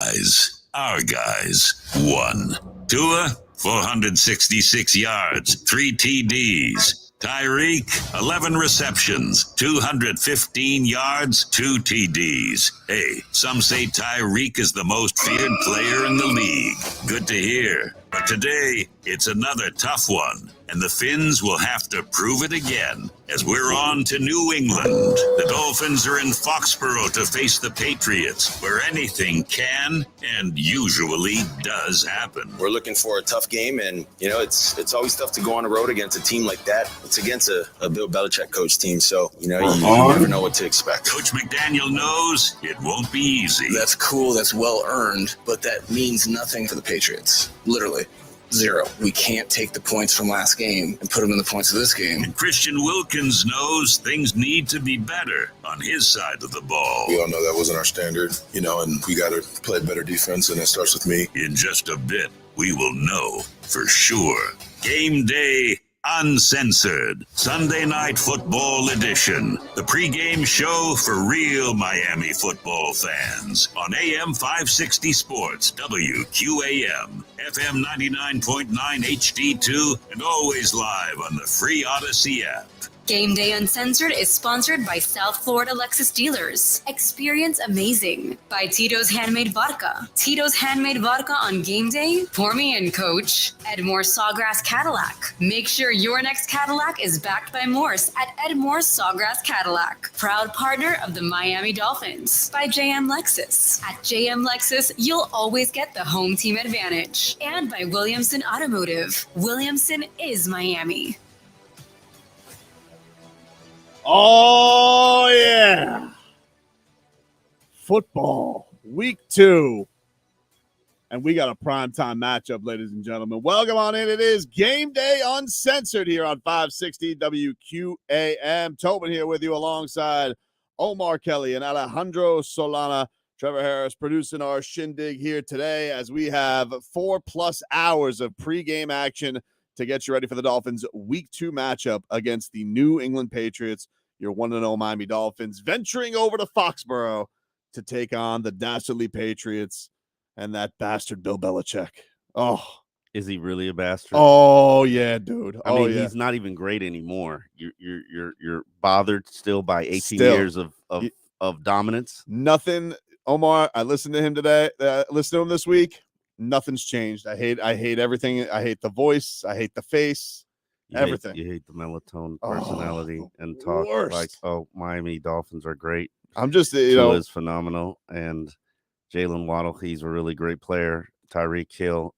guys, our guys, won. Tua, 466 yards, 3 TDs. Tyreek, 11 receptions, 215 yards, 2 TDs. Hey, some say Tyreek is the most feared player in the league. Good to hear. But today, it's another tough one, and the Finns will have to prove it again as we're on to New England. The Dolphins are in Foxborough to face the Patriots, where anything can and usually does happen. We're looking for a tough game, and, it's always tough to go on the road against a team like that. It's against a Bill Belichick coach team, so, you never know what to expect. Coach McDaniel knows it won't be easy. That's cool, that's well-earned, but that means nothing for the Patriots. Literally. 0. We can't take the points from last game and put them in the points of this game. And Christian Wilkins knows things need to be better on his side of the ball. We all know that wasn't our standard, and we got to play better defense, and it starts with me. In just a bit, we will know for sure. Game Day Uncensored, Sunday Night Football Edition. The pregame show for real Miami football fans on AM 560 Sports, WQAM, FM 99.9 HD2, and always live on the free Odyssey app. Game Day Uncensored is sponsored by South Florida Lexus Dealers. Experience amazing. By Tito's Handmade Vodka. Tito's Handmade Vodka on game day? Pour me in, coach. Edmore Sawgrass Cadillac. Make sure your next Cadillac is backed by Morse at Edmore Sawgrass Cadillac. Proud partner of the Miami Dolphins. By JM Lexus. At JM Lexus, you'll always get the home team advantage. And by Williamson Automotive. Williamson is Miami. Oh, yeah. Football, week 2. And we got a primetime matchup, ladies and gentlemen. Welcome on in. It is Game Day Uncensored here on 560 WQAM. Tobin here with you alongside Omar Kelly and Alejandro Solana. Trevor Harris producing our shindig here today as we have 4+ hours of pregame action to get you ready for the Dolphins' Week 2 matchup against the New England Patriots, your 1-0 Miami Dolphins, venturing over to Foxborough to take on the dastardly Patriots and that bastard Bill Belichick. Oh. Is he really a bastard? Oh, yeah, dude. I mean, he's not even great anymore. You're bothered still by 18 years of dominance? Nothing. Omar, I listened to him today. Listened to him this week. Nothing's changed. I hate everything. I hate the voice. I hate the face. Everything. You hate the melatonin personality and talk like, Miami Dolphins are great. I'm just, Tua is phenomenal, and Jalen Waddle, he's a really great player. Tyreek Hill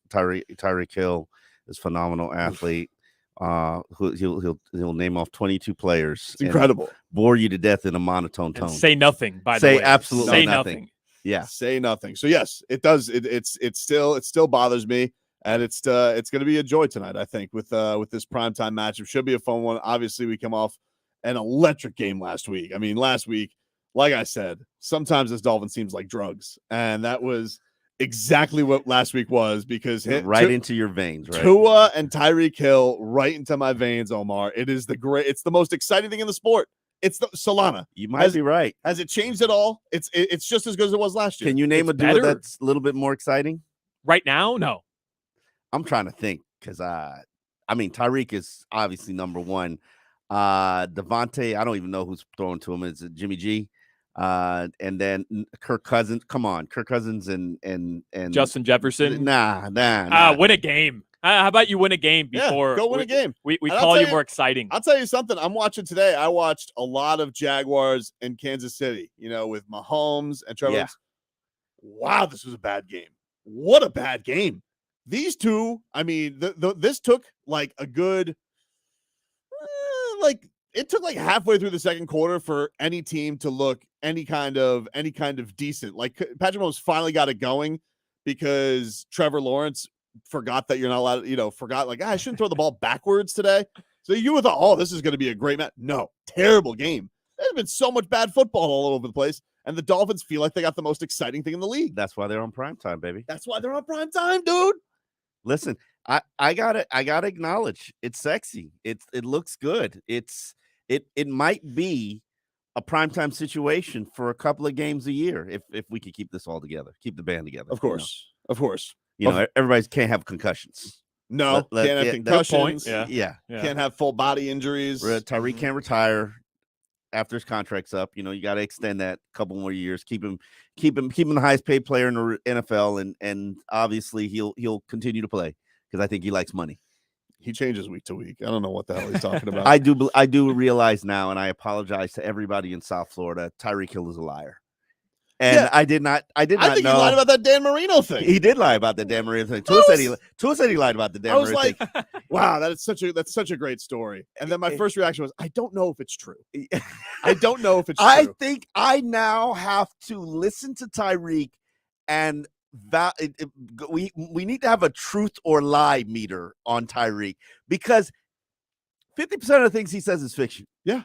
is a phenomenal athlete. He'll name off 22 players. It's incredible. Bore you to death in a monotone tone. And say nothing. By the way, say absolutely say nothing. Yeah, say nothing. So yes, it does. It still bothers me, and it's going to be a joy tonight. I think with this primetime matchup, should be a fun one. Obviously, we come off an electric game last week. I mean, last week, like I said, sometimes this Dolphin seems like drugs, and that was exactly what last week was, because into your veins, right? Tua and Tyreek Hill right into my veins, Omar. It's the most exciting thing in the sport. It's the Solana. You might be right. Has it changed at all? It's just as good as it was last year. Can you name a duo that's a little bit more exciting? Right now? No. I'm trying to think, because Tyreek is obviously number one. Devontae, I don't even know who's throwing to him. Is it Jimmy G? And then Kirk Cousins. Come on, Kirk Cousins and Justin Jefferson. Nah. Win a game. How about you win a game before? Go win a game. We call you more exciting. I'll tell you something. I'm watching today. I watched a lot of Jaguars and Kansas City, with Mahomes and Trevor. Yeah. Wow, this was a bad game. What a bad game. These two, this took like a good, it took like halfway through the second quarter for any team to look any kind of decent. Like Patrick Mahomes finally got it going because Trevor Lawrence forgot that you're not allowed, I shouldn't throw the ball backwards today. So you thought, this is going to be a great match. No, terrible game. There's been so much bad football all over the place, and the Dolphins feel like they got the most exciting thing in the league. That's why they're on primetime, baby. That's why they're on primetime, dude. Listen, I gotta acknowledge it's sexy. It looks good. It might be a primetime situation for a couple of games a year if we could keep this all together, keep the band together. Of course. Everybody can't have concussions. No, can't have concussions. Yeah. Can't have full body injuries. Tyreek can't retire after his contract's up. You got to extend that a couple more years. Keep him the highest paid player in the NFL, and obviously he'll continue to play because I think he likes money. He changes week to week. I don't know what the hell he's talking about. I do realize now, and I apologize to everybody in South Florida. Tyreek Hill is a liar. And I did not I think know. he lied about that Dan Marino thing. He did lie about the Dan Marino thing. Tua said he lied about the Dan Marino thing. I was like, wow, that's such a great story. And then my first reaction was, I don't know if it's true. I don't know if it's true. I think I now have to listen to Tyreek, and we need to have a truth or lie meter on Tyreek, because 50% of the things he says is fiction. Yeah.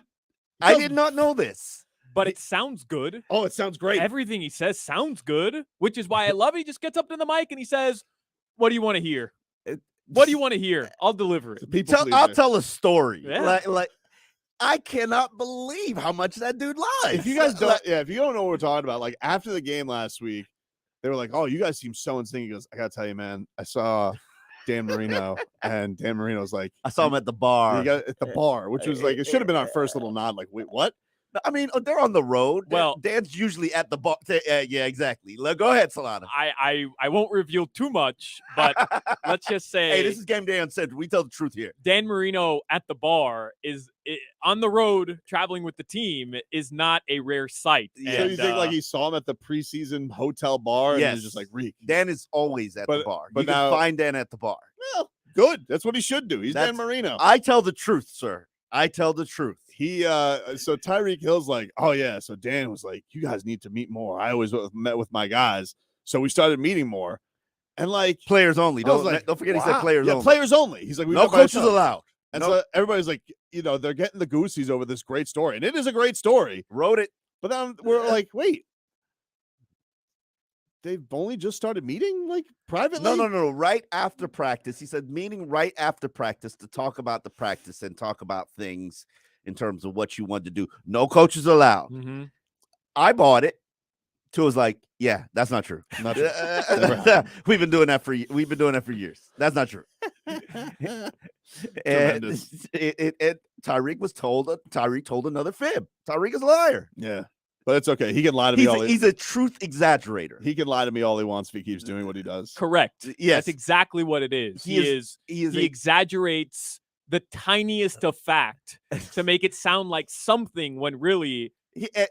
I did not know this. But it sounds good. Oh, it sounds great. Everything he says sounds good, which is why I love it. He just gets up to the mic and he says, "What do you want to hear? What do you want to hear? I'll deliver it." I'll tell a story. Yeah. Like I cannot believe how much that dude lies. If you guys don't, if you don't know what we're talking about, like after the game last week, they were like, "Oh, you guys seem so insane." He goes, "I gotta tell you, man, I saw Dan Marino, and Dan Marino's like, I saw him at the bar. At the bar, which was like, it should have been our first little nod. Like, wait, what?" I mean, they're on the road. Well, Dan's usually at the bar. Yeah, exactly. Go ahead, Solana. I won't reveal too much, but let's just say, hey, this is Game Day Uncensored. We tell the truth here. Dan Marino at the bar on the road traveling with the team is not a rare sight. So you think like he saw him at the preseason hotel bar and he's just like, Reek. Dan is always at the bar. But you can find Dan at the bar. Well, good. That's what he should do. He's Dan Marino. I tell the truth, sir. I tell the truth. So Tyreek Hill's like, oh yeah. So Dan was like, you guys need to meet more. I always met with my guys, so we started meeting more, and like players only. Don't forget, wow. He said players only. Players only. He's like, no coaches allowed. And so everybody's like, they're getting the goosies over this great story, and it is a great story. Wrote it, but then we're like, wait. They've only just started meeting, like, privately? No. Right after practice. He said meeting right after practice to talk about the practice and talk about things in terms of what you want to do. No coaches allowed. Mm-hmm. I bought it. Tua was like, yeah, that's not true. Not true. We've been doing that for years. That's not true. And Tyreek told another fib. Tyreek is a liar. Yeah. But it's okay. He can lie to me. He's a truth exaggerator. He can lie to me all he wants if he keeps doing what he does. Correct. Yes. That's exactly what it is. He exaggerates the tiniest of fact to make it sound like something when really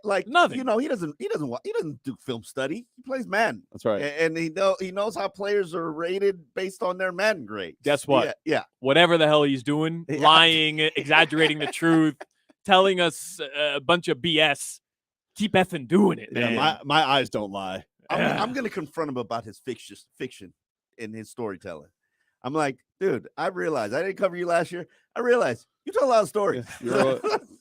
nothing. He doesn't do film study. He plays Madden. That's right. And he knows how players are rated based on their Madden grade. Guess what? Yeah. Whatever the hell he's doing, lying, exaggerating the truth, telling us a bunch of BS. Keep effing doing it, man. Yeah, my eyes don't lie. I'm going to confront him about his fiction in his storytelling. I'm like, dude, I realized I didn't cover you last year. I realized you tell a lot of stories.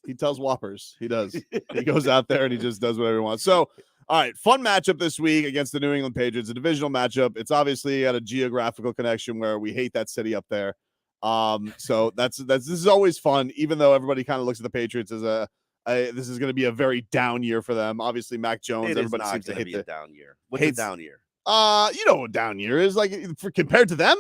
He tells whoppers. He does. He goes out there and he just does whatever he wants. So, all right, fun matchup this week against the New England Patriots, a divisional matchup. It's obviously at a geographical connection where we hate that city up there. So this is always fun, even though everybody kind of looks at the Patriots as this is going to be a very down year for them. Obviously, Mac Jones. Everybody seems to hit a down year. What's a down year? You know what down year is like compared to them.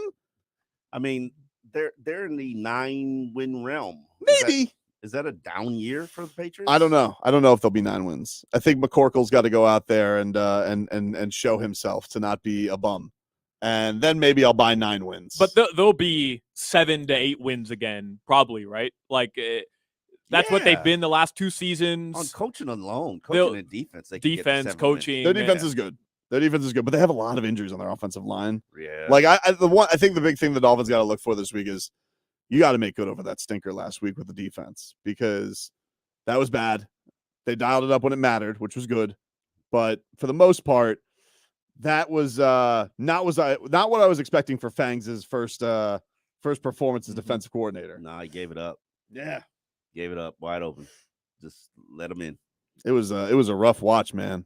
I mean, they're in the 9-win realm. Maybe is that a down year for the Patriots? I don't know. I don't know if there'll be 9 wins. I think McCorkle's got to go out there and show himself to not be a bum, and then maybe I'll buy 9 wins. But they'll be 7 to 8 wins again, probably, right? Like. That's what they've been the last 2 seasons. On coaching alone, coaching and defense. Defense, coaching. Their defense is good. But they have a lot of injuries on their offensive line. Yeah. Like I think the big thing the Dolphins got to look for this week is you got to make good over that stinker last week with the defense, because that was bad. They dialed it up when it mattered, which was good. But for the most part, that was not what I was expecting for Fangs' first performance as defensive coordinator. No, he gave it up. Yeah. Gave it up wide open. Just let him in. It was a rough watch, man.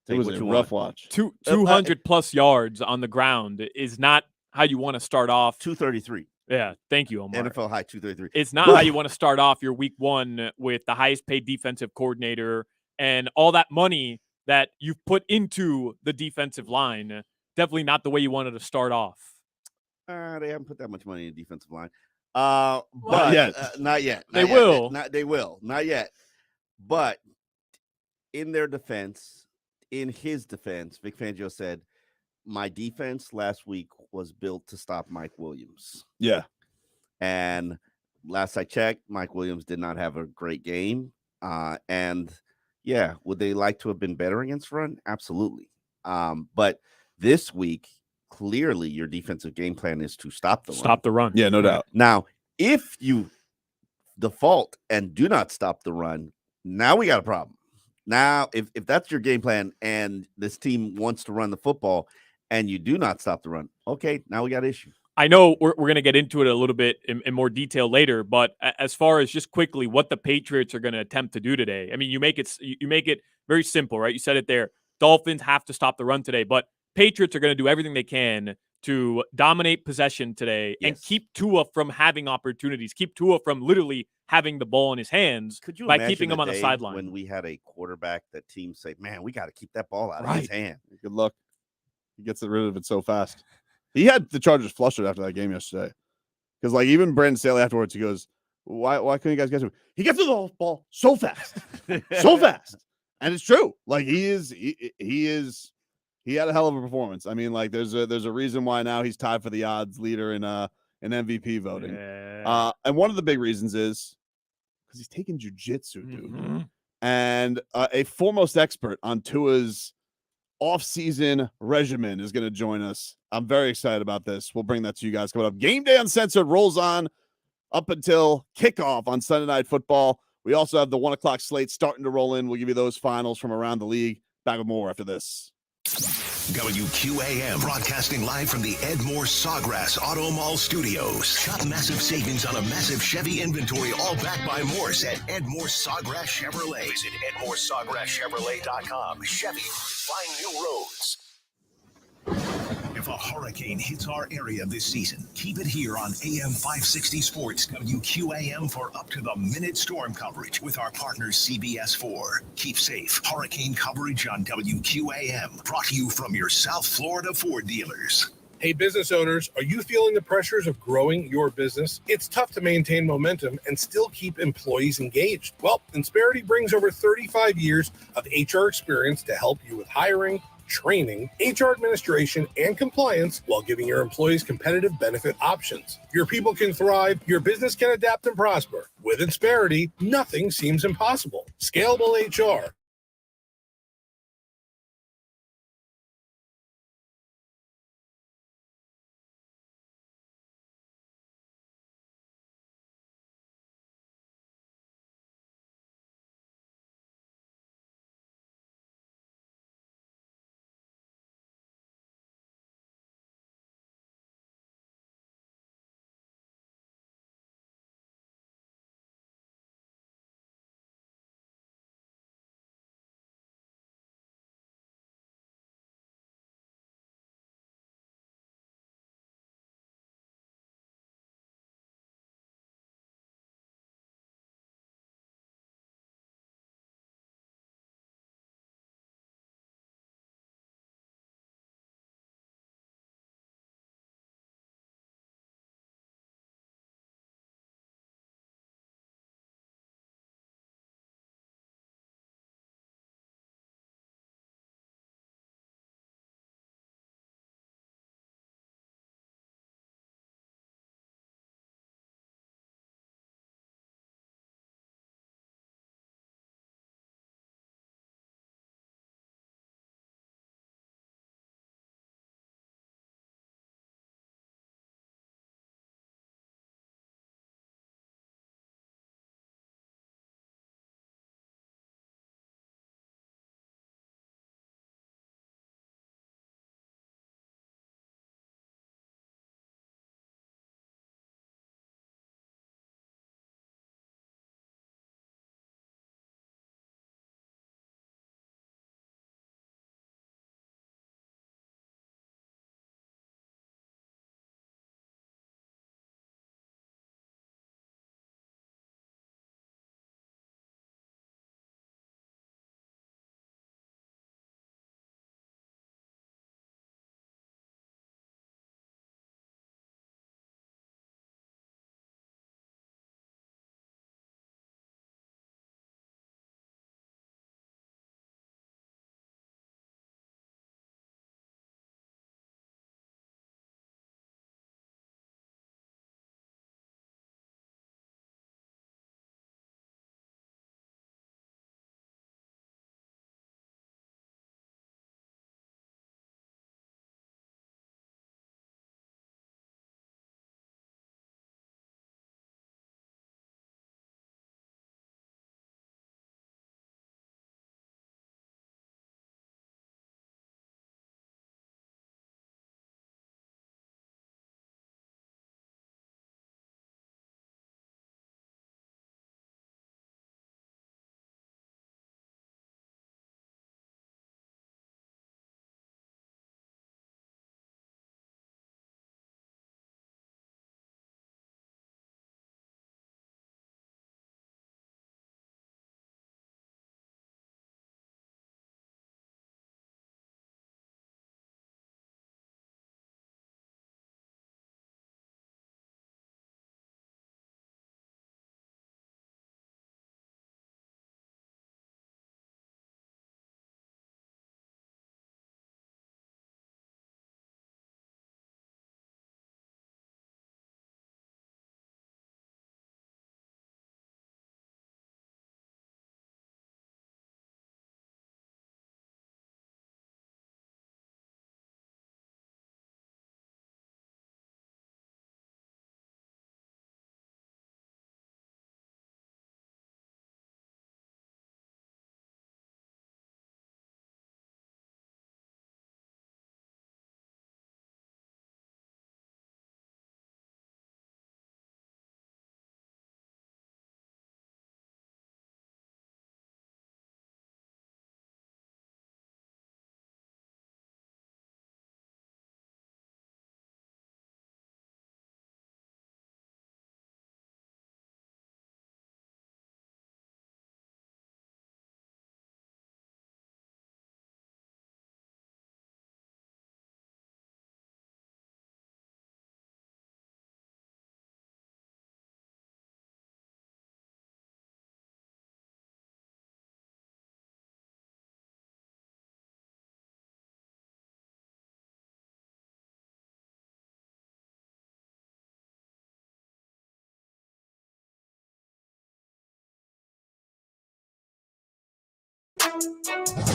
It was a rough watch. 200 plus yards on the ground is not how you want to start off. 233. Yeah, thank you, Omar. NFL high 233. It's not how you want to start off your week one with the highest paid defensive coordinator and all that money that you've put into the defensive line. Definitely not the way you wanted to start off. They haven't put that much money in the defensive line. Not yet. Not yet. They will. They will. Not yet. But in their defense, in his defense, Vic Fangio said, my defense last week was built to stop Mike Williams. Yeah. And last I checked, Mike Williams did not have a great game. And yeah, would they like to have been better against run? Absolutely. But this week, clearly your defensive game plan is to stop the run. Stop the run. Yeah, no doubt. Now, if you default and do not stop the run, now we got a problem. Now, if that's your game plan and this team wants to run the football and you do not stop the run, okay, now we got an issue. I know we're going to get into it a little bit in more detail later, but as far as just quickly what the Patriots are going to attempt to do today, I mean, you make it very simple, right? You said it there. Dolphins have to stop the run today, but Patriots are going to do everything they can to dominate possession today and keep Tua from having opportunities, keep Tua from literally having the ball in his hands by keeping him on the sideline. When we had a quarterback that teams say, man, we got to keep that ball out of his hand. Good luck. He gets rid of it so fast. He had the Chargers flustered after that game yesterday. Because, like, even Brandon Staley afterwards, he goes, why couldn't you guys get to him? He gets to the ball so fast. So fast. And it's true. Like, he had a hell of a performance. I mean, like, there's a reason why now he's tied for the odds leader in MVP voting. Yeah. And one of the big reasons is because he's taking jujitsu, dude. And a foremost expert on Tua's off-season regimen is going to join us. I'm very excited about this. We'll bring that to you guys coming up. Game Day Uncensored rolls on up until kickoff on Sunday Night Football. We also have the 1 o'clock slate starting to roll in. We'll give you those finals from around the league. Back with more after this. WQAM broadcasting live from the Ed Moore Sawgrass Auto Mall Studios. Shop massive savings on a massive Chevy inventory, all backed by Morse at Ed Moore Sawgrass Chevrolet. Visit EdMooreSawgrassChevrolet.com. Chevy, find new roads. If a hurricane hits our area this season, keep it here on AM 560 Sports WQAM for up-to-the-minute storm coverage with our partners CBS4. Keep safe. Hurricane coverage on WQAM. Brought to you from your South Florida Ford dealers. Hey, business owners, are you feeling the pressures of growing your business? It's tough to maintain momentum and still keep employees engaged. Well, Insperity brings over 35 years of HR experience to help you with hiring, training, HR administration, and compliance while giving your employees competitive benefit options. Your people can thrive, your business can adapt and prosper. With Insperity, nothing seems impossible. Scalable HR.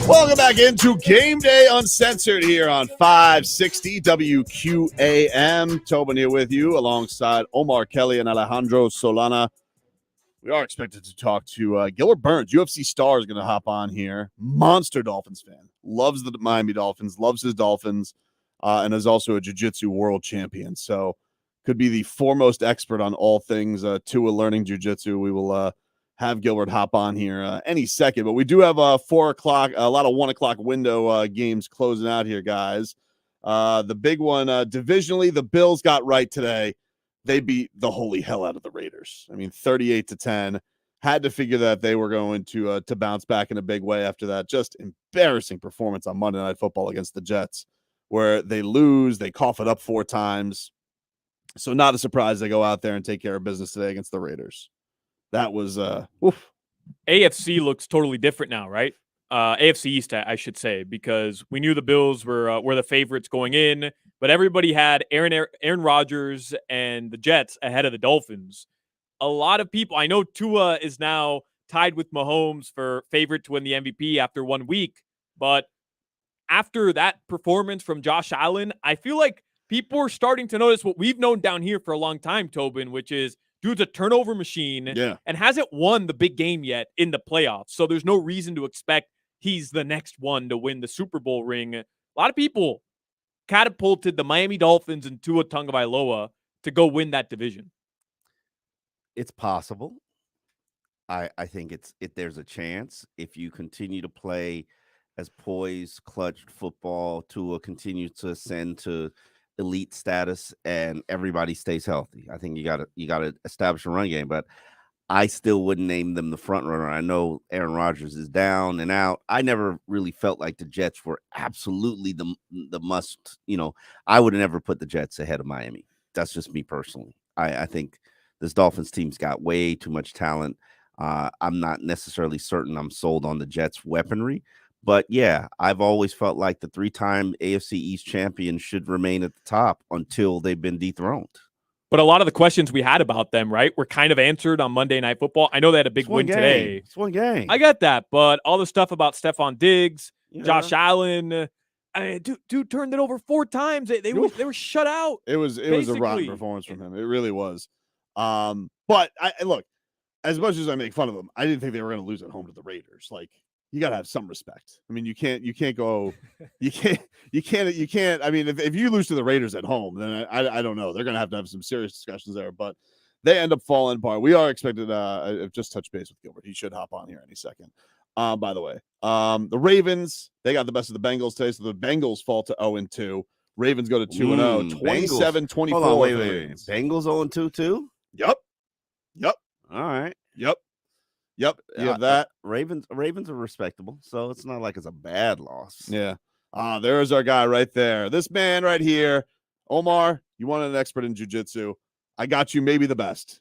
Welcome back into Game Day Uncensored here on 560 WQAM. Tobin here with you alongside Omar Kelly and Alejandro Solana. We are expected to talk to Gilbert Burns. UFC star is going to hop on here. Monster Dolphins fan. Loves the Miami Dolphins. Loves his Dolphins. And is also a jiu-jitsu world champion. So could be the foremost expert on all things Tua learning jiu-jitsu. We will have Gilbert hop on here any second. But we do have 4 o'clock, a lot of 1 o'clock window games closing out here, guys. The big one, divisionally, the Bills got right today. They beat the holy hell out of the Raiders. I mean, 38-10. Had to figure that they were going to bounce back in a big way after that just embarrassing performance on Monday Night Football against the Jets, where they lose, they cough it up 4 times. So not a surprise they go out there and take care of business today against the Raiders. That was oof. AFC looks totally different now, right? AFC East, I should say, because we knew the Bills were the favorites going in, but everybody had Aaron Rodgers and the Jets ahead of the Dolphins. A lot of people, I know Tua is now tied with Mahomes for favorite to win the MVP after 1 week, but after that performance from Josh Allen, I feel like people are starting to notice what we've known down here for a long time, Tobin, which is dude's a turnover machine and hasn't won the big game yet in the playoffs. So there's no reason to expect he's the next one to win the Super Bowl ring. A lot of people catapulted the Miami Dolphins and Tua Tagovailoa to go win that division. It's possible. I think there's a chance if you continue to play as poised, clutch football. Tua continues to ascend to elite status and everybody stays healthy. I think you got to establish a run game, but I still wouldn't name them the front runner. I know Aaron Rodgers is down and out. I never really felt like the Jets were absolutely the must. I would have never put the Jets ahead of Miami. That's just me personally. I think this Dolphins team's got way too much talent. I'm not necessarily certain I'm sold on the Jets' weaponry. But, yeah, I've always felt like the 3-time AFC East champion should remain at the top until they've been dethroned. But a lot of the questions we had about them, right, were kind of answered on Monday Night Football. I know they had a big win today. It's one game. I get that. But all the stuff about Stephon Diggs, Josh Allen, dude turned it over 4 times. They were shut out. It was a rotten performance from him. It really was. But look, as much as I make fun of them, I didn't think they were going to lose at home to the Raiders. Like, you got to have some respect. I mean, you can't go, you can't. I mean, if you lose to the Raiders at home, then I don't know. They're going to have some serious discussions there, but they end up falling apart. We are expected, I've just touched base with Gilbert. He should hop on here any second. By the way, the Ravens, they got the best of the Bengals today. So the Bengals fall to 0-2. Ravens go to 2-0, 27-24. Hold on, wait. Bengals 0-2 too? Yep. All right. Yep. You have that. Ravens are respectable, so it's not like it's a bad loss. Yeah. There's our guy right there. This man right here. Omar, you wanted an expert in jiu-jitsu. I got you maybe the best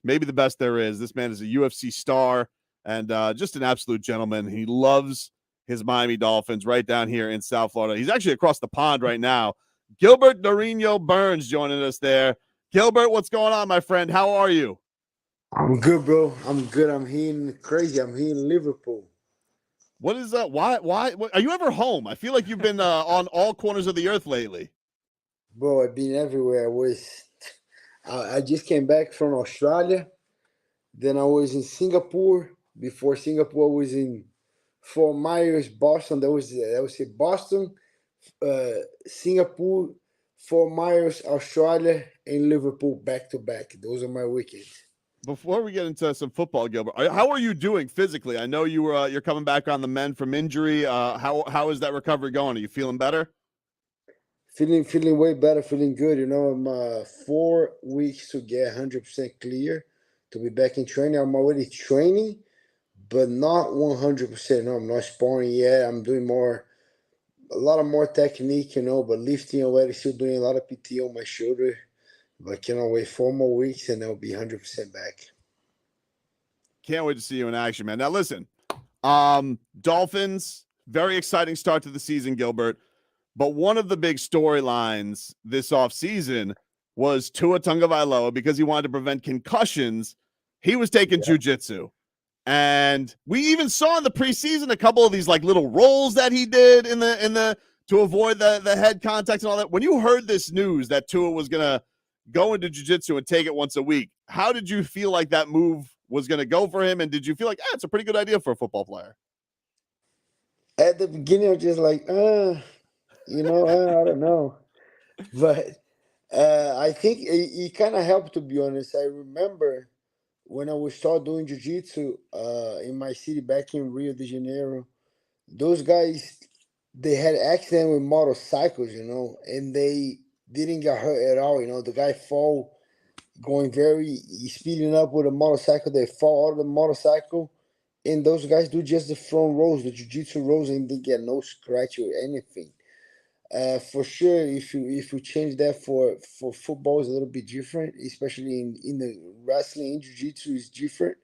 there is. This man is a UFC star and just an absolute gentleman. He loves his Miami Dolphins right down here in South Florida. He's actually across the pond right now. Gilbert Burns joining us there. Gilbert, what's going on, my friend? How are you? I'm good, bro. I'm good. I'm here in Liverpool. What is that? Why? Are you ever home? I feel like you've been on all corners of the earth lately. Bro, I've been everywhere. I just came back from Australia. Then I was in Singapore. Before Singapore, I was in Fort Myers, Boston. That was Boston, Singapore, Fort Myers, Australia, and Liverpool back to back. Those are my weekends. Before we get into some football, Gilbert, how are you doing physically? I know you're coming back on the mend from injury. How is that recovery going? Are you feeling better? Feeling way better, feeling good. I'm 4 weeks to get 100% clear to be back in training. I'm already training, but not 100%. No, I'm not sparring yet. I'm doing a lot more technique, but lifting already, still doing a lot of PT on my shoulder. But cannot wait 4 more weeks and I'll be 100% back. Can't wait to see you in action, man. Now, listen, Dolphins, very exciting start to the season, Gilbert. But one of the big storylines this offseason was Tua Tagovailoa because he wanted to prevent concussions. He was taking jiu-jitsu. And we even saw in the preseason a couple of these like little rolls that he did in the to avoid the head contact and all that. When you heard this news that Tua was gonna go into jiu-jitsu and take it once a week, how did you feel like that move was gonna go for him? And did you feel like it's a pretty good idea for a football player? At the beginning, I was just like, I don't know. But I think it kind of helped, to be honest. I remember when I was start doing jiu-jitsu in my city back in Rio de Janeiro, those guys, they had accident with motorcycles, and they didn't get hurt at all. The guy fall going speeding up with a motorcycle. They fall out of the motorcycle, and those guys do just the front rows, the jiu-jitsu rows, and they get no scratch or anything. For sure, if you change that for football, is a little bit different, especially in the wrestling. In jiu-jitsu is different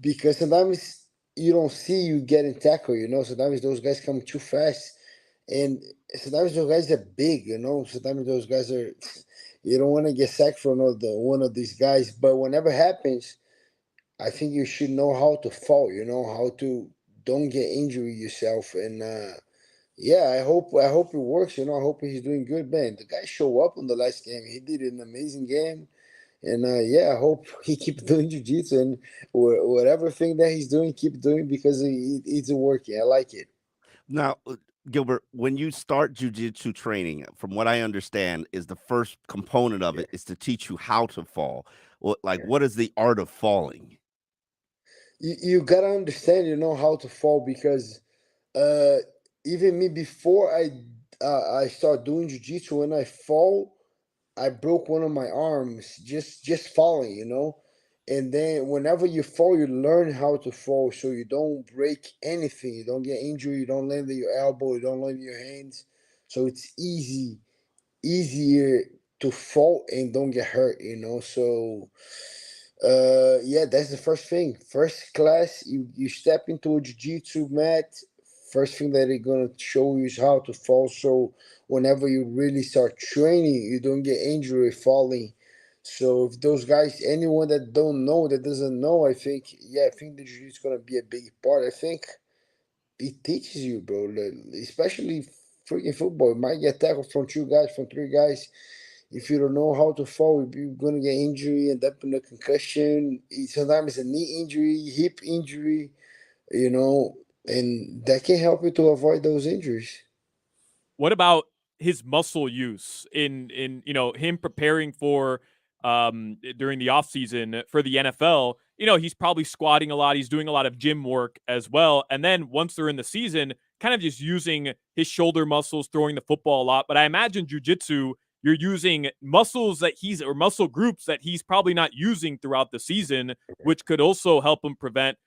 because sometimes you don't see you getting tackled. Sometimes those guys come too fast, and sometimes those guys are big. Sometimes those guys are. You don't want to get sacked from one of these guys, but whenever it happens, I think you should know how to fall. How to don't get injury yourself and. Yeah, I hope it works. I hope he's doing good, man. The guy show up on the last game. He did an amazing game, and I hope he keep doing jiu-jitsu and whatever thing that he's doing, keep doing because it's working. I like it. Now, Gilbert, when you start jujitsu training, from what I understand, is the first component of it is to teach you how to fall. What is the art of falling? You gotta understand, how to fall because even me before I start doing jiu-jitsu, when I fall, I broke one of my arms just falling. And then whenever you fall, you learn how to fall so you don't break anything, you don't get injured, you don't land on your elbow, you don't land on your hands. So it's easier to fall and don't get hurt. So yeah, that's the first thing. First class, you step into a jiu-jitsu mat. First thing that they're gonna show you is how to fall. So whenever you really start training, you don't get injured falling. So if those guys, anyone that don't know, that doesn't know, I think the jiu-jitsu is gonna be a big part. I think it teaches you, bro. Especially freaking football. You might get tackled from two guys, from three guys. If you don't know how to fall, you're gonna get injury, end up in a concussion. Sometimes it's a knee injury, hip injury, and that can help you to avoid those injuries. What about his muscle use in him preparing for during the offseason for the NFL? He's probably squatting a lot, he's doing a lot of gym work as well, and then once they're in the season, kind of just using his shoulder muscles, throwing the football a lot. But I imagine jiu-jitsu, you're using muscles or muscle groups that he's probably not using throughout the season, which could also help him prevent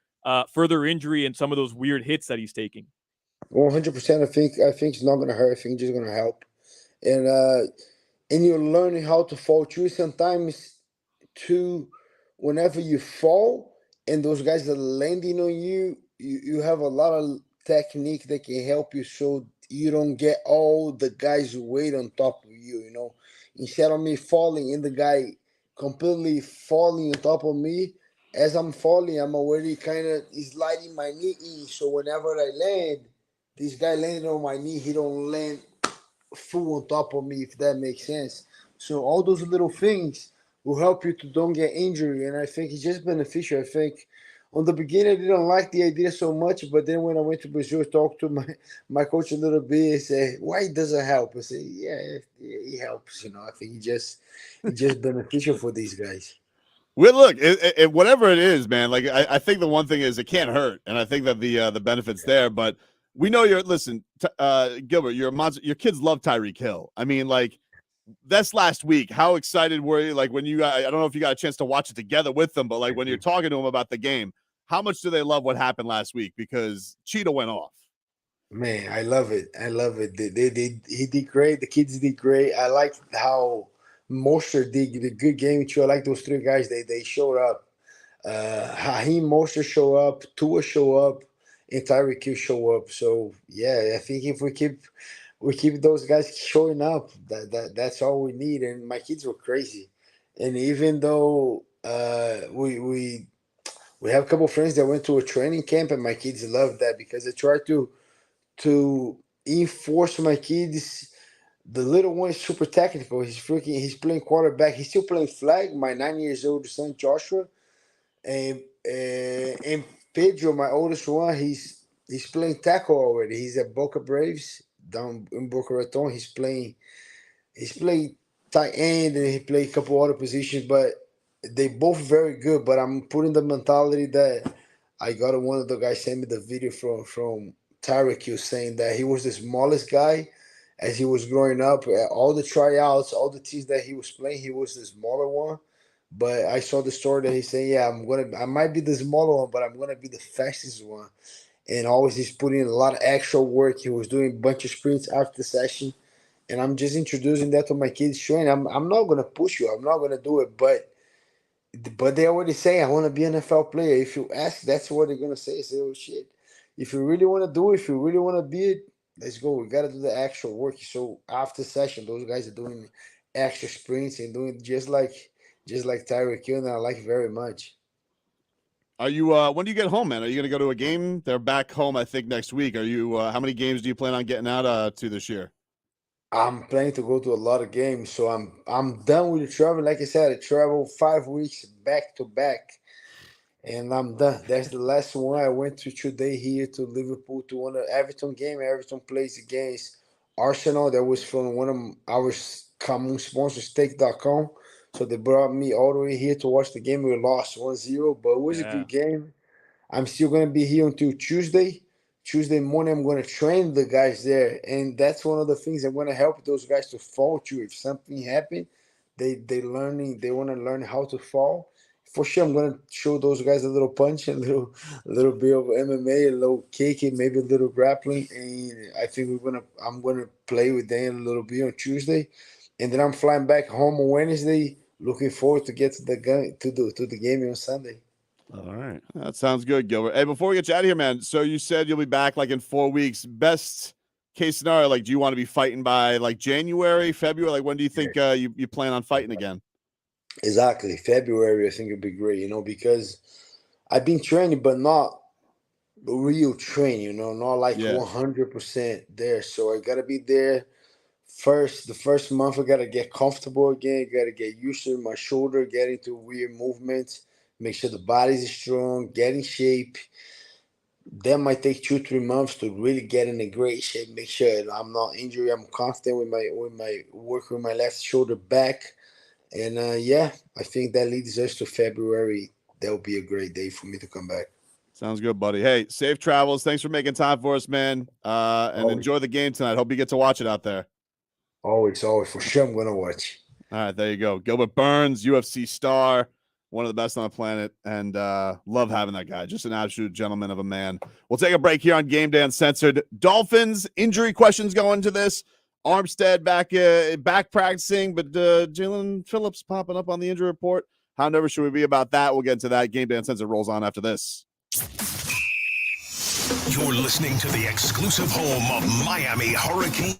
further injury and some of those weird hits that he's taking. 100%. I think it's not gonna hurt. I think it's just gonna help, and you're learning how to fall too. Sometimes, too, whenever you fall and those guys are landing on you, you have a lot of technique that can help you so you don't get all the guys' weight on top of you. Instead of me falling and the guy completely falling on top of me, as I'm falling, I'm already kind of sliding my knee in. So whenever I land, this guy landing on my knee, he don't land full on top of me, if that makes sense. So all those little things will help you to don't get injury, and I think it's just beneficial. I think on the beginning I didn't like the idea so much, but then when I went to Brazil, talked to my coach a little bit, and said, "Why it doesn't help?" I said, "Yeah, it helps." I think it's just beneficial for these guys. Well, look, whatever it is, man. Like I think the one thing is it can't hurt, and I think that the benefits there. But we know Gilbert, you're a monster. Your kids love Tyreek Hill. I mean, like that's last week. How excited were you? Like when you got, I don't know if you got a chance to watch it together with them, but like when you're talking to them about the game, how much do they love what happened last week? Because Cheetah went off. Man, I love it. I love it. He did great. The kids did great. I like how Mostert did a good game too. I like those three guys. They showed up. Haheem Mostert show up, Tua show up, and Tyreek Hill show up. So yeah, I think if we keep those guys showing up, that's all we need. And my kids were crazy. And even though we We have a couple of friends that went to a training camp, and my kids love that because I try to enforce my kids. The little one is super technical. He's playing quarterback. He's still playing flag. My 9 years old son Joshua and Pedro, my oldest one, he's playing tackle already. He's at Boca Braves down in Boca Raton. He's playing tight end and he played a couple other positions, but they both very good. But I'm putting the mentality that I got one of the guys sent me the video from Tyreek Hill saying that he was the smallest guy as he was growing up. All the tryouts, all the teams that he was playing, he was the smaller one. But I saw the story that he's saying, yeah, I might be the smaller one, but I'm gonna be the fastest one. And always he's putting a lot of extra work. He was doing a bunch of sprints after the session, and I'm just introducing that to my kids, showing I'm not gonna push you. I'm not gonna do it, but they already say I want to be an NFL player. If you ask, that's what they're gonna say. Say, oh shit, if you really want to do it, if you really want to be it, let's go. We gotta do the actual work. So after session, those guys are doing extra sprints and doing just like Tyreek Hill, and I like it very much. Are you? When do you get home, man? Are you going to go to a game? They're back home, I think, next week. Are you? How many games do you plan on getting out to this year? I'm planning to go to a lot of games, so I'm done with the travel. Like I said, I travel 5 weeks back to back, and I'm done. That's the last one. I went to today here to Liverpool to one of Everton game. Everton plays against Arsenal. That was from one of our common sponsors, Stake.com. So they brought me all the way here to watch the game. We lost 1-0, but it was a Yeah. good game. I'm still gonna be here until Tuesday. Tuesday morning, I'm gonna train the guys there, and that's one of the things I'm gonna help those guys to fall to. If something happen, they want to learn how to fall. For sure, I'm gonna show those guys a little punch, a little bit of MMA, a little kicking, maybe a little grappling, and I think I'm gonna play with them a little bit on Tuesday, and then I'm flying back home on Wednesday. Looking forward to get to the game on Sunday. All right. That sounds good, Gilbert. Hey, before we get you out of here, man. So you said you'll be back like in 4 weeks. Best case scenario, like, do you want to be fighting by like January, February? Like, when do you think you plan on fighting again? Exactly. February, I think it'd be great, because I've been training, but not real training, not like Yeah. 100% there. So I gotta be there first. The first month, I gotta get comfortable again. Gotta get used to my shoulder, get into weird movements, make sure the body's strong, get in shape. That might take 2-3 months to really get in a great shape. Make sure I'm not injured. I'm confident with my work with my left shoulder back. And yeah, I think that leads us to February. That will be a great day for me to come back. Sounds good, buddy. Hey, safe travels. Thanks for making time for us, man. And Always. enjoy the game tonight. Hope you get to watch it out there. Always, for sure. I'm gonna watch. All right, there you go. Gilbert Burns, UFC star, one of the best on the planet, and love having that guy. Just an absolute gentleman of a man. We'll take a break here on Game Day Uncensored. Dolphins injury questions going to this. Armstead back practicing, but Jalen Phillips popping up on the injury report. How nervous should we be about that? We'll get into that. Game Day Uncensored rolls on after this. You're listening to the exclusive home of Miami Hurricane.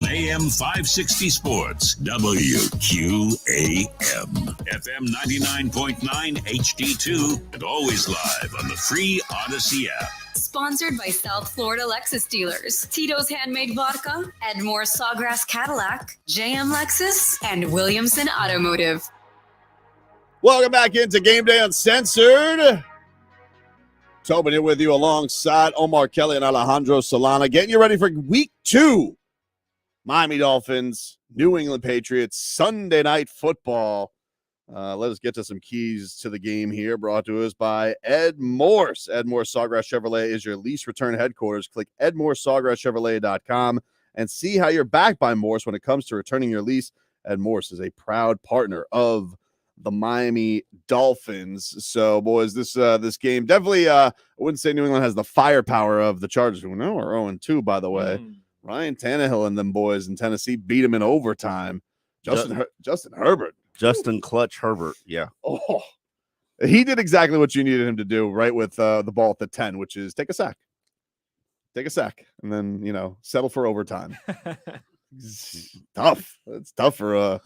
AM 560 Sports, WQAM, FM 99.9 HD2, and always live on the free Odyssey app. Sponsored by South Florida Lexus dealers, Tito's Handmade Vodka, Edmore Sawgrass Cadillac, JM Lexus, and Williamson Automotive. Welcome back into Game Day Uncensored. Tobin here with you alongside Omar Kelly and Alejandro Solana, getting you ready for week 2. Miami Dolphins, New England Patriots, Sunday Night Football. Let us get to some keys to the game here, brought to us by Ed Morse. Ed Morse Sawgrass Chevrolet is your lease return headquarters. Click edmorsesawgrasschevrolet.com and see how you're backed by Morse when it comes to returning your lease. Ed Morse is a proud partner of the Miami Dolphins. So, boys, this game definitely, I wouldn't say New England has the firepower of the Chargers. We know we're 0-2, by the way. Ryan Tannehill and them boys in Tennessee beat him in overtime. Justin Herbert. Justin Clutch Herbert, yeah. Oh, he did exactly what you needed him to do, right, with the ball at the 10, which is take a sack, and then settle for overtime. It's tough. It's tough for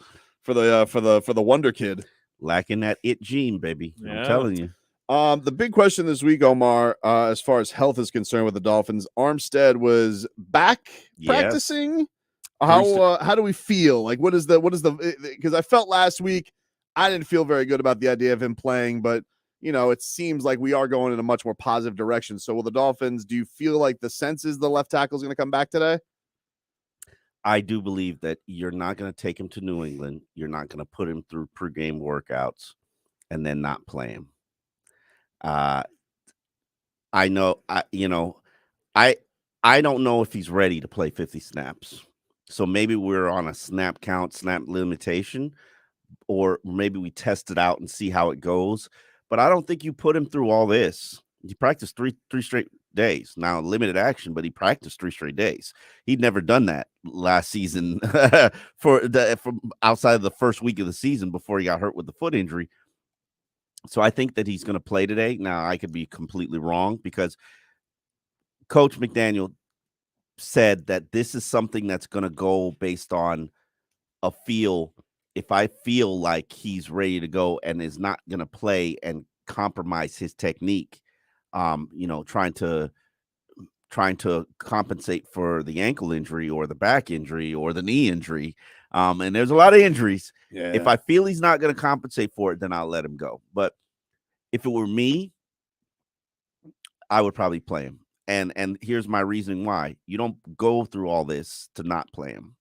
the wonder kid. Lacking that it gene, baby. Yeah. I'm telling you. The big question this week, Omar, as far as health is concerned with the Dolphins, Armstead was back practicing. How do we feel? Like, what is the because I felt last week I didn't feel very good about the idea of him playing, but it seems like we are going in a much more positive direction. So will the Dolphins, do you feel like the sense is the left tackle is going to come back today? I do believe that you're not going to take him to New England. You're not going to put him through pregame workouts and then not play him. I know, I don't know if he's ready to play 50 snaps. So maybe we're on a snap count, snap limitation, or maybe we test it out and see how it goes. But I don't think you put him through all this. He practiced three straight days. Now, limited action, but he practiced 3 straight days. He'd never done that last season from outside of the first week of the season before he got hurt with the foot injury. So I think that he's going to play today. Now, I could be completely wrong because Coach McDaniel said that this is something that's going to go based on a feel. If I feel like he's ready to go and is not going to play and compromise his technique, trying to compensate for the ankle injury or the back injury or the knee injury. And there's a lot of injuries. Yeah. If I feel he's not going to compensate for it, then I'll let him go. But if it were me, I would probably play him. And here's my reasoning why. You don't go through all this to not play him.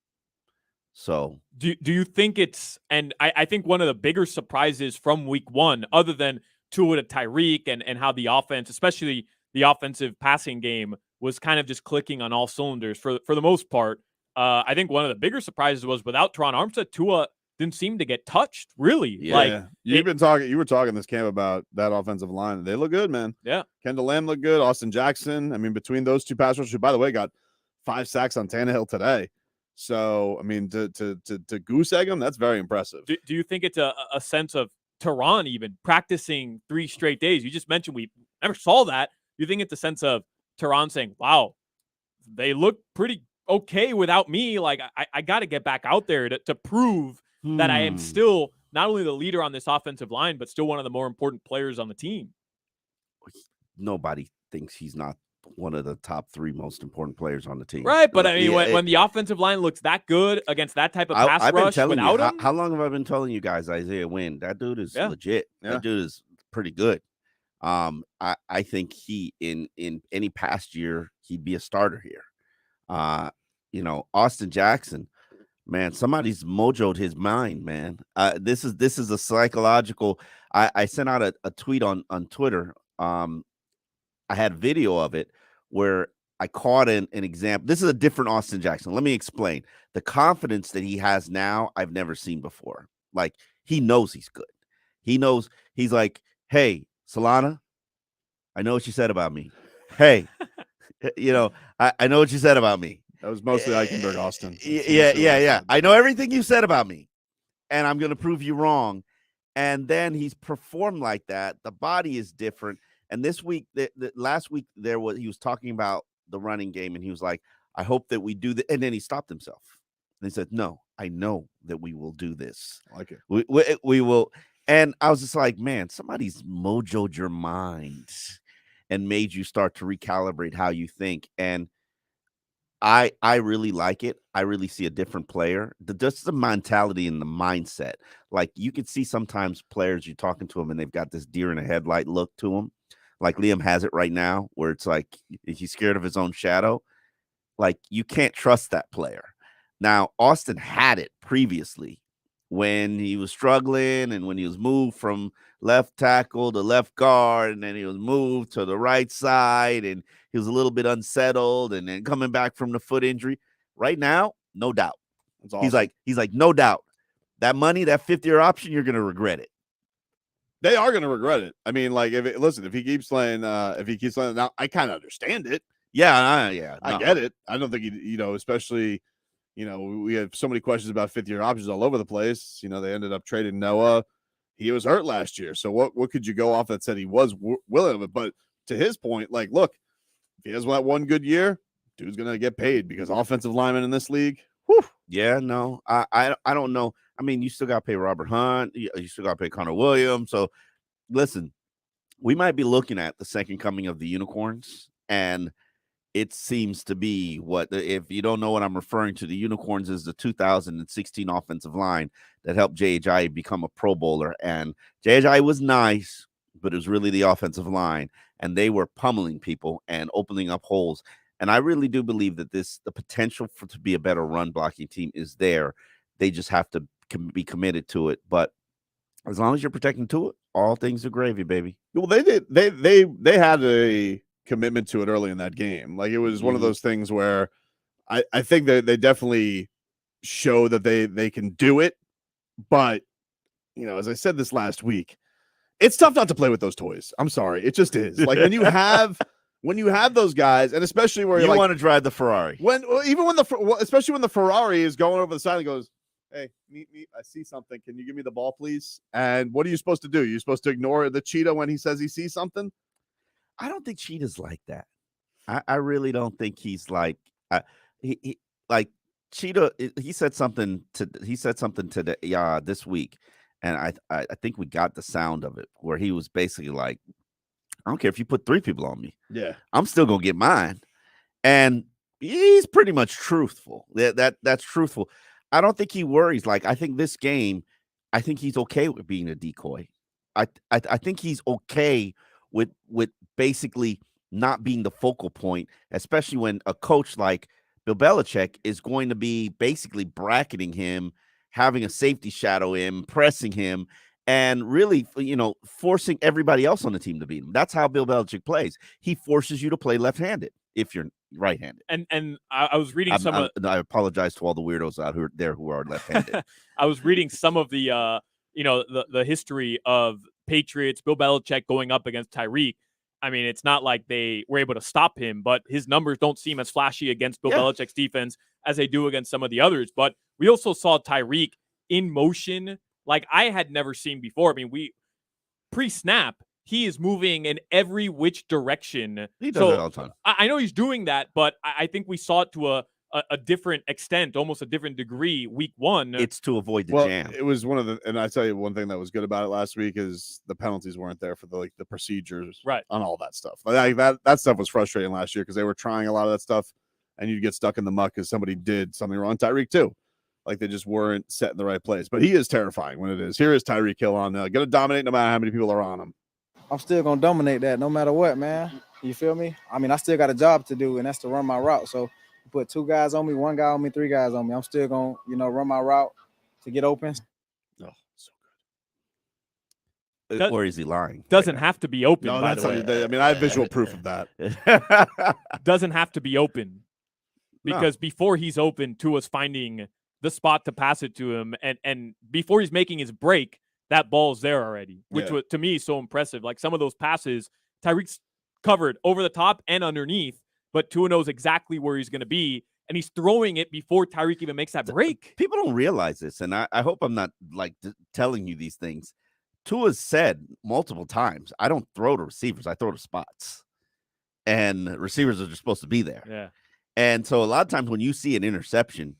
So do you think it's, and I think one of the bigger surprises from week 1, other than Tua to Tyreek and how the offense, especially the offensive passing game, was kind of just clicking on all cylinders for the most part. I think one of the bigger surprises was without Teron Armstead, Tua didn't seem to get touched, really. Yeah. You were talking this camp about that offensive line. They look good, man. Yeah. Kendall Lamb looked good. Austin Jackson. I mean, between those two pass rushers, who, by the way, got 5 sacks on Tannehill today. So, I mean, to goose egg him, that's very impressive. Do you think it's a sense of Teron even practicing 3 straight days? You just mentioned we never saw that. You think it's a sense of Teron saying, wow, they look pretty okay without me. Like, I got to get back out there to prove that I am still not only the leader on this offensive line, but still one of the more important players on the team. Nobody thinks he's not one of the top 3 most important players on the team. Right, but I mean, when the offensive line looks that good against that type of pass rush without him. How long have I been telling you guys Isaiah Wynn? That dude is legit. Yeah. That dude is pretty good. I think he in any past year, he'd be a starter here. Austin Jackson, man, somebody's mojoed his mind, man. This is a psychological. I sent out a tweet on Twitter. I had video of it where I caught an example. This is a different Austin Jackson. Let me explain. The confidence that he has now, I've never seen before. Like, he knows he's good. He knows he's like, hey, Solana, I know what you said about me. Hey, I know what you said about me. That was mostly Eichenberg, Austin. Yeah. I know everything you said about me, and I'm going to prove you wrong. And then he's performed like that. The body is different. And this week, last week, he was talking about the running game, and he was like, I hope that we do that. And then he stopped himself. And he said, no, I know that we will do this. I like it. We will. And I was just like, man, somebody's mojoed your mind and made you start to recalibrate how you think. And I really like it. I really see a different player. Just the mentality and the mindset. Like you can see sometimes players, you're talking to them and they've got this deer in a headlight look to them. Like Liam has it right now, where it's like he's scared of his own shadow. Like you can't trust that player. Now, Austin had it previously when he was struggling and when he was moved from left tackle to left guard, and then he was moved to the right side, and he was a little bit unsettled, and then coming back from the foot injury. Right now, no doubt. That's awesome. He's like, no doubt. That money, that fifth-year option, you're going to regret it. They are going to regret it. I mean, like, if he keeps playing, now, I kind of understand it. Yeah, I get it. I don't think especially, we have so many questions about fifth-year options all over the place. They ended up trading Noah. He was hurt last year. So what could you go off that said he was willing of it? But to his point, like, look, if he has that one good year, dude's going to get paid because offensive linemen in this league. Whew. Yeah, no, I don't know. I mean, you still got to pay Robert Hunt. You still got to pay Connor Williams. So listen, we might be looking at the second coming of the unicorns, and it seems to be if you don't know what I'm referring to, the unicorns is the 2016 offensive line that helped J.H.I. become a Pro Bowler. And J.H.I. was nice, but it was really the offensive line, and they were pummeling people and opening up holes. And I really do believe that the potential to be a better run blocking team is there. They just have to be committed to it. But as long as you're protecting to it, all things are gravy, baby. Well, they did. They had a commitment to it early in that game. Like it was one of those things where I think that they definitely show that they can do it. But as I said this last week, it's tough not to play with those toys. I'm sorry, it just is. Like when you have those guys, and especially where you want to drive the Ferrari, especially when the Ferrari is going over the side and goes, hey, meet me. I see something. Can you give me the ball, please? And what are you supposed to do? You're supposed to ignore the cheetah when he says he sees something? I don't think Cheetah's like that. I really don't think he's like he like Cheetah. He said something today, this week, and I think we got the sound of it where he was basically like, I don't care if you put 3 people on me. Yeah, I'm still gonna get mine, and he's pretty much truthful. That's truthful. I don't think he worries. Like I think this game, I think he's okay with being a decoy. I think he's okay with basically not being the focal point, especially when a coach like Bill Belichick is going to be basically bracketing him, having a safety shadow him, pressing him, and really, forcing everybody else on the team to beat him. That's how Bill Belichick plays. He forces you to play left-handed if you're right-handed. And I was reading I apologize to all the weirdos out there who are left-handed. I was reading some of the the history of Patriots, Bill Belichick going up against Tyreek. I mean, it's not like they were able to stop him, but his numbers don't seem as flashy against Bill Belichick's defense as they do against some of the others. But we also saw Tyreek in motion like I had never seen before. I mean, pre-snap, he is moving in every which direction. He does it all the time. I know he's doing that, but I think we saw it to a different extent, almost a different degree week one. It's to avoid the jam. It was and I tell you one thing that was good about it last week is the penalties weren't there for the procedures on all that stuff. Like that stuff was frustrating last year because they were trying a lot of that stuff and you'd get stuck in the muck because somebody did something wrong. Tyreek too. Like they just weren't set in the right place. But he is terrifying when it is. Here is Tyreek Hill on going to dominate no matter how many people are on him. I'm still going to dominate that no matter what, man. You feel me? I mean, I still got a job to do, and that's to run my route. So you put 2 guys on me, 1 guy on me, 3 guys on me. I'm still going to, run my route to get open. Oh, so good. Or is he lying? Doesn't have to be open, no, by the way. I mean, I have visual proof of that. Doesn't have to be open. Because before he's open, Tua's finding the spot to pass it to him. And before he's making his break, that ball's there already, which was, to me, so impressive. Like some of those passes, Tyreek's covered over the top and underneath, but Tua knows exactly where he's going to be, and he's throwing it before Tyreek even makes that break. People don't realize this, and I hope I'm not telling you these things. Tua's said multiple times, I don't throw to receivers, I throw to spots. And receivers are just supposed to be there. Yeah. And so a lot of times when you see an interception,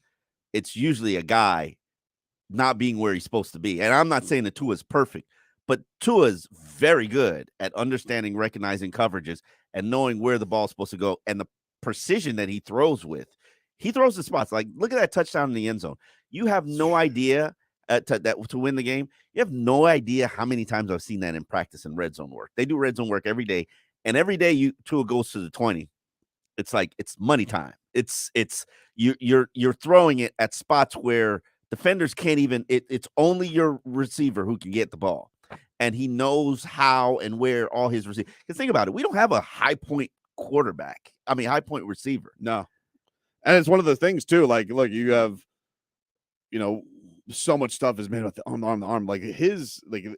it's usually a guy not being where he's supposed to be. And I'm not saying that Tua's perfect, but Tua's very good at understanding, recognizing coverages, and knowing where the ball's supposed to go, and the precision that he throws with. He throws the spots. Like, look at that touchdown in the end zone. You have no idea to win the game. You have no idea how many times I've seen that in practice and red zone work. They do red zone work every day, and every day Tua goes to the 20. It's like it's money time. You're throwing it at spots where defenders can't even. It's only your receiver who can get the ball, and he knows how and where all his receivers. Because think about it, we don't have a high point quarterback. I mean, high point receiver. No, and it's one of the things too. Like, look, you have, so much stuff is made on the arm. Like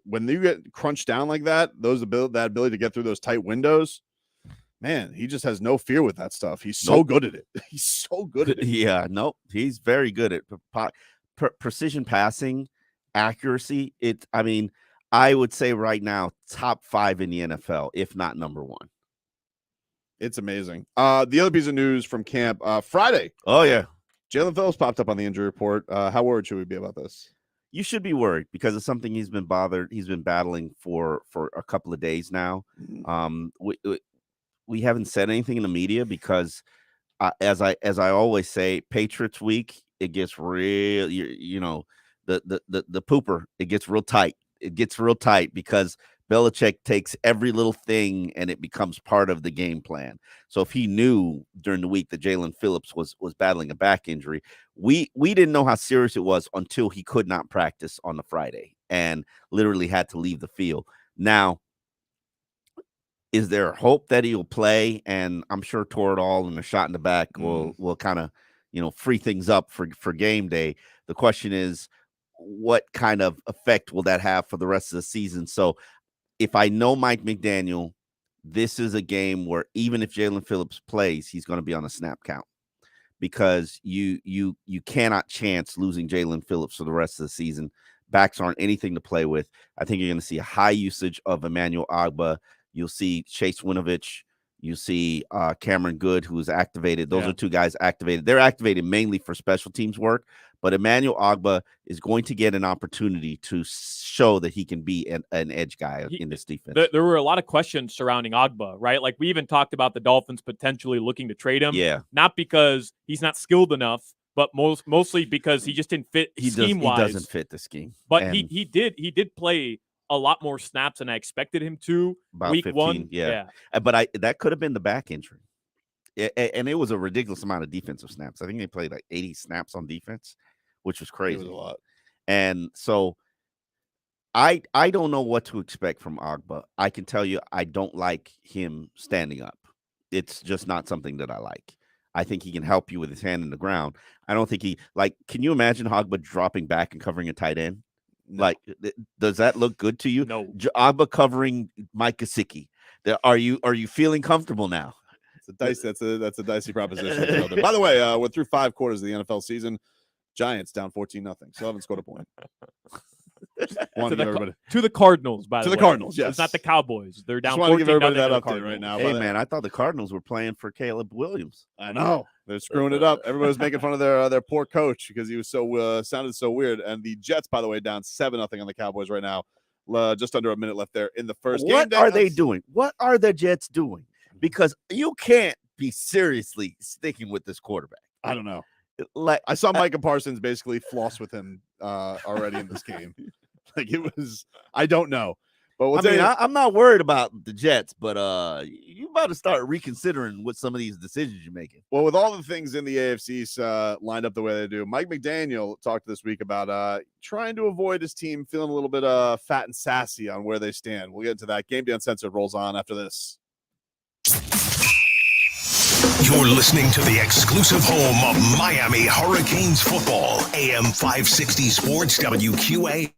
when you get crunched down like that, that ability to get through those tight windows. Man, he just has no fear with that stuff. He's so good at it. He's so good at it. Yeah, nope. He's very good at precision passing, accuracy. I would say right now, top 5 in the NFL, if not number 1. It's amazing. The other piece of news from camp, Friday. Oh, yeah. Jalen Phillips popped up on the injury report. How worried should we be about this? You should be worried because it's something he's been battling for a couple of days now. We haven't said anything in the media because, as I always say, Patriots week, it gets real. The pooper, it gets real tight. It gets real tight because Belichick takes every little thing and it becomes part of the game plan. So if he knew during the week that Jalen Phillips was battling a back injury, we didn't know how serious it was until he could not practice on the Friday and literally had to leave the field. Now, is there hope that he'll play? And I'm sure Toradol and a shot in the back will kind of, free things up for game day. The question is, what kind of effect will that have for the rest of the season? So if I know Mike McDaniel, this is a game where even if Jalen Phillips plays, he's going to be on a snap count because you cannot chance losing Jalen Phillips for the rest of the season. Backs aren't anything to play with. I think you're going to see a high usage of Emmanuel Ogbah. You'll see Chase Winovich. You see Cameron Good, who is activated. Those are 2 guys activated. They're activated mainly for special teams work, but Emmanuel Ogbah is going to get an opportunity to show that he can be an edge guy in this defense. There were a lot of questions surrounding Ogbah, right? Like, we even talked about the Dolphins potentially looking to trade him. Yeah. Not because he's not skilled enough, but mostly because he just didn't fit scheme-wise. He doesn't fit the scheme. But he did play a lot more snaps than I expected him to. About week 15, 1. Yeah. But that could have been the back injury. And it was a ridiculous amount of defensive snaps. I think they played like 80 snaps on defense, which was crazy. It was a lot. And so I don't know what to expect from Ogbah. I can tell you I don't like him standing up. It's just not something that I like. I think he can help you with his hand in the ground. I don't think can you imagine Ogbah dropping back and covering a tight end? No. Like, does that look good to you? No. Ogbah covering Mike Gesicki. Are you feeling comfortable now? That's a dicey proposition. By the way, we're through 5 quarters of the NFL season. Giants down 14-0. Still haven't scored a point. To the Cardinals, by the way. To the Cardinals, yes. It's not the Cowboys. They're down 14-0. Just want to give everybody that update right now. Hey, man, I thought the Cardinals were playing for Caleb Williams. I know. They're screwing it up. Everybody was making fun of their poor coach because he was sounded so weird. And the Jets, by the way, down 7-0 on the Cowboys right now. Just under a minute left there in the first game. What are they doing? What are the Jets doing? Because you can't be seriously sticking with this quarterback. I don't know. Like, I saw Micah Parsons basically floss with him already in this game. Like, it was, I don't know. But I'm not worried about the Jets, but you about to start reconsidering what some of these decisions you're making. Well, with all the things in the AFC lined up the way they do, Mike McDaniel talked this week about trying to avoid his team feeling a little bit fat and sassy on where they stand. We'll get into that. Gameday Uncensored rolls on after this. You're listening to the exclusive home of Miami Hurricanes football, AM 560 Sports, WQA.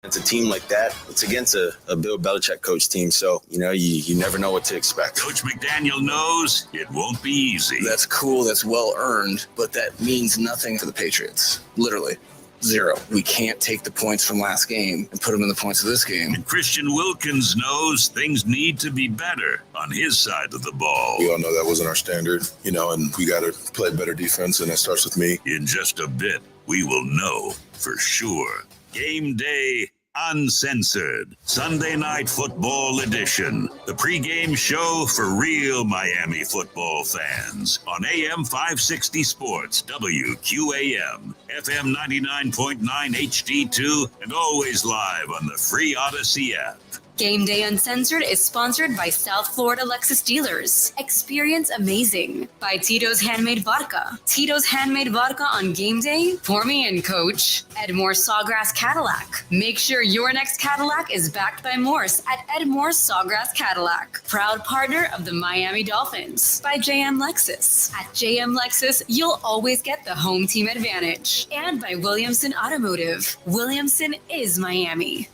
It's a team like that. It's against a Bill Belichick coach team. So, you never know what to expect. Coach McDaniel knows it won't be easy. That's cool. That's well earned, but that means nothing for the Patriots. Literally. Zero. We can't take the points from last game and put them in the points of this game. And Christian Wilkins knows things need to be better on his side of the ball. We all know that wasn't our standard, and we got to play better defense, and that starts with me. In just a bit, we will know for sure. Game Day Uncensored, Sunday Night Football Edition, the pregame show for real Miami football fans on AM 560 Sports, WQAM, FM 99.9 HD2, and always live on the free Odyssey app. Game Day Uncensored is sponsored by South Florida Lexus Dealers. Experience amazing by Tito's Handmade Vodka. Tito's Handmade Vodka on game day? Pour me in, coach. Edmore Sawgrass Cadillac. Make sure your next Cadillac is backed by Morse at Edmore Sawgrass Cadillac. Proud partner of the Miami Dolphins. By JM Lexus. At JM Lexus, you'll always get the home team advantage. And by Williamson Automotive. Williamson is Miami.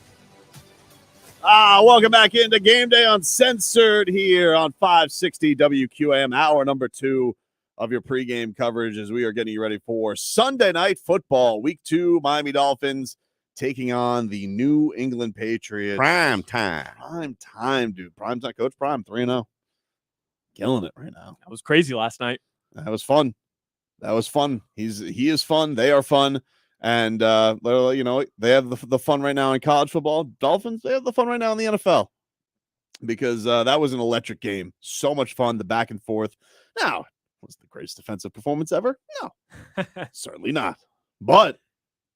Welcome back into Game Day Uncensored here on 560 WQAM, hour number 2 of your pregame coverage as we are getting you ready for Sunday Night Football, Week 2, Miami Dolphins taking on the New England Patriots. Prime time. Prime time, dude. Prime time. Coach Prime, 3-0. Killing it right now. That was crazy last night. That was fun. He is fun. They are fun. And, they have the fun right now in college football. Dolphins, they have the fun right now in the NFL because that was an electric game. So much fun, the back and forth. Now, was it the greatest defensive performance ever? No, certainly not. But,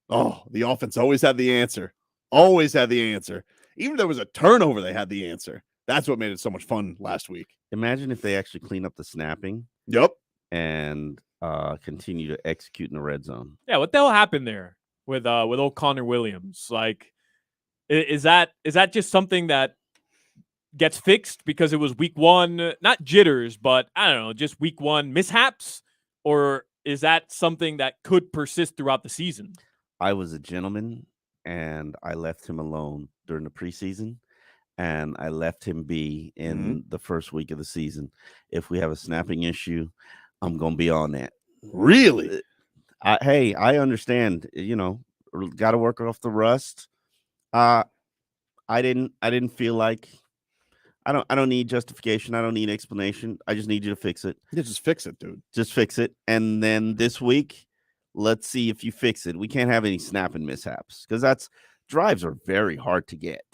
the offense always had the answer. Always had the answer. Even if there was a turnover, they had the answer. That's what made it so much fun last week. Imagine if they actually clean up the snapping. Yep. And continue to execute in the red zone. Yeah, what the hell happened there with old Connor Williams? Like, is that just something that gets fixed because it was week 1, not jitters, but I don't know, just week 1 mishaps, or is that something that could persist throughout the season? I was a gentleman and I left him alone during the preseason, and I left him be in the first week of the season. If we have a snapping issue, I'm going to be on that. Really? I understand, got to work off the rust. I didn't feel like I don't need justification. I don't need explanation. I just need you to fix it. Yeah, just fix it, dude. Just fix it. And then this week, let's see if you fix it. We can't have any snapping mishaps because drives are very hard to get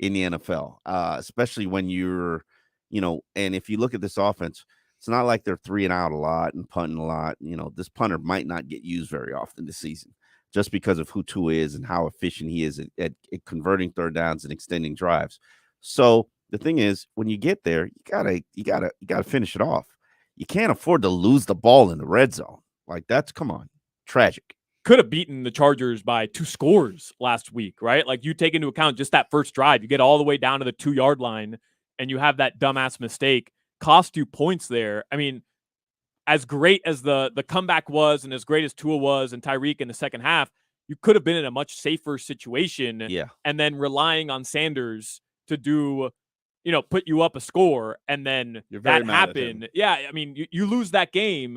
in the NFL, especially when you're, and if you look at this offense, it's not like they're 3 and out a lot and punting a lot. This punter might not get used very often this season just because of who Tua is and how efficient he is at converting third downs and extending drives. So the thing is, when you get there, you gotta finish it off. You can't afford to lose the ball in the red zone. Like come on, tragic. Could have beaten the Chargers by 2 scores last week, right? Like you take into account just that first drive, you get all the way down to the 2-yard line and you have that dumbass mistake. Cost you points there. I mean, as great as the comeback was and as great as Tua was and Tyreek in the second half, you could have been in a much safer situation. Yeah. And then relying on Sanders to do, put you up a score, and then that happened. Yeah, I mean, you lose that game,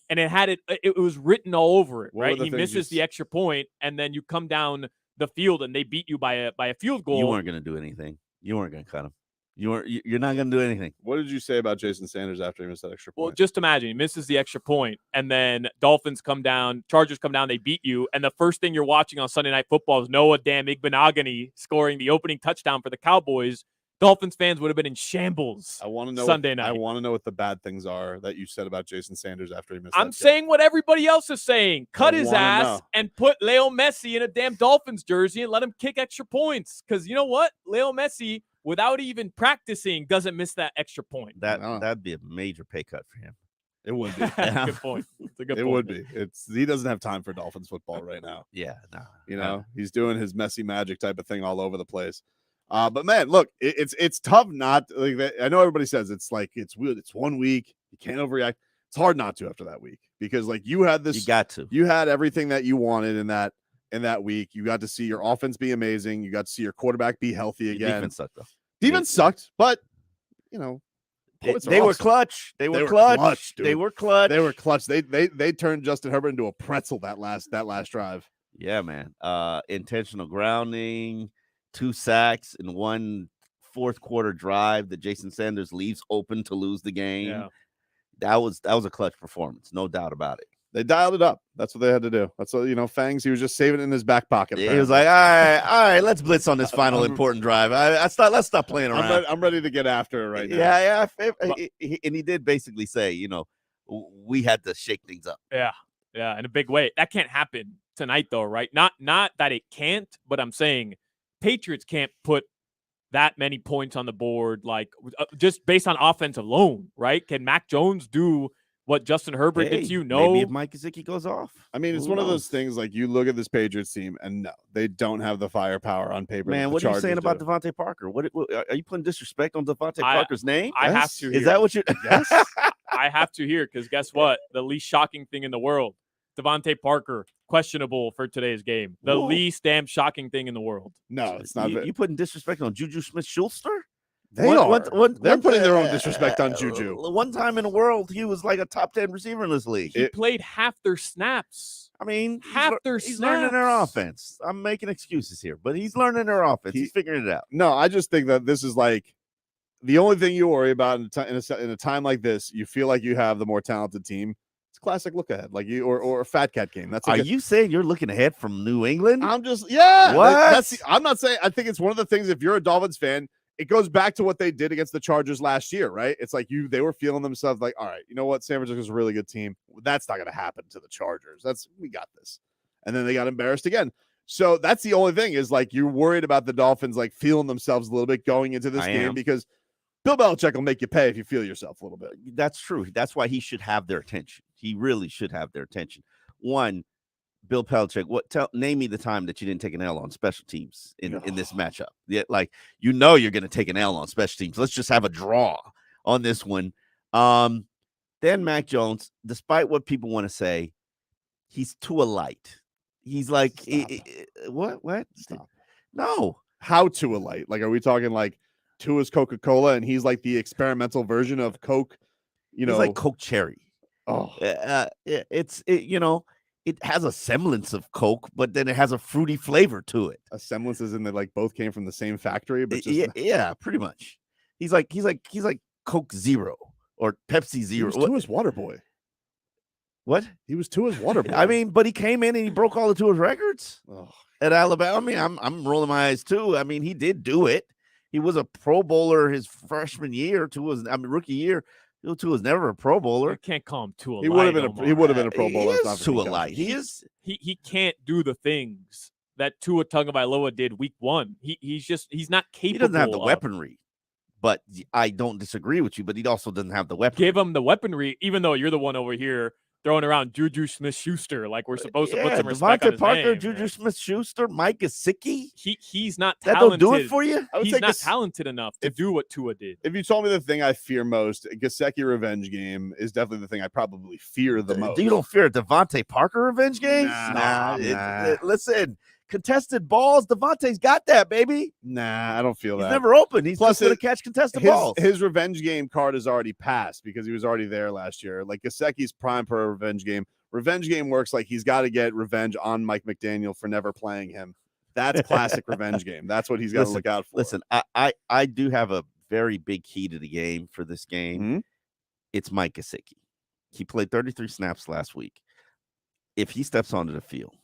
and it was written all over it, right? He misses the extra point, and then you come down the field and they beat you by a field goal. You weren't going to do anything. You weren't going to cut him. You're not going to do anything. What did you say about Jason Sanders after he missed that extra point? Well, just imagine he misses the extra point, and then Dolphins come down, Chargers come down, they beat you, and the first thing you're watching on Sunday Night Football is Noah Igbenogany scoring the opening touchdown for the Cowboys. Dolphins fans would have been in shambles. I want to know Sunday night. I want to know what the bad things are that you said about Jason Sanders after he missed. I'm saying what everybody else is saying. Cut his ass and put Leo Messi in a damn Dolphins jersey and let him kick extra points. Because you know what? Leo Messi, without even practicing, doesn't miss that extra point. That'd be a major pay cut for him. It would be. Good point. It's a good point. It would be. He doesn't have time for Dolphins football right now. Yeah, no. He's doing his Messi magic type of thing all over the place. But man, look, it's tough not like I know everybody says it's it's weird. It's 1 week. You can't overreact. It's hard not to after that week because you had this. You got to. You had everything that you wanted in that in that week. You got to see your offense be amazing. You got to see your quarterback be healthy again. Defense sucked, though. Defense sucked, but, they were clutch. They were clutch. Dude. They were clutch. They were clutch. They turned Justin Herbert into a pretzel that last drive. Yeah, man. Intentional grounding, 2 sacks, and 1 fourth quarter drive that Jason Sanders leaves open to lose the game. Yeah. That was a clutch performance, no doubt about it. They dialed it up. That's what they had to do. That's what, Fangs, he was just saving it in his back pocket. He was like, all right, let's blitz on this final important drive. Let's stop playing around. I'm ready to get after it right now. Yeah. And he did basically say, we had to shake things up. Yeah, in a big way. That can't happen tonight, though, right? Not that it can't, but I'm saying Patriots can't put that many points on the board, like just based on offense alone, right? Can Mac Jones do what Justin Herbert did to you? No. Maybe if Mike Gesicki goes off. I mean, it's one of those things, like, you look at this Patriots team, and no, they don't have the firepower on paper. Man, what are you saying about Devontae Parker? What are you putting disrespect on Devontae Parker's name? I have to. Is that what you? Yes. I have to hear, because guess what? The least shocking thing in the world, Devontae Parker, questionable for today's game. The least damn shocking thing in the world. No, it's not. You putting disrespect on Juju Smith-Schuster? They're putting their own disrespect on Juju. One time in the world, he was like a top 10 receiver in this league. He played half their snaps. I mean, he's learning their offense. I'm making excuses here, but he's learning their offense. He's figuring it out. No, I just think that this is like the only thing you worry about in a time like this. You feel like you have the more talented team. It's classic look ahead, like you or a fat cat game. That's like you saying you're looking ahead from New England? I'm just what? I'm not saying. I think it's one of the things. If you're a Dolphins fan, it goes back to what they did against the Chargers last year, right? It's like they were feeling themselves like, all right, you know what? San Francisco's a really good team. That's not going to happen to the Chargers. We got this. And then they got embarrassed again. So that's the only thing is, like, you're worried about the Dolphins, like, feeling themselves a little bit going into this game because Bill Belichick will make you pay if you feel yourself a little bit. That's true. That's why he should have their attention. He really should have their attention. One, Bill Belichick, name me the time that you didn't take an L on special teams in this matchup. Yeah, like, you're going to take an L on special teams. Let's just have a draw on this one. Then Mac Jones, despite what people want to say, he's too light. He's like, what? Stop. No. How too light? Like, are we talking like Tua's Coca-Cola and he's like the experimental version of Coke? He's like Coke Cherry. Oh, it has a semblance of Coke, but then it has a fruity flavor to it. A semblance is in that, like, both came from the same factory, but yeah, pretty much. He's like Coke Zero or Pepsi Zero. He was Tua's water boy. What? He was Tua's water boy. I mean, but he came in and he broke all of Tua's records at Alabama. I mean, I'm rolling my eyes too. I mean, he did do it. He was a Pro Bowler his freshman year. Rookie year. Tua was never a Pro Bowler. You can't call him Tua. He would have been a Pro Bowler. He is Tua light. He can't do the things that Tua Tagovailoa did week 1. He's not capable. He doesn't have the weaponry. But I don't disagree with you. But he also doesn't have the weaponry. Give him the weaponry, even though you're the one over here throwing around Juju Smith-Schuster like we're supposed to put some respect on his Parker, name, Juju Smith-Schuster, Mike Gesicki. He's not that talented. Don't do it for you? He's not talented enough to do what Tua did. If you told me the thing I fear most, Gesicki revenge game is definitely the thing I probably fear the most. You don't fear a Devontae Parker revenge game? Nah. Listen, contested balls, Devontae's got that, baby. Nah, I don't feel that. He's never open. He's just going to catch contested balls. His revenge game card is already passed because he was already there last year. Like, Gesicki's prime for a revenge game. Revenge game works like he's got to get revenge on Mike McDaniel for never playing him. That's classic revenge game. That's what he's got to look out for. Listen, I do have a very big key to the game for this game. Mm-hmm. It's Mike Gesicki. He played 33 snaps last week. If he steps onto the field,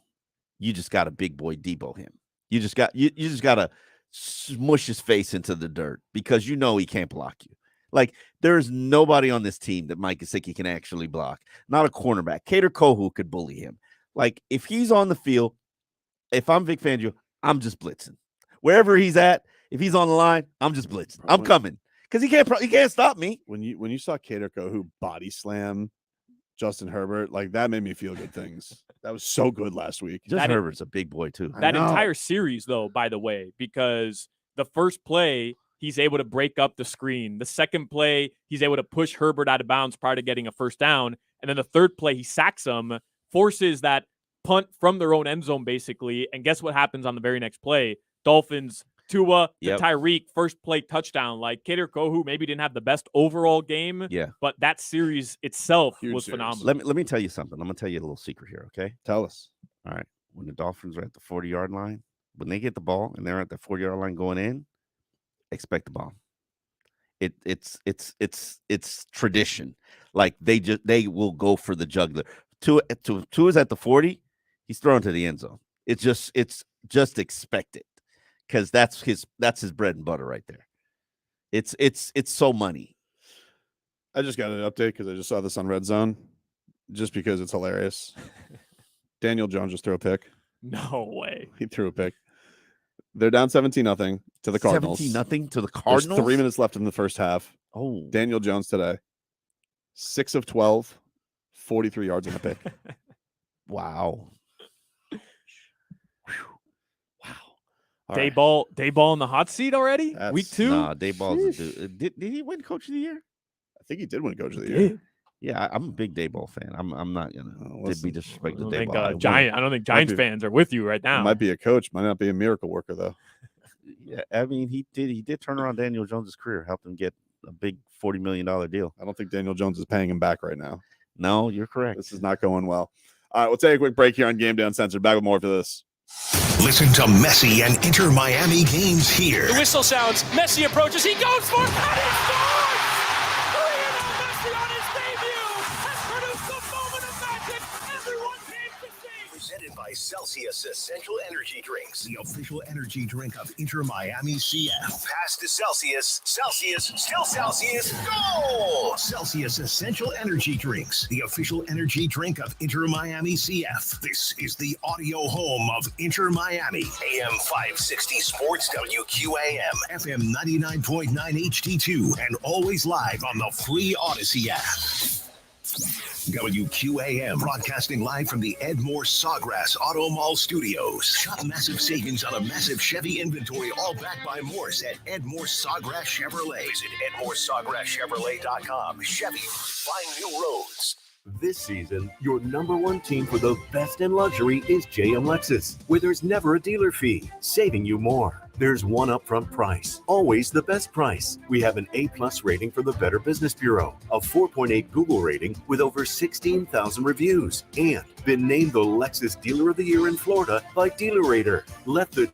you just got a big boy Debo him. You just got to smush his face into the dirt because you know he can't block you. Like, there's nobody on this team that Mike Gesicki can actually block. Not a cornerback. Kader Kohu could bully him. Like, if he's on the field, if I'm Vic Fangio, I'm just blitzing. Wherever he's at, if he's on the line, I'm just blitzing. I'm coming because he can't stop me. When you saw Kader Kohu body slam Justin Herbert, like, that made me feel good things. That was so good last week. Justin Herbert's a big boy too. That entire series, though, by the way, because the first play, he's able to break up the screen. The second play, he's able to push Herbert out of bounds prior to getting a first down. And then the third play, he sacks him, forces that punt from their own end zone, basically. And guess what happens on the very next play? Dolphins, Tua to Tyreek, first play touchdown. Like, Kader Kohu maybe didn't have the best overall game, but that series itself was phenomenal. Let me tell you something. I'm going to tell you a little secret here, okay? Tell us. All right. When the Dolphins are at the 40-yard line, when they get the ball and they're at the 40-yard line going in, expect the bomb. It's tradition. Like, they will go for the jugular. Tua's at the 40, he's throwing to the end zone. It's just expected, because that's his bread and butter right there. It's so money. I just got an update because I just saw this on Red Zone, just because it's hilarious. Daniel Jones just threw a pick. No way. He threw a pick. They're down 17-0 to the Cardinals. 17-0 to the Cardinals? There's 3 minutes left in the first half. Oh. Daniel Jones today, 6 of 12, 43 yards in a pick. Wow. Dayball in the hot seat already? Week 2? Nah, Dayball's a dude. Did he win Coach of the Year? I think he did win Coach of the Year. Yeah, I'm a big Dayball fan. I'm not gonna be disrespectful to Dayball. I don't think Giants fans are with you right now. He might be a coach, might not be a miracle worker though. Yeah, I mean he did turn around Daniel Jones's career, helped him get a big $40 million deal. I don't think Daniel Jones is paying him back right now. No, you're correct. This is not going well. All right, we'll take a quick break here on Game Day Uncensored. Back with more for this. Listen to Messi and Inter Miami games here. The whistle sounds. Messi approaches. He goes for it. And he scores! Lionel Messi on his debut has produced a moment of magic everyone came to see. Presented by Celsius Essential Energy Drinks, the official energy drink of Inter Miami CF. Pass to Celsius. Celsius, still Celsius. Goal! Celsius Essential Energy Drinks, the official energy drink of Inter Miami CF. This is the audio home of Inter Miami. AM 560 Sports WQAM, FM 99.9 HD2, and always live on the free Odyssey app. WQAM, broadcasting live from the Ed Moore Sawgrass Auto Mall Studios. Shop massive savings on a massive Chevy inventory, all backed by Morse at Ed Moore Sawgrass Chevrolet. Visit EdMooreSawgrassChevrolet.com. Chevy, find new roads. This season, your number one team for the best in luxury is JM Lexus, where there's never a dealer fee, saving you more. There's one upfront price, always the best price. We have an A+ rating for the Better Business Bureau, a 4.8 Google rating with over 16,000 reviews, and been named the Lexus Dealer of the Year in Florida by DealerRater. Let the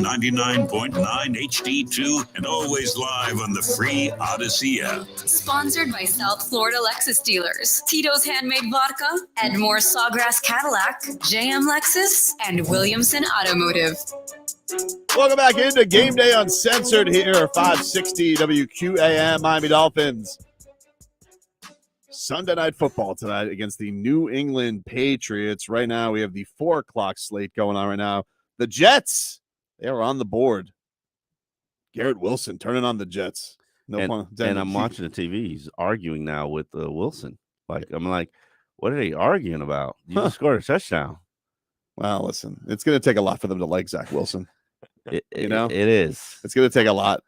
99.9 HD2 and always live on the free Odyssey app. Sponsored by South Florida Lexus dealers, Tito's Handmade Vodka, Edmore Sawgrass Cadillac, JM Lexus, and Williamson Automotive. Welcome back into Game Day Uncensored here, 560 WQAM, Miami Dolphins. Sunday Night Football tonight against the New England Patriots. Right now, we have the 4 o'clock slate going on right now. The Jets, they are on the board. Garrett Wilson turning on the Jets. No pun intended. And I'm watching the TV. He's arguing now with Wilson. I'm like, what are they arguing about? You just scored a touchdown. Well, listen, it's going to take a lot for them to like Zach Wilson. It is. It's going to take a lot.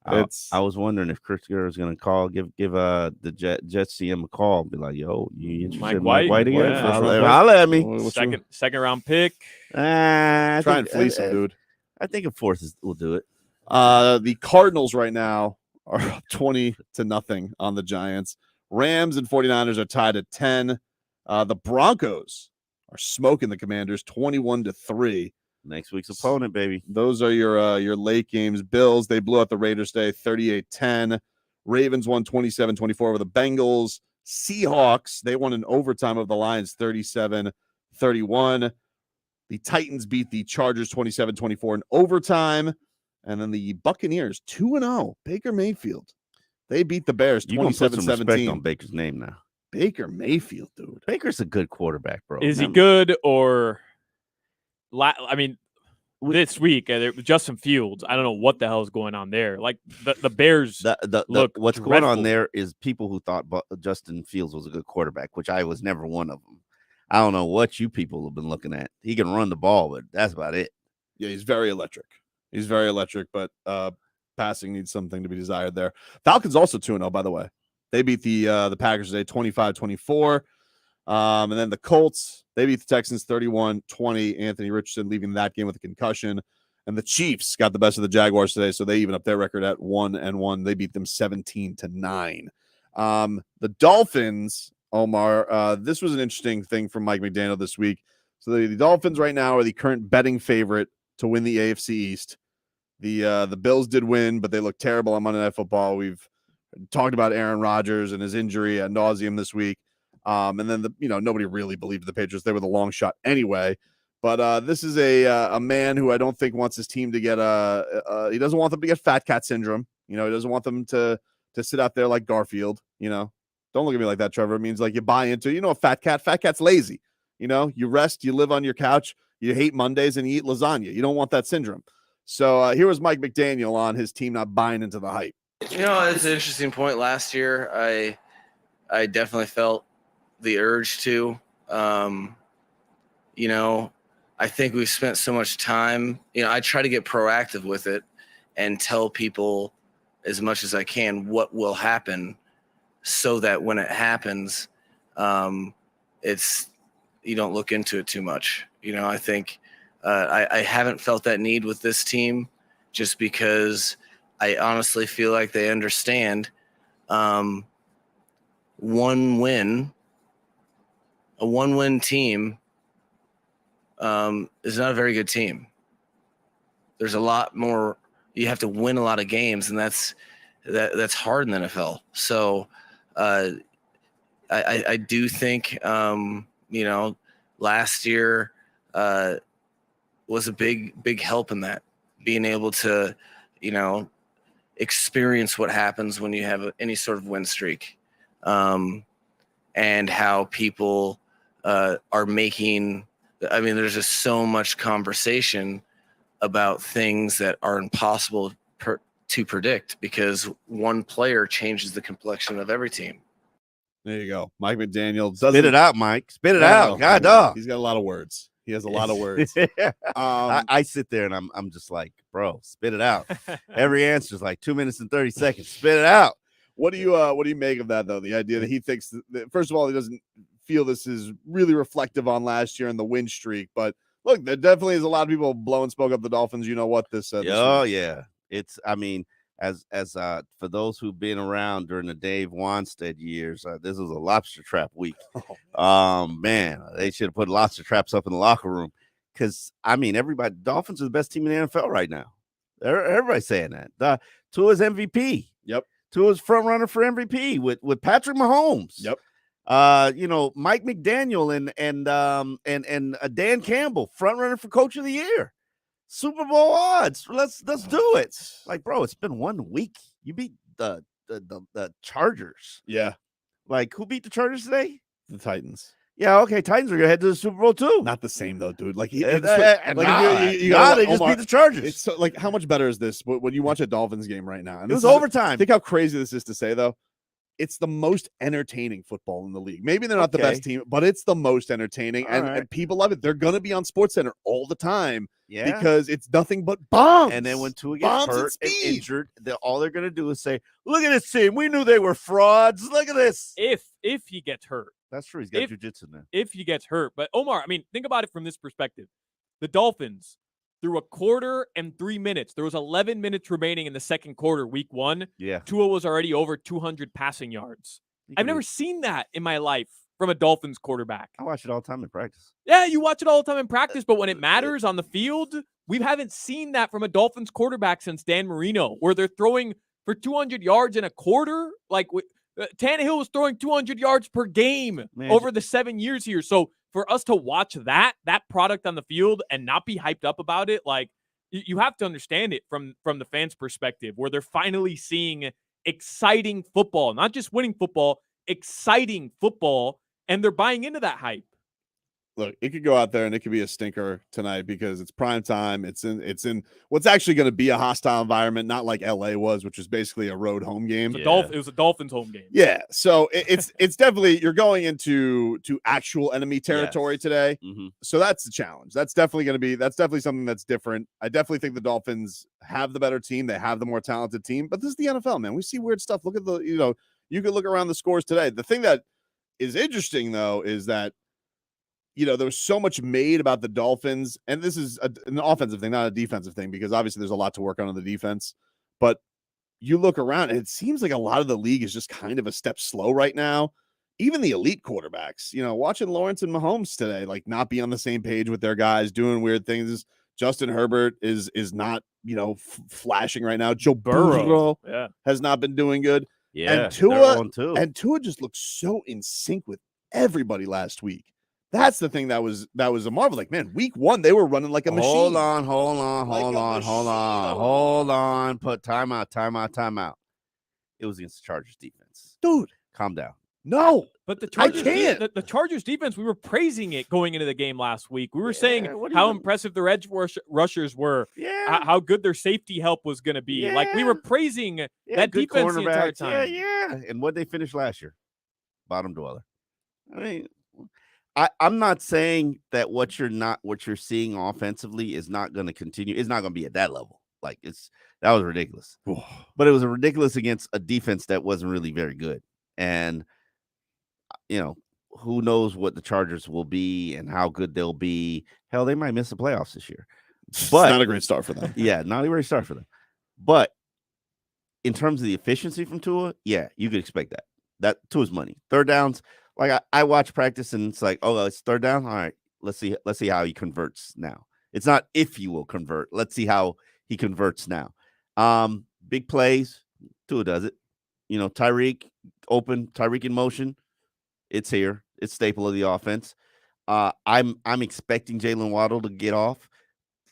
I was wondering if Chris Guerra is going to give the Jets CM a call and be like, yo, you interested in Mike White again? Holler at me. Second round pick. Try and fleece him, dude. I think a fourth will do it. The Cardinals right now are up 20-0 on the Giants. Rams and 49ers are tied at 10. The Broncos are smoking the Commanders 21-3. Next week's opponent, baby. Those are your late games. Bills, they blew out the Raiders today 38-10. Ravens won 27-24 over the Bengals. Seahawks, they won in overtime of the Lions 37-31. The Titans beat the Chargers 27-24 in overtime. And then the Buccaneers 2-0. Baker Mayfield. They beat the Bears 27-17. You gonna put some respect on Baker's name now. Baker Mayfield, dude. Baker's a good quarterback, bro. Is he good or this week, Justin Fields, I don't know what the hell is going on there. Like the Bears look what's dreadful. going on there is people who thought Justin Fields was a good quarterback, which I was never one of them. I don't know what you people have been looking at. He can run the ball, but that's about it. Yeah, he's very electric. But passing needs something to be desired there. Falcons also 2-0, by the way. They beat the Packers today 25-24. And then the Colts, they beat the Texans 31-20. Anthony Richardson leaving that game with a concussion. And the Chiefs got the best of the Jaguars today, so they even up their record at 1-1. They beat them 17-9. The Dolphins, Omar, this was an interesting thing from Mike McDaniel this week. So the Dolphins right now are the current betting favorite to win the AFC East. The Bills did win, but they look terrible on Monday Night Football. We've talked about Aaron Rodgers and his injury ad nauseum this week. And then nobody really believed the Patriots. They were the long shot anyway. But this is a man who I don't think wants his team to get he doesn't want them to get fat cat syndrome. He doesn't want them to sit out there like Garfield. Don't look at me like that, Trevor. It means like you buy into a fat cat. Fat cat's lazy. You rest, you live on your couch, you hate Mondays, and you eat lasagna. You don't want that syndrome. So here was Mike McDaniel on his team not buying into the hype. It's an interesting point. Last year, I definitely felt the urge to. I think we've spent so much time. I try to get proactive with it and tell people as much as I can what will happen, so that when it happens, you don't look into it too much. I think I haven't felt that need with this team, just because I honestly feel like they understand a one-win team is not a very good team. There's a lot more. You have to win a lot of games, and that's hard in the NFL. So I do think last year was a big help in that, being able to experience what happens when you have any sort of win streak, and how people are making. There's just so much conversation about things that are impossible to predict, because one player changes the complexion of every team. There you go. Mike McDaniel. Spit it out, Mike. Spit it out. God, dog. He's got a lot of words. He has a lot of words. I sit there and I'm just like, bro, spit it out. Every answer is like 2 minutes and 30 seconds. Spit it out. What do you make of that, though? The idea that he thinks that, first of all, he doesn't feel this is really reflective on last year and the win streak. But look, there definitely is a lot of people blowing smoke up the Dolphins. You know what this? Yeah. It's. As for those who've been around during the Dave Wanstead years, this was a lobster trap week. Man, they should have put lobster traps up in the locker room, because I mean, Dolphins are the best team in the NFL right now. Everybody's saying that. Tua's MVP. Yep. Tua's front runner for MVP with Patrick Mahomes. Yep. Mike McDaniel and Dan Campbell, front runner for Coach of the Year. Super Bowl odds. Let's do it. Like, bro, it's been 1 week. You beat the Chargers. Yeah. Like, who beat the Chargers today? The Titans. Yeah, okay. Titans are gonna head to the Super Bowl too. Not the same though, dude. Like, they just beat the Chargers. It's so, like, how much better is this when you watch a Dolphins game right now? And it was overtime. Think how crazy this is to say though. It's the most entertaining football in the league. Maybe they're not the best team, but it's the most entertaining, and people love it. They're gonna be on SportsCenter all the time, because it's nothing but bombs. And then when Tua gets hurt and injured, all they're gonna do is say, "Look at this team. We knew they were frauds. Look at this." If he gets hurt, that's true. He's got jiu-jitsu now. If he gets hurt, but Omar, I mean, think about it from this perspective: the Dolphins. Through a quarter and 3 minutes, there was 11 minutes remaining in the second quarter, week 1. Yeah. Tua was already over 200 passing yards. I've never seen that in my life from a Dolphins quarterback. I watch it all the time in practice. Yeah, you watch it all the time in practice, but when it matters on the field, we haven't seen that from a Dolphins quarterback since Dan Marino, where they're throwing for 200 yards in a quarter. Like, Tannehill was throwing 200 yards per game over the 7 years here. So for us to watch that product on the field and not be hyped up about it, like, you have to understand it from the fans' perspective, where they're finally seeing exciting football, not just winning football, exciting football, and they're buying into that hype. Look, it could go out there and it could be a stinker tonight because it's prime time. It's in what's actually going to be a hostile environment, not like LA was, which is basically a road home game. It was a Dolphins home game. Yeah, so it's definitely, you're going into actual enemy territory today. Mm-hmm. So that's the challenge. That's definitely something that's different. I definitely think the Dolphins have the better team. They have the more talented team. But this is the NFL, man. We see weird stuff. Look at you could look around the scores today. The thing that is interesting though is that, there was so much made about the Dolphins, and this is an offensive thing, not a defensive thing, because obviously there's a lot to work on the defense. But you look around, and it seems like a lot of the league is just kind of a step slow right now. Even the elite quarterbacks, watching Lawrence and Mahomes today, like, not be on the same page with their guys, doing weird things. Justin Herbert is not, flashing right now. Joe Burrow has not been doing good. Yeah, and Tua just looks so in sync with everybody last week. That's the thing that was a marvel. Like, man, week 1, they were running like a machine. Hold on. Put timeout. It was against the Chargers defense. Dude, calm down. No, but the Chargers, the Chargers defense, we were praising it going into the game last week. We were saying how impressive their edge rushers were, how good their safety help was going to be. Yeah. Like, we were praising that defense the entire time. Yeah. And what they finished last year? Bottom dweller. I mean, I'm not saying that what you're seeing offensively is not going to continue. It's not going to be at that level. Like, that was ridiculous. But it was ridiculous against a defense that wasn't really very good. And who knows what the Chargers will be and how good they'll be. Hell, they might miss the playoffs this year. But not a great start for them. Yeah, not a great start for them. But in terms of the efficiency from Tua, yeah, you could expect that. That Tua's money. Third downs. Like, I watch practice and it's like, oh, it's third down. All right, let's see how he converts now. It's not if he will convert. Let's see how he converts now. Big plays, Tua does it. Tyreek open, Tyreek in motion. It's here. It's staple of the offense. I'm expecting Jalen Waddle to get off.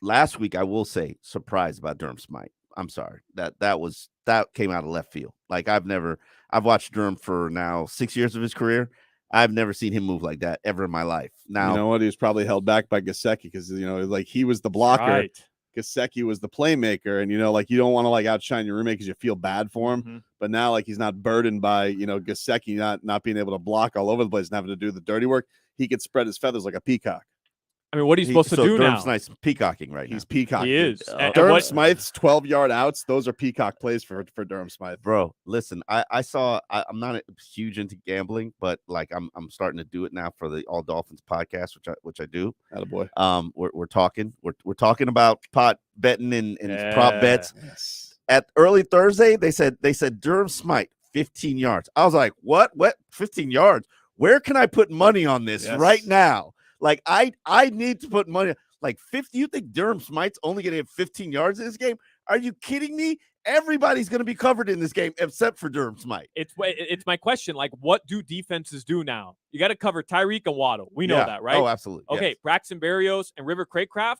Last week, I will say, surprised about Durham Smythe. I'm sorry. That came out of left field. Like, I've watched Durham for now 6 years of his career. I've never seen him move like that ever in my life. Now, you know what? He was probably held back by Gesicki because, like, he was the blocker. Right. Gesicki was the playmaker. And, like, you don't want to, like, outshine your roommate because you feel bad for him. Mm-hmm. But now, like, he's not burdened by, Gesicki not being able to block all over the place and having to do the dirty work. He could spread his feathers like a peacock. I mean, what are you supposed to do Durham now? Smythe's peacocking right now. He's peacocking. He is. Durham Smythe's 12-yard outs, those are peacock plays for Durham Smythe. Bro, listen, I'm not huge into gambling, but, like, I'm starting to do it now for the All Dolphins podcast, which I do. Attaboy. We're talking about pot betting and prop bets. Yes. At early Thursday, they said Durham Smythe 15 yards. I was like, what 15 yards? Where can I put money on this right now? Like, I need to put money. Like 50. You think Durham Smythe's only going to have 15 yards in this game? Are you kidding me? Everybody's going to be covered in this game except for Durham Smythe. It's my question. Like, what do defenses do now? You got to cover Tyreek and Waddle. We know that, right? Oh, absolutely. Okay, yes. Braxton Berrios and River Craycraft,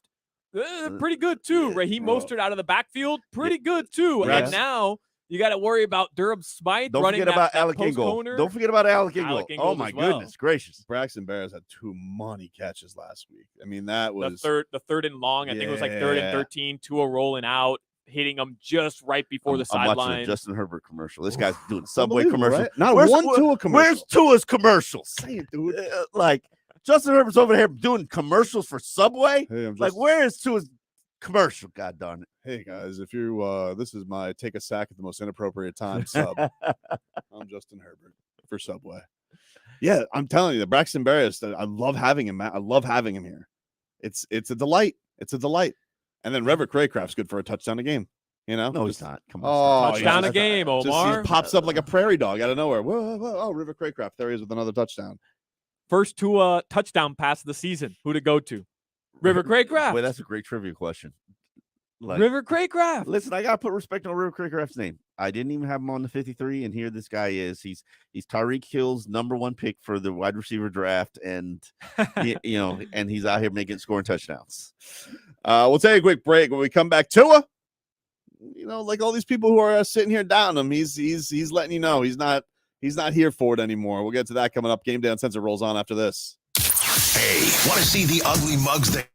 pretty good too. Raheem Mostert out of the backfield, pretty good too. Yes. And now you got to worry about Durham Smythe. Don't running forget about that Alec post Ingold. corner. Don't forget about Alec Ingold. Alec Oh, Ingold my as well. goodness gracious. Braxton Bears had 2 money catches last week. I mean, that was the third and long. I think it was like 3rd and 13. Tua rolling out, hitting them just right before the I'm watching sideline. a Justin Herbert commercial. This guy's doing Subway Unbelievable, commercial. right? Not Where's one Tua commercial. Where's Tua's commercials? Say it, dude. Like Justin Herbert's over here doing commercials for Subway. Hey, like, where is Tua's commercial? God darn it! Hey guys, if you this is my take a sack at the most inappropriate time sub. I'm Justin Herbert for Subway. Yeah, I'm telling you, the Braxton Berrios, I love having him. I love having him here. It's a delight. It's a delight. And then River Craycraft's good for a touchdown a game. You know? No, he's not. Come on. Touchdown a game, Omar. He pops up like a prairie dog out of nowhere. Whoa, whoa, oh, River Craycraft. There he is with another touchdown. First Tua touchdown pass of the season. Who to go to? River Craycraft. Wait, that's a great trivia question. Like, River Craycraft. Listen, I gotta put respect on River Craycraft's name. I didn't even have him on the 53, and here this guy is. He's Tyreek Hill's #1 pick for the wide receiver draft, and and he's out here scoring touchdowns. We'll take a quick break. When we come back, Tua, like all these people who are sitting here down him, he's letting you know he's not here for it anymore. We'll get to that coming up. Game Day Uncensored rolls on after this. Hey, want to see the ugly mugs that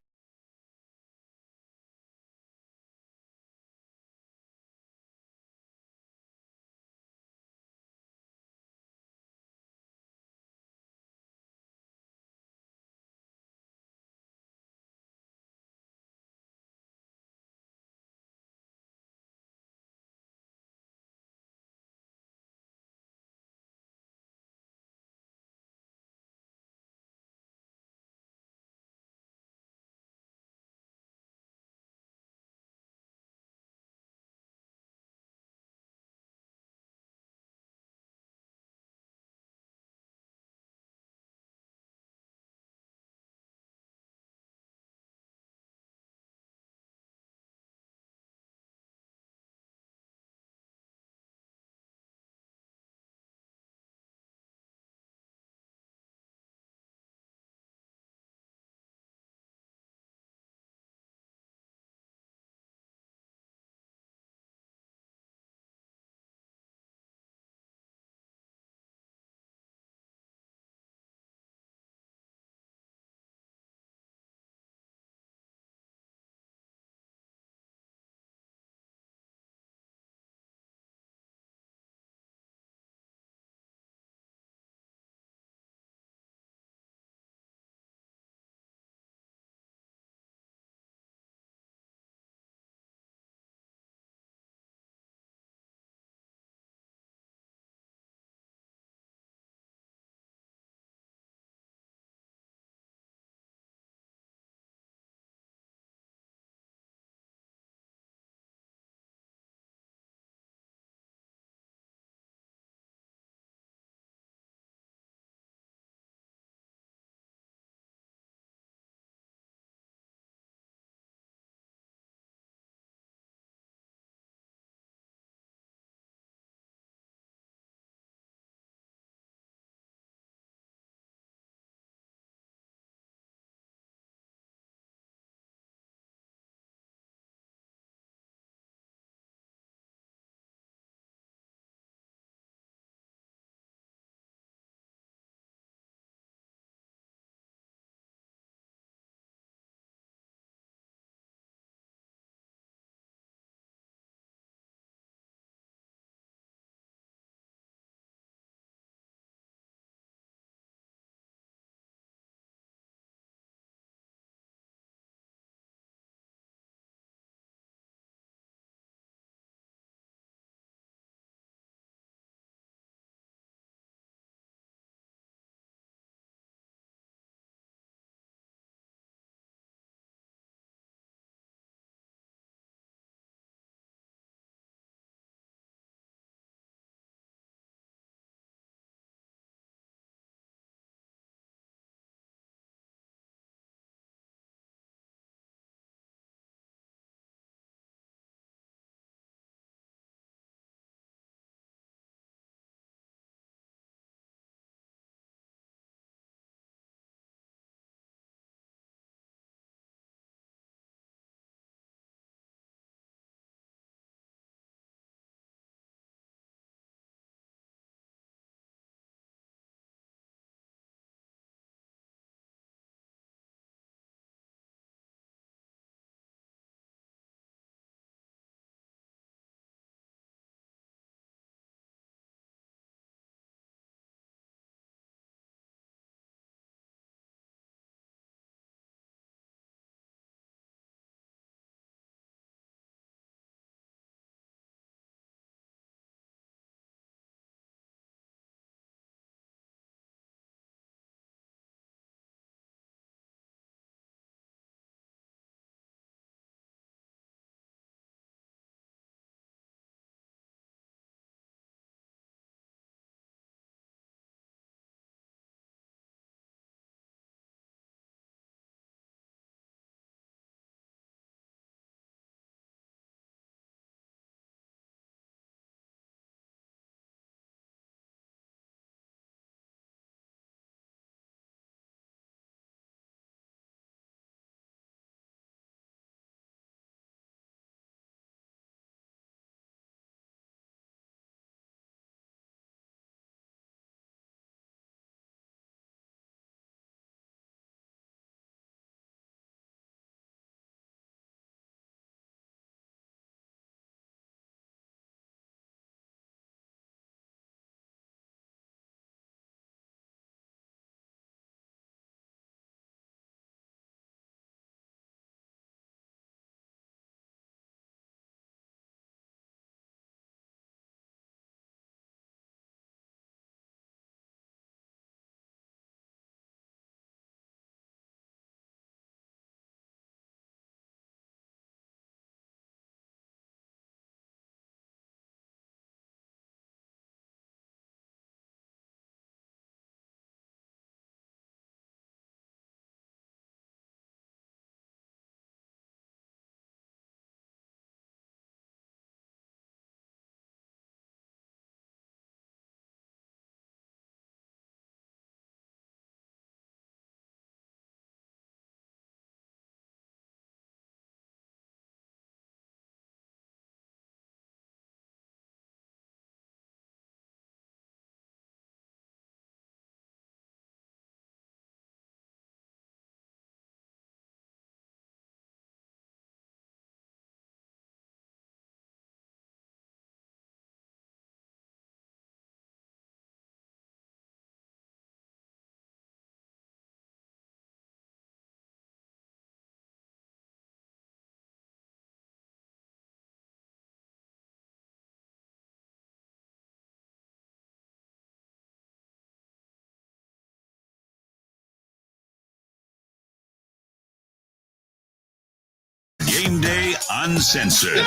Game Day Uncensored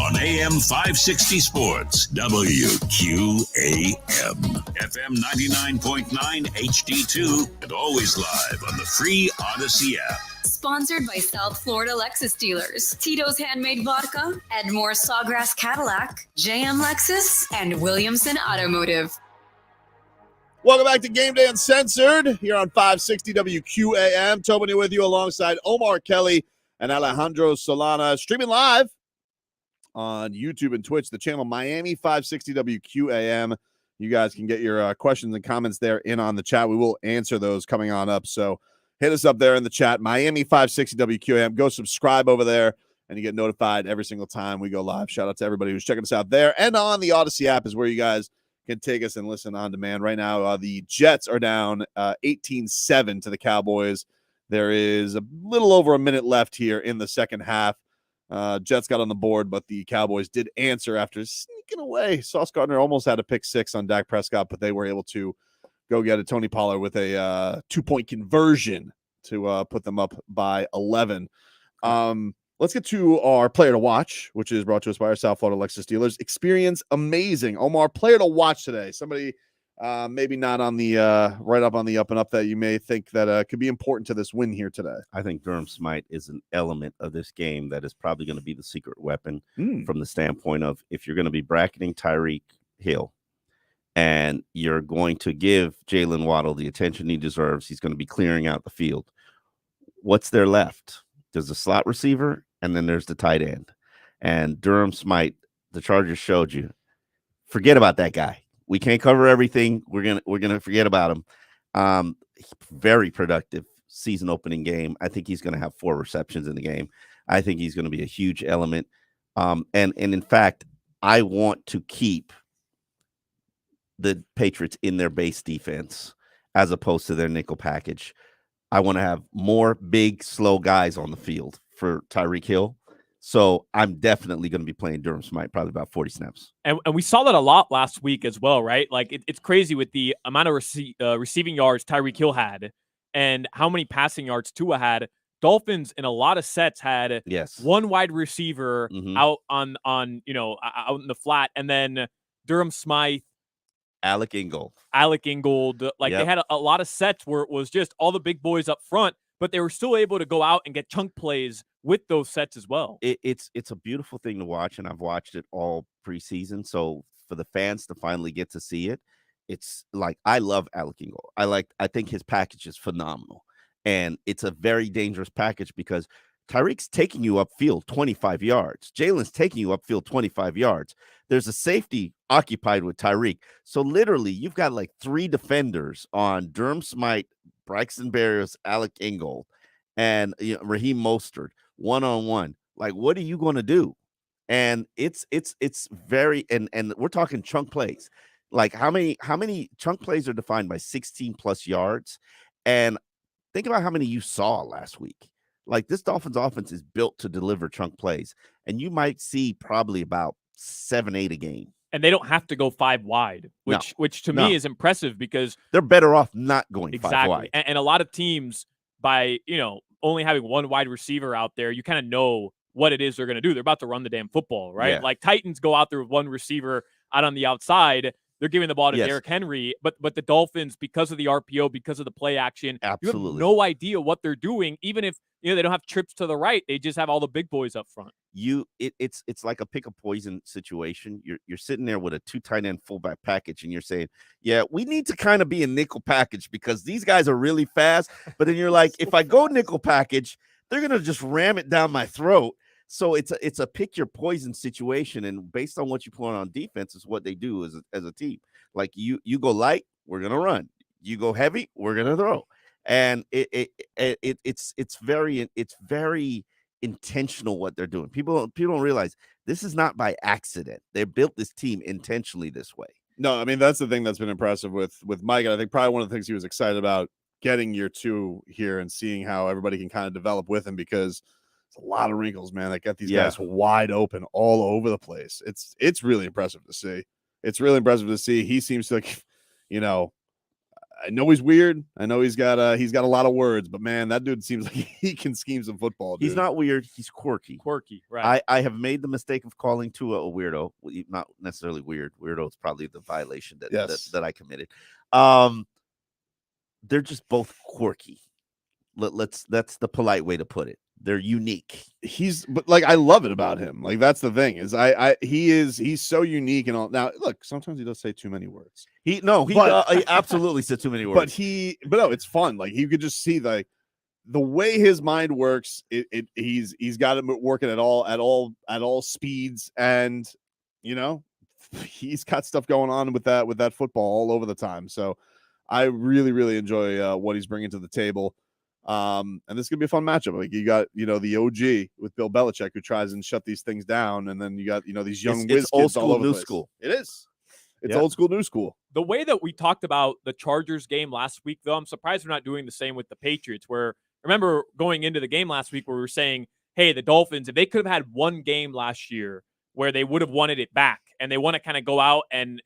on AM 560 Sports, WQAM, FM 99.9 HD2, and always live on the free Odyssey app. Sponsored by South Florida Lexus dealers, Tito's Handmade Vodka, Edmore Sawgrass Cadillac, JM Lexus, and Williamson Automotive. Welcome back to Game Day Uncensored here on 560 WQAM. Tobin here with you alongside Omar Kelly and Alejandro Solana. Streaming live on YouTube and Twitch, the channel Miami 560 WQAM. You guys can get your questions and comments there in on the chat. We will answer those coming on up. So hit us up there in the chat, Miami 560 WQAM. Go subscribe over there, and you get notified every single time we go live. Shout out to everybody who's checking us out there. And on the Odyssey app is where you guys can take us and listen on demand. Right now, the Jets are down 18-7 to the Cowboys. There is a little over a minute left here in the second half. Jets got on the board, but the Cowboys did answer after sneaking away. Sauce Gardner almost had a pick six on Dak Prescott, but they were able to go get it. Tony Pollard with a 2-point conversion to put them up by 11. Let's get to our player to watch, which is brought to us by our South Florida Lexus dealers. Experience amazing. Omar, player to watch today. Somebody maybe not on the right up on the up and up that you may think that could be important to this win here today. I think Durham Smythe is an element of this game that is probably going to be the secret weapon from the standpoint of if you're going to be bracketing Tyreek Hill and you're going to give Jalen Waddle the attention he deserves, he's going to be clearing out the field. What's there left? There's a slot receiver, and then there's the tight end. And Durham Smythe, the Chargers showed you, forget about that guy. We can't cover everything. We're gonna forget about him. Very productive season opening game. I think he's going to have 4 receptions in the game. I think he's going to be a huge element. And in fact, I want to keep the Patriots in their base defense as opposed to their nickel package. I want to have more big, slow guys on the field for Tyreek Hill. So I'm definitely going to be playing Durham Smythe, probably about 40 snaps. And we saw that a lot last week as well, right? Like it's crazy with the amount of receiving yards Tyreek Hill had and how many passing yards Tua had. Dolphins in a lot of sets had one wide receiver out on out in the flat, and then Durham Smythe, Alec Ingold. They had a lot of sets where it was just all the big boys up front, but they were still able to go out and get chunk plays with those sets as well. It's a beautiful thing to watch, and I've watched it all preseason. So for the fans to finally get to see it, it's like I love Alec Ingold. I think his package is phenomenal, and it's a very dangerous package because Tyreek's taking you upfield 25 yards. Jalen's taking you upfield 25 yards. There's a safety occupied with Tyreek. So literally, you've got like 3 defenders on Durham Smythe, Braxton Berrios, Alec Ingold, and Raheem Mostert one-on-one. Like, what are you going to do? And it's very and we're talking chunk plays. Like how many chunk plays are defined by 16 plus yards? And think about how many you saw last week. Like this Dolphins offense is built to deliver chunk plays, and you might see probably about 7-8 a game. And they don't have to go 5 wide, which to me is impressive because they're better off not going 5 wide. And a lot of teams, by only having one wide receiver out there, you kind of know what it is they're going to do. They're about to run the damn football, right? Yeah. Like Titans go out there with one receiver out on the outside. They're giving the ball to Derrick Henry, but the Dolphins, because of the RPO, because of the play action, you have no idea what they're doing. Even if they don't have trips to the right, they just have all the big boys up front. It's like a pick a poison situation. You're sitting there with a 2 tight end fullback package, and you're saying, yeah, we need to kind of be a nickel package because these guys are really fast. But then you're like, if I go nickel package, they're gonna just ram it down my throat. So it's a pick your poison situation, and based on what you put on defense is what they do as a team. Like you go light, we're gonna run. You go heavy, we're gonna throw. And it's very intentional what they're doing. People don't realize this is not by accident. They built this team intentionally this way. No, I mean that's the thing that's been impressive with Mike. And I think probably one of the things he was excited about getting year 2 here and seeing how everybody can kind of develop with him because it's a lot of wrinkles, man, that get these guys wide open all over the place. It's really impressive to see. It's really impressive to see. He seems to, I know he's weird. I know he's got a lot of words, but man, that dude seems like he can scheme some football. Dude. He's not weird. He's quirky. Quirky, right? I have made the mistake of calling Tua a weirdo. Well, not necessarily weird. Weirdo is probably the violation that I committed. They're just both quirky. That's the polite way to put it. They're unique. But like, I love it about him. Like, that's the thing is he's so unique and all. Now, look, sometimes he does say too many words. He absolutely said too many words. But no, it's fun. Like, you could just see the way his mind works. He's got it working at all speeds, and he's got stuff going on with that football all over the time. So I really, really enjoy what he's bringing to the table. And this is gonna be a fun matchup. Like, you got the OG with Bill Belichick, who tries and shut these things down, and then you got these young whiz kids all over the place. School. It is. It's old school, new school. The way that we talked about the Chargers game last week, though, I'm surprised we're not doing the same with the Patriots. Where remember going into the game last week, where we were saying, "Hey, the Dolphins, if they could have had one game last year where they would have wanted it back, and they want to kind of go out and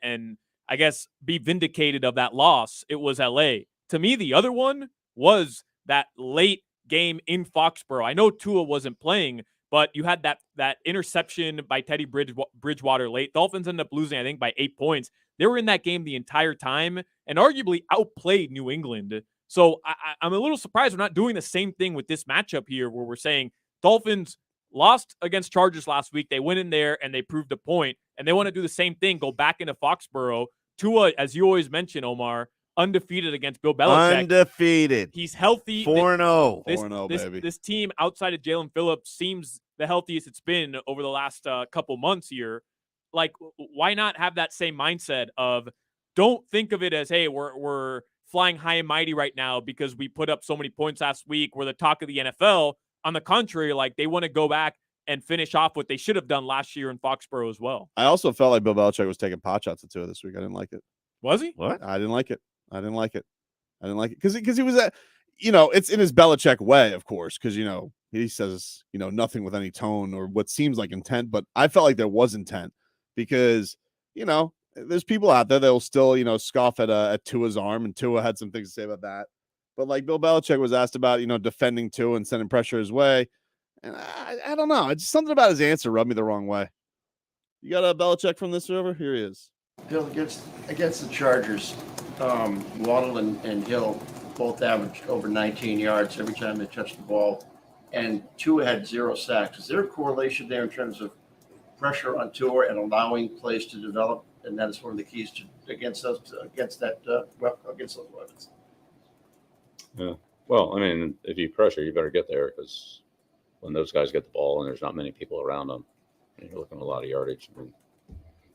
I guess be vindicated of that loss, it was LA." To me, the other one was that late game in Foxborough. I know Tua wasn't playing, but you had that interception by Teddy Bridgewater late. Dolphins ended up losing, I think, by 8 points. They were in that game the entire time and arguably outplayed New England. So I'm a little surprised we're not doing the same thing with this matchup here, where we're saying Dolphins lost against Chargers last week. They went in there and they proved a point, and they want to do the same thing, go back into Foxborough. Tua, as you always mention, Omar, undefeated against Bill Belichick. Undefeated. He's healthy. 4-0. 4-0, baby. This team outside of Jalen Phillips seems the healthiest it's been over the last couple months here. Like, why not have that same mindset of, don't think of it as, hey, we're flying high and mighty right now because we put up so many points last week. We're the talk of the NFL. On the contrary, like, they want to go back and finish off what they should have done last year in Foxborough as well. I also felt like Bill Belichick was taking pot shots at Tua this week. I didn't like it. Was he? What? I didn't like it because he was at, it's in his Belichick way, of course, because he says nothing with any tone or what seems like intent, but I felt like there was intent because there's people out there that will still scoff at Tua's arm, and Tua had some things to say about that. But like, Bill Belichick was asked about defending Tua and sending pressure his way, and I don't know, it's just something about his answer rubbed me the wrong way. You got a Belichick from this server? Here he is. Bill, against the Chargers, Waddle and Hill both averaged over 19 yards every time they touched the ball, and Tua had 0 sacks. Is there a correlation there in terms of pressure on Tua and allowing plays to develop? And that is one of the keys against those weapons. Yeah. Well, I mean, if you pressure, you better get there, because when those guys get the ball and there's not many people around them, you're looking at a lot of yardage. I mean,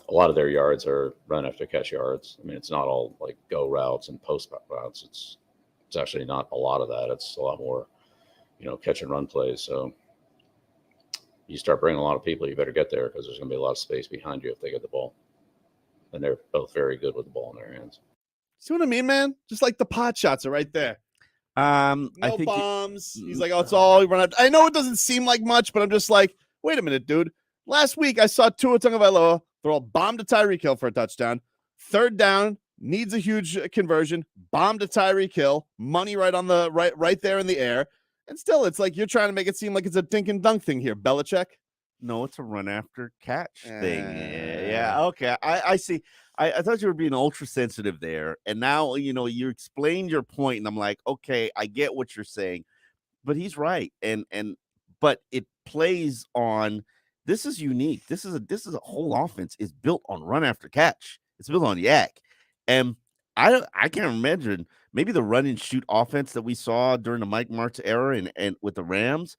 a lot of their yards are run after catch yards. I mean, it's not all like go routes and post routes. It's actually not a lot of that. It's a lot more, catch and run plays. So you start bringing a lot of people, you better get there, because there's going to be a lot of space behind you if they get the ball. And they're both very good with the ball in their hands. See what I mean, man? Just like the pot shots are right there. I think bombs. He's like, oh, it's all run out. I know it doesn't seem like much, but I'm just like, wait a minute, dude. Last week I saw Tua Tagovailoa throw a bomb to Tyreek Hill for a touchdown. 3rd down, needs a huge conversion. Bomb to Tyreek Hill. Money right on the right there in the air. And still, it's like you're trying to make it seem like it's a dink and dunk thing here, Belichick. No, it's a run after catch thing. Yeah. Okay. I see. I thought you were being ultra sensitive there. And now, you explained your point, and I'm like, okay, I get what you're saying, but he's right. But it plays on, this is unique. This is a whole offense is built on run after catch. It's built on yak. And I can't imagine maybe the run and shoot offense that we saw during the Mike Martz era and with the Rams.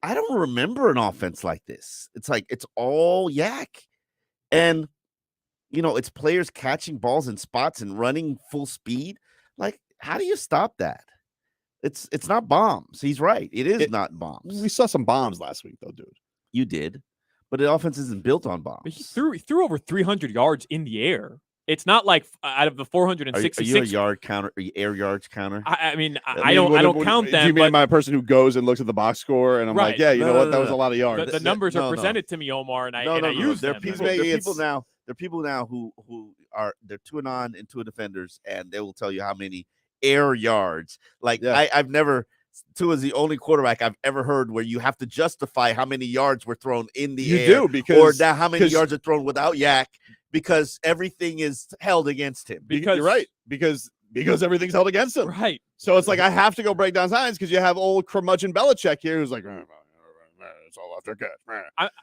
I don't remember an offense like this. It's like it's all yak. And it's players catching balls in spots and running full speed. Like, how do you stop that? It's not bombs. He's right. It is not bombs. We saw some bombs last week, though, dude. You did, but the offense isn't built on bombs. But he threw over 300 yards in the air. It's not like out of the 466. Are you a yard counter? Are you air yards counter? I don't count them. Do you mean my person who goes and looks at the box score and I'm like, yeah, that was a lot of yards. The numbers are presented to me, Omar, and I use them. There are people now who are they're 2 and 2 defenders, and they will tell you how many air yards. Like I've never. Tua is the only quarterback I've ever heard where you have to justify how many yards were thrown in the air. You do, because or how many yards are thrown without yak, because everything is held against him. Because you're right, because everything's held against him. Right. So it's like I have to go break down science because you have old curmudgeon Belichick here who's like, it's all after catch.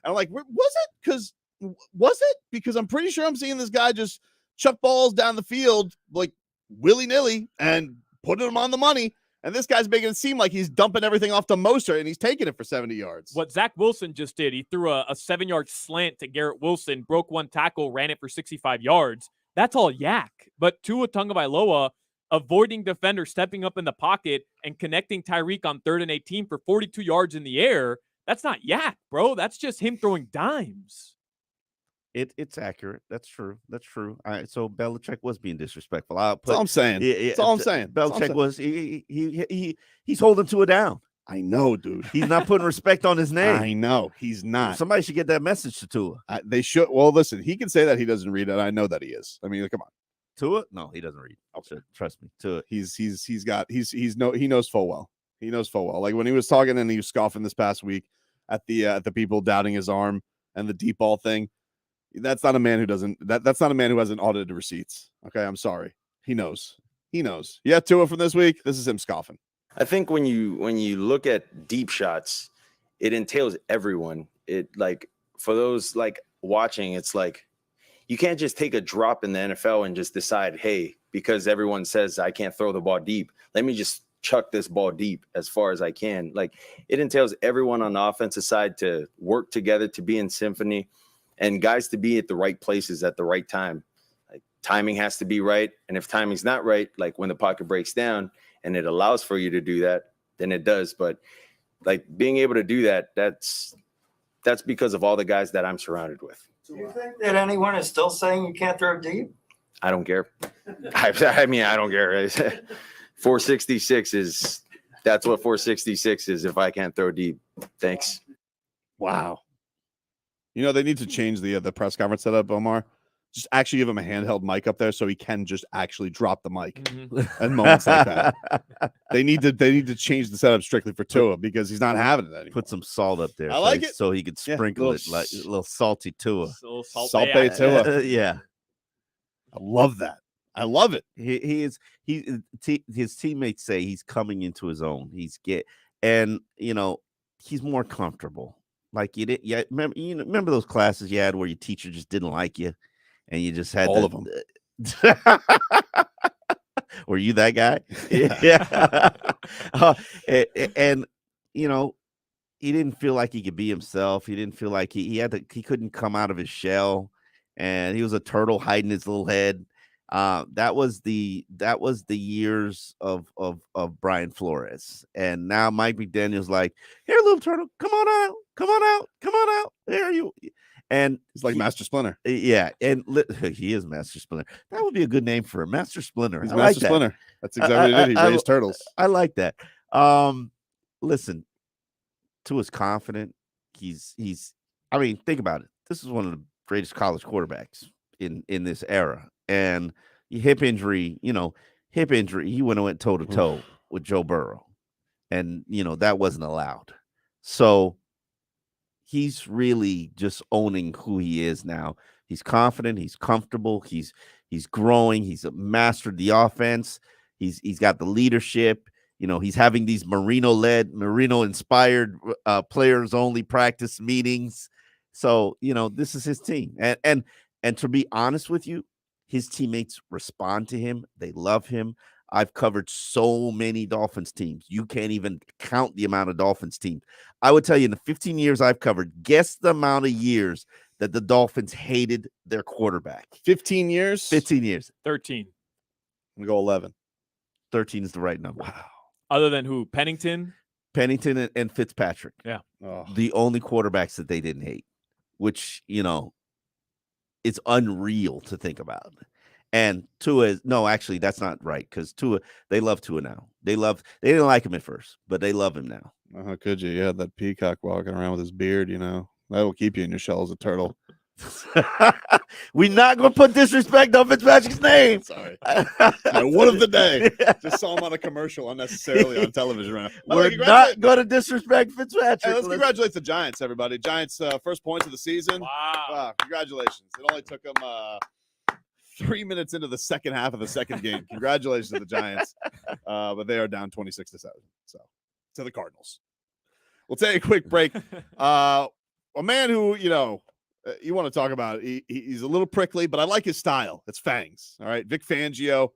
I'm like, was it? Because I'm pretty sure I'm seeing this guy just chuck balls down the field like willy-nilly and putting them on the money. And this guy's making it seem like he's dumping everything off to Mostert, and he's taking it for 70 yards. What Zach Wilson just did, he threw a 7-yard slant to Garrett Wilson, broke one tackle, ran it for 65 yards. That's all yak. But Tua Tagovailoa avoiding defender, stepping up in the pocket, and connecting Tyreek on 3rd and 18 for 42 yards in the air, that's not yak, bro. That's just him throwing dimes. It's accurate. That's true. So Belichick was being disrespectful. That's all I'm saying. That's all I'm saying. Belichick was he's holding Tua down. I know, dude. He's not putting respect on his name. I know he's not. Somebody should get that message to Tua. They should. Well, listen, he can say that he doesn't read it. I know that he is. I mean, come on. Tua? No, he doesn't read. Trust me. Tua. He knows full well. He knows full well. Like when he was talking and he was scoffing this past week at the people doubting his arm and the deep ball thing. That's not a man who doesn't. That's not a man who hasn't audited receipts. Okay, I'm sorry. He knows. Yeah, Tua from this week. This is him scoffing. I think when you look at deep shots, it entails everyone. It like for those like watching, it's like you can't just take a drop in the NFL and just decide, hey, because everyone says I can't throw the ball deep, let me just chuck this ball deep as far as I can. Like it entails everyone on the offensive side to work together, to be in symphony, and guys to be at the right places at the right time. Like timing has to be right. And if timing's not right, like when the pocket breaks down and it allows for you to do that, then it does. But like being able to do that, that's because of all the guys that I'm surrounded with. Do you think that anyone is still saying you can't throw deep? I don't care. I mean, I don't care. 466 that's what 466 is if I can't throw deep. Thanks. Wow. You know, they need to change the press conference setup, Omar. Just actually give him a handheld mic up there so he can just actually drop the mic and moments like that. They need to change the setup strictly for Tua because he's not having it anymore. Put some salt up there. I like it. So he could sprinkle it like a little salty Tua. Salt Bay Tua. Yeah. I love that. I love it. His teammates say he's coming into his own. And he's more comfortable. Like you did, yeah. Remember those classes you had where your teacher just didn't like you, and you just had all of them. Were you that guy? Yeah. And he didn't feel like he could be himself. He didn't feel like he couldn't come out of his shell, and he was a turtle hiding his little head. That was the years of Brian Flores, and now Mike McDaniel's like, here, little turtle, come on out. There you. And it's like Master Splinter. Yeah, and he is Master Splinter. That would be a good name for him, Master Splinter. He's Master Splinter. That's exactly what he did. He raised turtles. I like that. Listen, Tua's confident. He's. I mean, think about it. This is one of the greatest college quarterbacks in this era. And hip injury, he went toe to toe with Joe Burrow, and that wasn't allowed. So he's really just owning who he is now. He's confident. He's comfortable. He's growing. He's mastered the offense. He's got the leadership. He's having these Marino-inspired players only practice meetings. So this is his team, and to be honest with you, his teammates respond to him. They love him. I've covered so many Dolphins teams. You can't even count the amount of Dolphins teams. I would tell you in the 15 years I've covered, guess the amount of years that the Dolphins hated their quarterback. 15 years? 15 years. 13. I'm going to go 11. 13 is the right number. Wow. Other than who? Pennington and Fitzpatrick. Yeah. Oh. The only quarterbacks that they didn't hate, which, it's unreal to think about. And Tua actually, that's not right, because Tua, they love Tua now. They didn't like him at first, but they love him now. How could you? You had that peacock walking around with his beard, that will keep you in your shell as a turtle. We're not going to put disrespect on Fitzpatrick's name. Sorry. My one of the day. Just saw him on a commercial unnecessarily on television right now. We're not going to disrespect Fitzpatrick. Hey, let's congratulate the Giants, everybody. Giants' first points of the season. Wow. Congratulations. It only took them 3 minutes into the second half of the second game. Congratulations to the Giants. But they are down 26-7. So to the Cardinals. We'll take a quick break. A man who, you want to talk about, he's a little prickly, but I like his style. It's fangs. All right. Vic Fangio.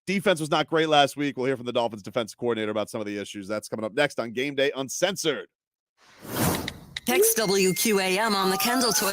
Defense was not great last week. We'll hear from the Dolphins defensive coordinator about some of the issues. That's coming up next on Game Day Uncensored. Text WQAM on the Kendall toy.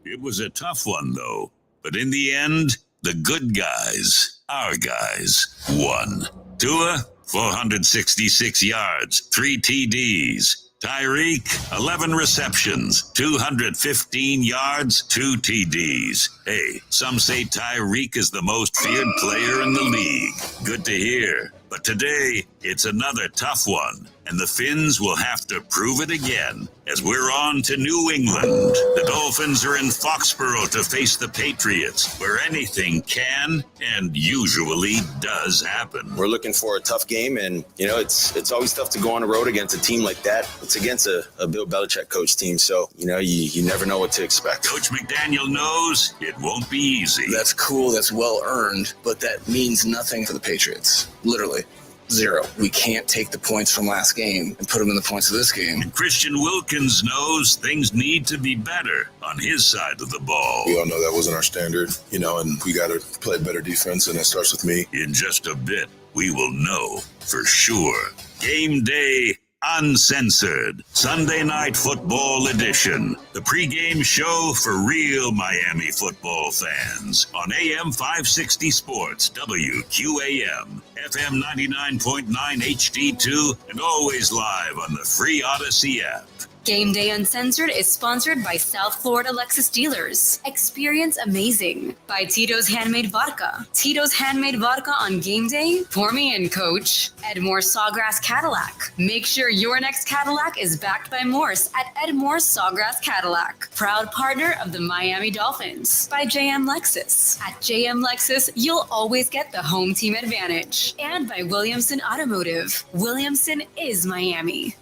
It was a tough one, though. But in the end, the good guys, our guys, won. Tua, 466 yards, 3 TDs. Tyreek, 11 receptions, 215 yards, 2 TDs. Hey, some say Tyreek is the most feared player in the league. Good to hear. But today, it's another tough one, and the Finns will have to prove it again as we're on to New England. The Dolphins are in Foxborough to face the Patriots, where anything can and usually does happen. We're looking for a tough game, and it's always tough to go on the road against a team like that. It's against a Bill Belichick coach team, so you never know what to expect. Coach McDaniel knows it won't be easy. That's cool. That's well earned, but that means nothing for the Patriots. Literally. 0. We can't take the points from last game and put them in the points of this game. And Christian Wilkins knows things need to be better on his side of the ball. We all know that wasn't our standard, and we got to play better defense, and that starts with me. In just a bit, we will know for sure. Game day Uncensored, Sunday Night Football Edition. The pregame show for real Miami football fans on AM 560 Sports, WQAM, FM 99.9 HD2, and always live on the free Odyssey app. Game Day Uncensored is sponsored by South Florida Lexus Dealers. Experience amazing by Tito's Handmade Vodka. Tito's Handmade Vodka on game day. Pour me in, coach. Edmore Sawgrass Cadillac. Make sure your next Cadillac is backed by Morse at Edmore Sawgrass Cadillac. Proud partner of the Miami Dolphins. By JM Lexus. At JM Lexus, you'll always get the home team advantage. And by Williamson Automotive. Williamson is Miami.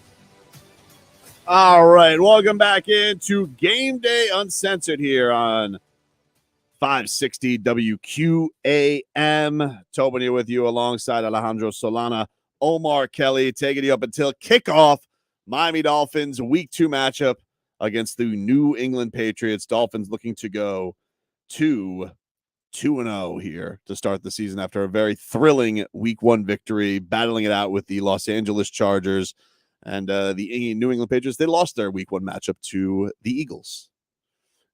All right, welcome back into Game Day Uncensored here on 560 WQAM. Tobin here with you alongside Alejandro Solana, Omar Kelly, taking you up until kickoff. Miami Dolphins Week 2 matchup against the New England Patriots. Dolphins looking to go 2-0 here to start the season after a very thrilling Week 1 victory, battling it out with the Los Angeles Chargers. And the New England Patriots, they lost their Week 1 matchup to the Eagles.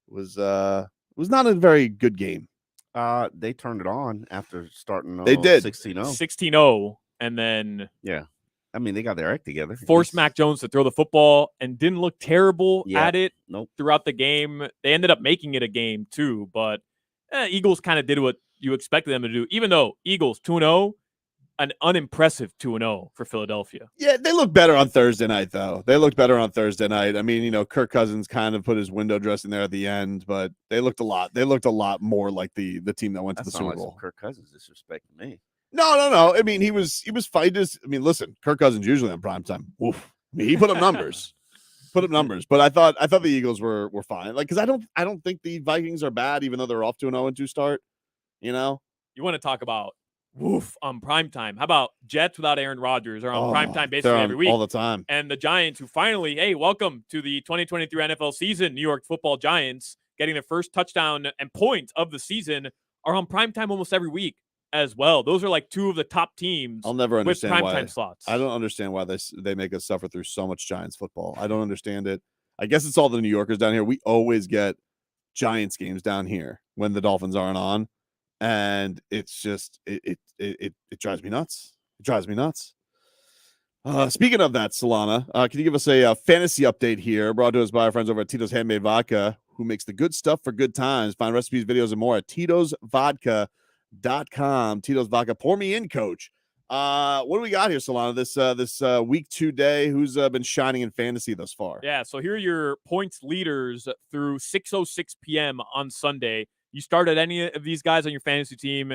It was not a very good game. They turned it on after starting. They did 16-0. 16-0, and then I mean, they got their act together. Forced Mac Jones to throw the football and didn't look terrible at it throughout the game. They ended up making it a game too, but Eagles kind of did what you expected them to do. Even though Eagles 2-0. An unimpressive 2-0 for Philadelphia. Yeah, they look better on Thursday night, though. They looked better on Thursday night. I mean, Kirk Cousins kind of put his window dressing there at the end, but they looked a lot more like the team that went to the Super Bowl. Kirk Cousins disrespecting me. No. I mean, he was fighting. Listen, Kirk Cousins usually on primetime. Oof. I mean, he put up numbers. But I thought the Eagles were fine. Like, because I don't think the Vikings are bad, even though they're off to an 0-2 start. You want to talk about on primetime. How about Jets without Aaron Rodgers are on primetime basically every week. All the time. And the Giants, who finally, hey, welcome to the 2023 NFL season, New York Football Giants, getting their first touchdown and point of the season, are on primetime almost every week as well. Those are like two of the top teams. I'll never understand with why. primetime slots. I don't understand why they make us suffer through so much Giants football. I don't understand it. I guess it's all the New Yorkers down here. We always get Giants games down here when the Dolphins aren't on. And it's just it drives me nuts. It drives me nuts. Speaking of that, Solana, can you give us a fantasy update here? Brought to us by our friends over at Tito's Handmade Vodka, who makes the good stuff for good times. Find recipes, videos, and more at Tito'sVodka.com. Tito's Vodka. Pour me in, coach. What do we got here, Solana? This Week 2 day. Who's been shining in fantasy thus far? Yeah. So here are your points leaders through 6:06 p.m. on Sunday. You started any of these guys on your fantasy team,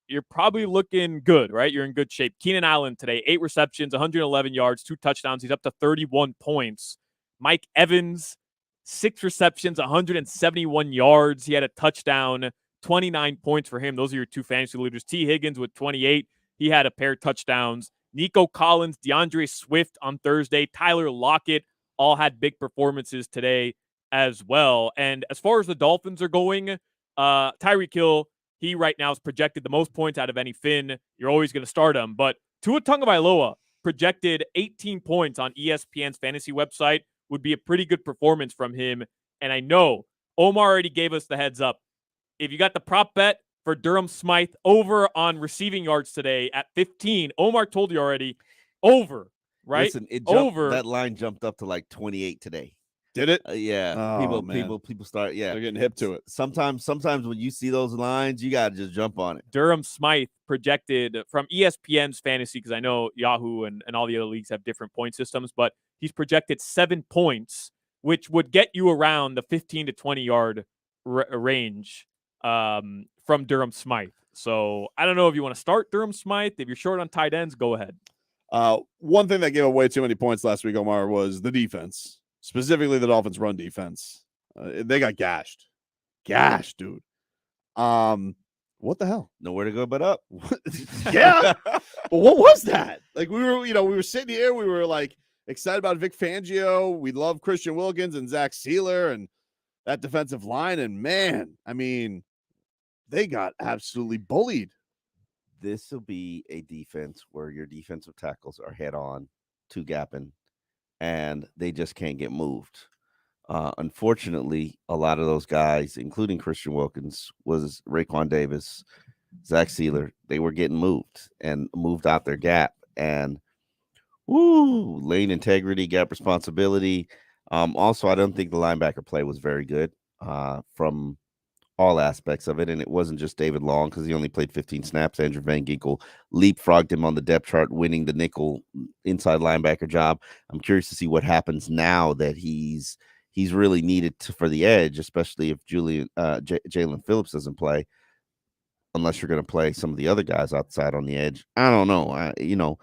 you're probably looking good, right? You're in good shape. Keenan Allen today, 8 receptions, 111 yards, 2 touchdowns. He's up to 31 points. Mike Evans, 6 receptions, 171 yards. He had a touchdown, 29 points for him. Those are your 2 fantasy leaders. T. Higgins with 28. He had a pair of touchdowns. Nico Collins, DeAndre Swift on Thursday, Tyler Lockett all had big performances today as well. And as far as the Dolphins are going, Tyreek Hill, he right now is projected the most points out of any Finn. You're always going to start him. But Tua Tagovailoa projected 18 points on ESPN's fantasy website would be a pretty good performance from him. And I know Omar already gave us the heads up. If you got the prop bet for Durham Smythe over on receiving yards today at 15, Omar told you already, over, right? Listen, it jumped, over. that line jumped up to like 28 today. Did it? Yeah. Oh, people start. Yeah, they're getting hip to it. Sometimes when you see those lines, you gotta just jump on it. Durham Smythe projected from ESPN's fantasy, because I know Yahoo and all the other leagues have different point systems, but he's projected 7 points, which would get you around the 15 to 20 yard range from Durham Smythe. So I don't know if you want to start Durham Smythe. If you're short on tight ends, go ahead. One thing that gave away too many points last week, Omar, was the defense. Specifically, the Dolphins' run defense. They got gashed, dude. What the hell? Nowhere to go but up. Yeah, but what was that? Like we were sitting here, we were like excited about Vic Fangio. We love Christian Wilkins and Zach Sealer and that defensive line, and man, I mean, they got absolutely bullied. This will be a defense where your defensive tackles are head on, two gapping, and they just can't get moved. Unfortunately, a lot of those guys, including Christian Wilkins, was Raekwon Davis, Zach Sealer, they were getting moved out their gap. And lane integrity, gap responsibility. Also, I don't think the linebacker play was very good from all aspects of it. And it wasn't just David Long, because he only played 15 snaps. Andrew Van Ginkel leapfrogged him on the depth chart, winning the nickel inside linebacker job. I'm curious to see what happens now that he's really needed for the edge, especially if Jalen Phillips doesn't play, unless you're going to play some of the other guys outside on the edge. I don't know.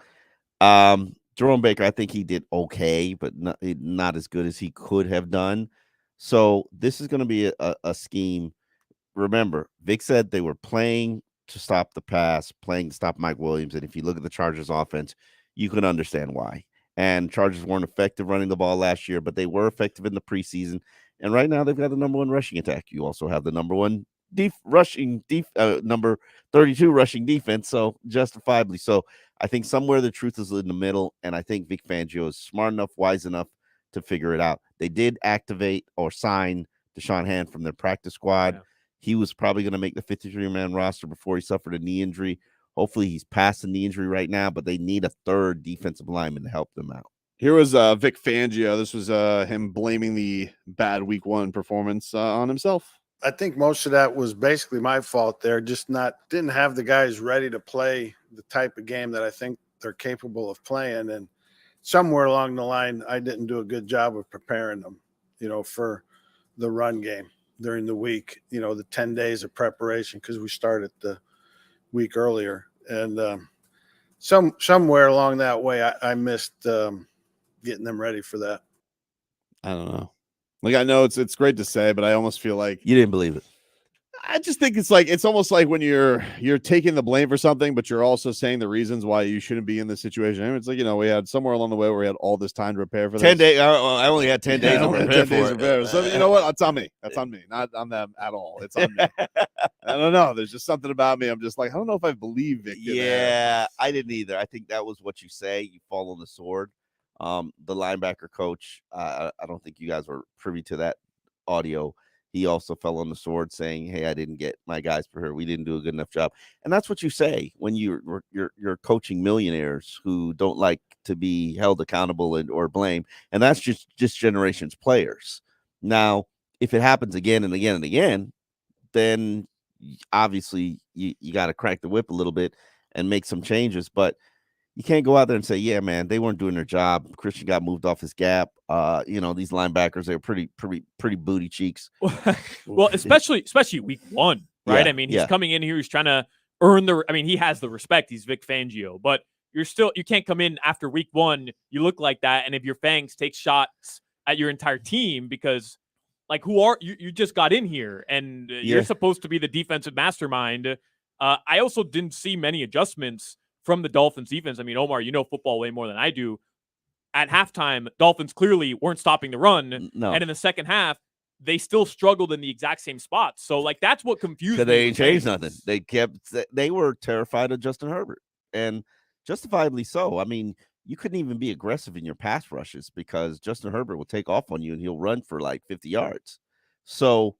Jerome Baker, I think he did okay, but not as good as he could have done. So this is going to be a scheme. Remember, Vic said they were playing to stop the pass, playing to stop Mike Williams. And if you look at the Chargers offense, you can understand why. And Chargers weren't effective running the ball last year, but they were effective in the preseason. And right now they've got the number one rushing attack. You also have the number one number 32 rushing defense. So justifiably so. I think somewhere the truth is in the middle. And I think Vic Fangio is smart enough, wise enough to figure it out. They did activate or sign Deshaun Hand from their practice squad. Yeah. He was probably going to make the 53-man roster before he suffered a knee injury. Hopefully he's past the knee injury right now, but they need a third defensive lineman to help them out. Here was Vic Fangio. This was him blaming the bad week one performance on himself. I think most of that was basically my fault there. Didn't have the guys ready to play the type of game that I think they're capable of playing. And somewhere along the line, I didn't do a good job of preparing them, for the run game during the week, the 10 days of preparation, because we started the week earlier. And somewhere along that way, I missed getting them ready for that. I don't know. Like, I know it's great to say, but I almost feel like you didn't believe it. I just think it's almost like when you're taking the blame for something, but you're also saying the reasons why you shouldn't be in this situation. I mean, it's like, we had somewhere along the way where we had all this time to prepare for this. 10 days. I only had 10 days to prepare for it. So you know what? That's on me. That's on me. Not on them at all. It's on me. I don't know. There's just something about me. I'm just like, I don't know if I believe Vic. Yeah, I didn't either. I think that was what you say. You fall on the sword. The linebacker coach, I don't think you guys were privy to that audio. He also fell on the sword saying, hey, I didn't get my guys prepared. We didn't do a good enough job. And that's what you say when you're coaching millionaires who don't like to be held accountable or blamed. And that's just generations players. Now, if it happens again and again and again, then obviously you got to crack the whip a little bit and make some changes. But you can't go out there and say, yeah, man, they weren't doing their job. Christian got moved off his gap. These linebackers, they're pretty booty cheeks. Well, especially week one, right? Yeah, I mean, he's coming in here. He's trying to earn he has the respect. He's Vic Fangio, but you can't come in after week one. You look like that. And if your Fangs take shots at your entire team, because like, who are you? You just got in here and you're supposed to be the defensive mastermind. I also didn't see many adjustments from the Dolphins defense. I mean, Omar, you know football way more than I do. At halftime, Dolphins clearly weren't stopping the run. No. And in the second half, they still struggled in the exact same spots. So, like, that's what confused me. They ain't changed nothing. They were terrified of Justin Herbert, and justifiably so. I mean, you couldn't even be aggressive in your pass rushes because Justin Herbert will take off on you and he'll run for like 50 yards. So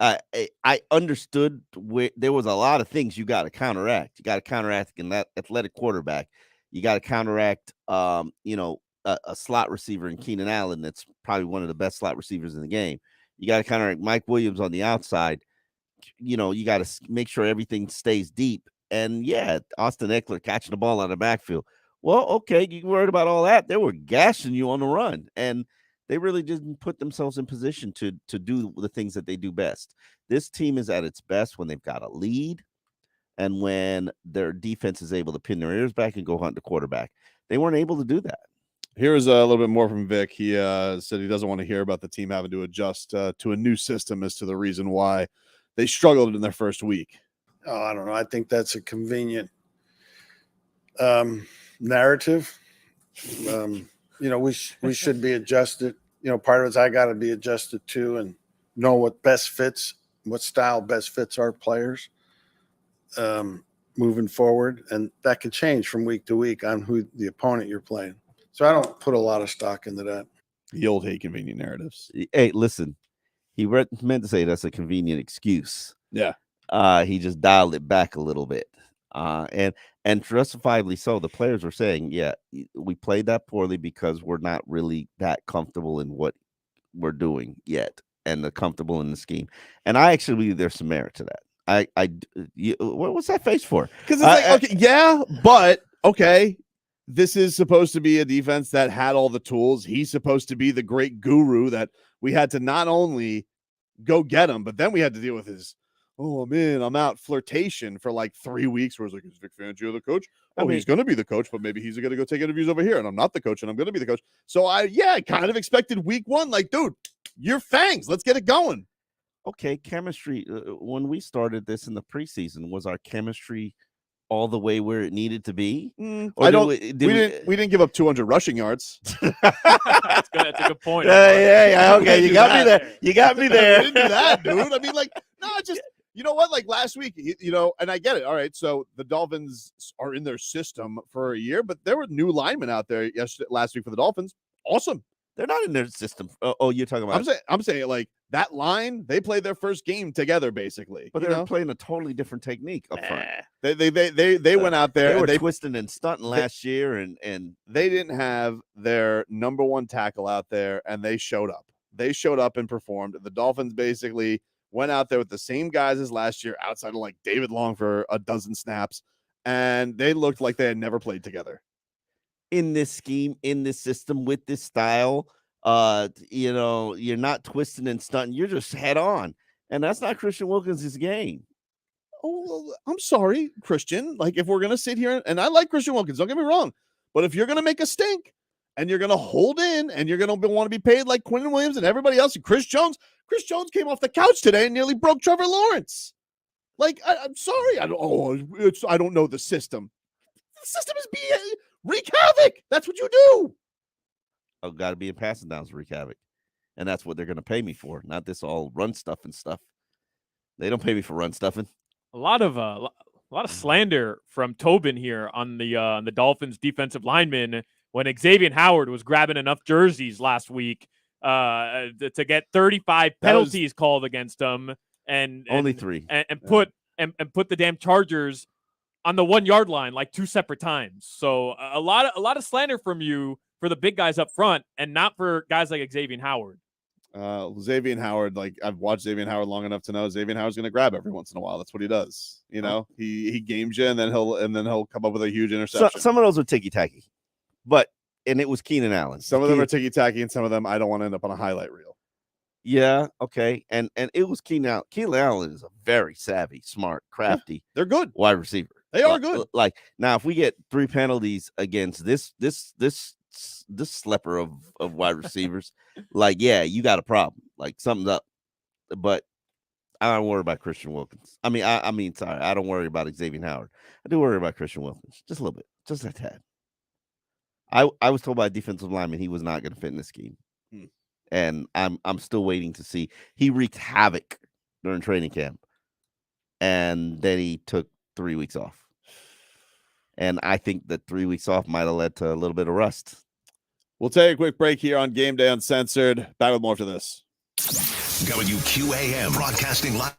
I understood where there was a lot of things you got to counteract. You got to counteract an athletic quarterback. You got to counteract, a slot receiver in Keenan Allen that's probably one of the best slot receivers in the game. You got to counteract Mike Williams on the outside. You got to make sure everything stays deep. And yeah, Austin Eckler catching the ball out of the backfield. Well, okay, you worried about all that. They were gashing you on the run, and they really didn't put themselves in position to do the things that they do best. This team is at its best when they've got a lead and when their defense is able to pin their ears back and go hunt the quarterback. They weren't able to do that. Here's a little bit more from Vic. He said he doesn't want to hear about the team having to adjust to a new system as to the reason why they struggled in their first week. Oh, I don't know. I think that's a convenient narrative. We should be adjusted. Part of it's I got to be adjusted too and know what style best fits our players moving forward. And that can change from week to week on who the opponent you're playing. So I don't put a lot of stock into that. The old hate convenient narratives. Hey, listen, he meant to say that's a convenient excuse. Yeah. He just dialed it back a little bit. And justifiably so. The players were saying, yeah, we played that poorly because we're not really that comfortable in what we're doing yet and comfortable in the scheme. And I actually believe there's some merit to that. What's that face for? Because it's okay, yeah, but okay. This is supposed to be a defense that had all the tools. He's supposed to be the great guru that we had to not only go get him, but then we had to deal with his, I'm out flirtation for like 3 weeks where it's like, is Vic Fangio the coach? He's going to be the coach, but maybe he's going to go take interviews over here and I'm not the coach and I'm going to be the coach. So I kind of expected week one, like, dude, you're Fangs. Let's get it going. Okay. Chemistry. When we started this in the preseason, was our chemistry all the way where it needed to be? We didn't give up 200 rushing yards. That's a good point. Yeah. Okay. You got me there. You got me there. We didn't do that, dude. I mean, just, you know what? Like last week, and I get it. All right. So the Dolphins are in their system for a year, but there were new linemen out there last week for the Dolphins. Awesome. They're not in their system. You're talking about. I'm saying like that line. They played their first game together, basically. But they're playing a totally different technique up front. They went out there. They were twisting and stunting last year, and they didn't have their number one tackle out there, and they showed up. They showed up and performed. The Dolphins basically went out there with the same guys as last year, outside of like David Long for a dozen snaps, and they looked like they had never played together. In this scheme, in this system, with this style, you're not twisting and stunting. You're just head on. And that's not Christian Wilkins' game. Oh, well, I'm sorry, Christian. Like, if we're going to sit here, and I like Christian Wilkins, don't get me wrong, but if you're going to make a stink and you're going to hold in and you're going to want to be paid like Quentin Williams and everybody else, and Chris Jones came off the couch today and nearly broke Trevor Lawrence. Like, I'm sorry. I don't know the system. The system is wreak havoc. That's what you do. Oh, got to be in passing downs, wreak havoc. And that's what they're going to pay me for, not this all run stuffing stuff. They don't pay me for run stuffing. A lot of slander from Tobin here on the Dolphins defensive lineman when Xavier Howard was grabbing enough jerseys last week to get 35 penalties called against him, and only 3, and put the damn Chargers on the 1 yard line like 2 separate times. So a lot of slander from you for the big guys up front and not for guys like Xavier Howard. Xavier Howard, like I've watched Xavier Howard long enough to know Xavier Howard's going to grab every once in a while. That's what he does. He games you and then he'll come up with a huge interception. Some of those are ticky tacky, and it was Keenan Allen. Some of them are ticky tacky, and some of them I don't want to end up on a highlight reel. Yeah, okay, and it was Keenan Allen. Keenan Allen is a very savvy, smart, crafty. They're good wide receiver. They are good. Like now, if we get 3 penalties against this slepper of wide receivers, like you got a problem. Like something's up. But I don't worry about Christian Wilkins. I mean, sorry, I don't worry about Xavier Howard. I do worry about Christian Wilkins just a little bit, just a tad. I was told by a defensive lineman he was not going to fit in this scheme, and I'm still waiting to see. He wreaked havoc during training camp, and then he took 3 weeks off. And I think that 3 weeks off might have led to a little bit of rust. We'll take a quick break here on Game Day Uncensored. Back with more after this. WQAM broadcasting live.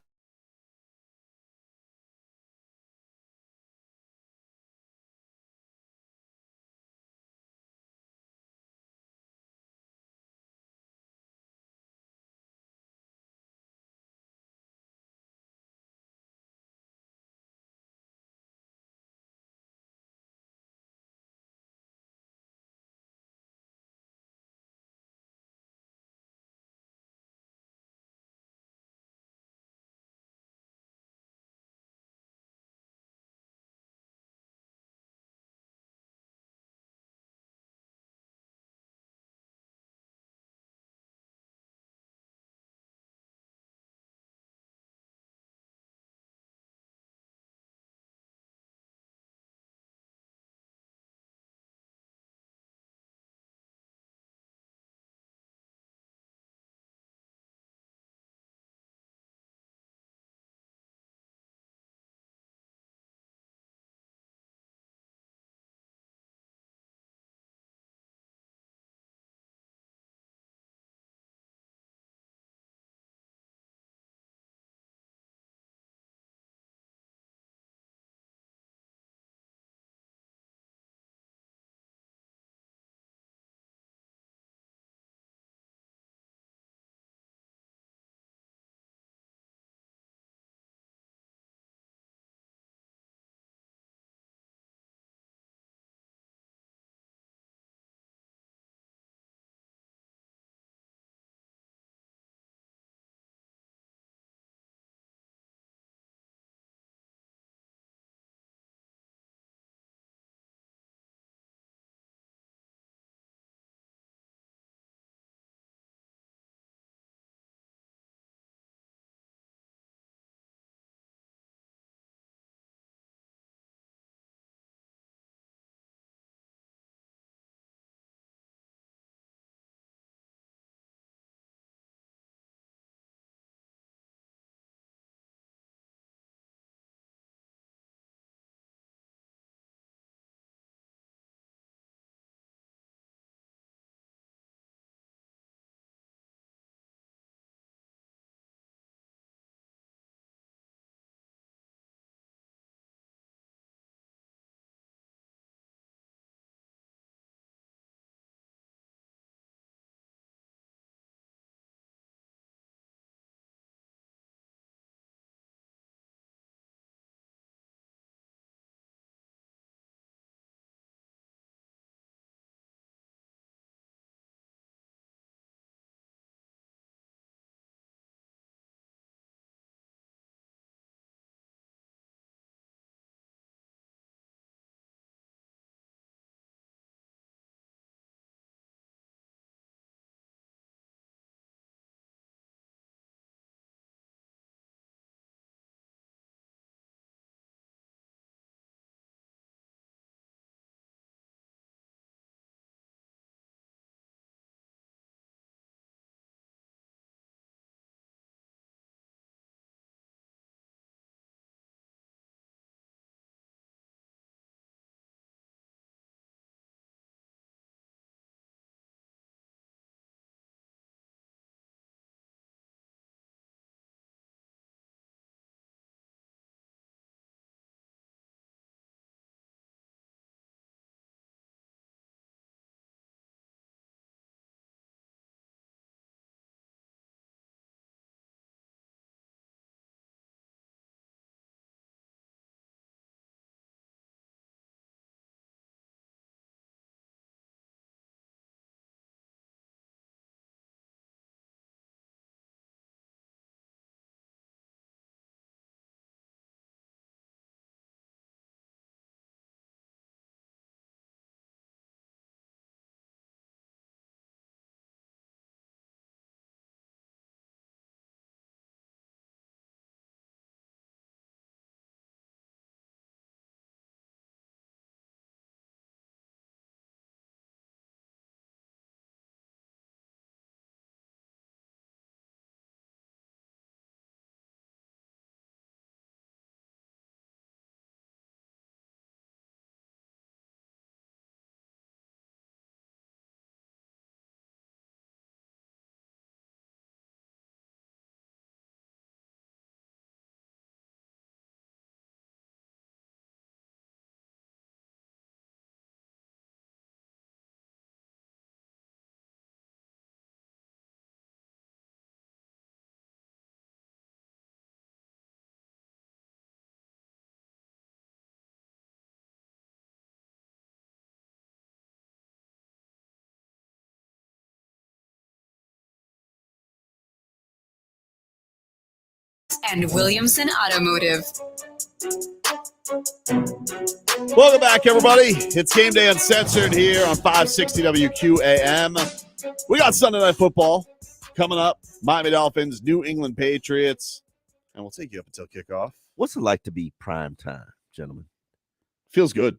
and Williamson Automotive. Welcome back, everybody. It's Game Day Uncensored here on 560 WQAM. We got Sunday Night Football coming up. Miami Dolphins, New England Patriots. And we'll take you up until kickoff. What's it like to be prime time, gentlemen? Feels good.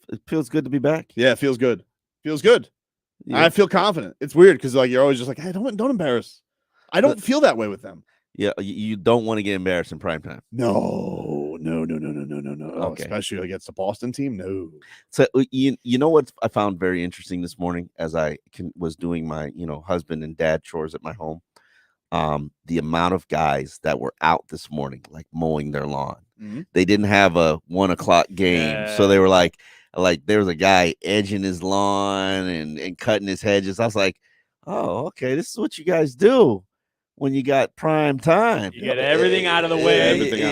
It feels good to be back. Yeah, it feels good. Feels good. Yeah. I feel confident. It's weird because like you're always just like, hey, don't embarrass. I don't feel that way with them. Yeah, you don't want to get embarrassed in prime time. No. Okay. Especially against the Boston team. No. So you know what I found very interesting this morning as I was doing my husband and dad chores at my home. The amount of guys that were out this morning, like mowing their lawn. Mm-hmm. They didn't have a 1 o'clock game, so they were like there was a guy edging his lawn and cutting his hedges. I was like, oh, okay, this is what you guys do when you got prime time. You get everything out of the way. Everything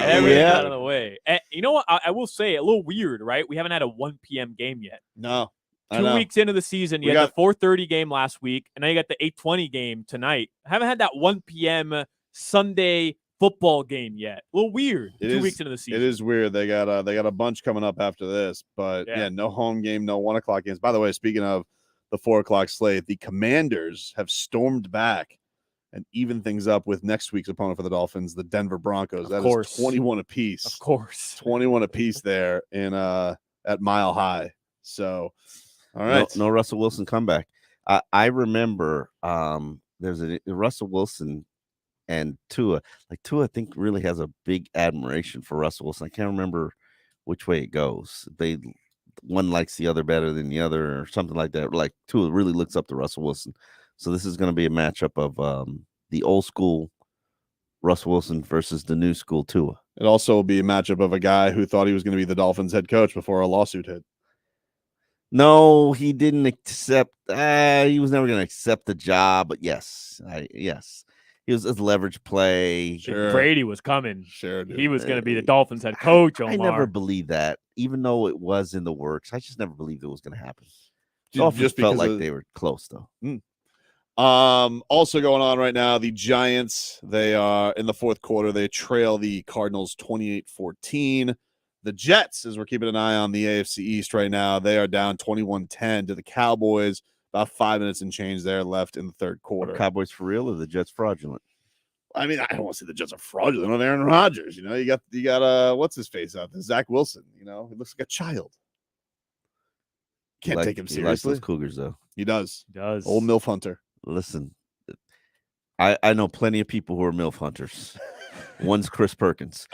out of the way. And you know what? I will say, a little weird, right? We haven't had a 1 p.m. game yet. No. 2 weeks into the season, you had the 4:30 game last week, and now you got the 8:20 game tonight. I haven't had that 1 p.m. Sunday football game yet. A little weird. 2 weeks into the season. It is weird. They got a bunch coming up after this, but yeah, no home game, no 1 o'clock games. By the way, speaking of the 4 o'clock slate, the Commanders have stormed back and even things up with next week's opponent for the Dolphins, the Denver Broncos. That is 21 apiece. Of course. 21 apiece there in at Mile High. So, all right. No Russell Wilson comeback. I remember there's a Russell Wilson and Tua. Like Tua, I think really has a big admiration for Russell Wilson. I can't remember which way it goes. One likes the other better than the other or something like that. Like Tua really looks up to Russell Wilson. So this is going to be a matchup of the old school Russell Wilson versus the new school Tua. It also will be a matchup of a guy who thought he was going to be the Dolphins head coach before a lawsuit hit. No, he didn't accept. He was never going to accept the job. But yes, he was a leverage play. Sure. Brady was coming. Sure, dude. He was going to be the Dolphins head coach. I never believed that, even though it was in the works. I just never believed it was going to happen. Just felt like they were close, though. Also going on right now, the Giants, they are in the fourth quarter. They trail the Cardinals 28-14. The Jets, as we're keeping an eye on the AFC East right now, they are down 21-10 to the Cowboys. About 5 minutes and change there left in the third quarter. Are Cowboys for real or the Jets fraudulent? I mean, I don't want to say the Jets are fraudulent on Aaron Rodgers. You got what's his face out there? Zach Wilson. He looks like a child. Can't take him seriously. He likes those Cougars, though. He does. Does. Old MILF hunter. Listen, I know plenty of people who are MILF hunters. One's Chris Perkins.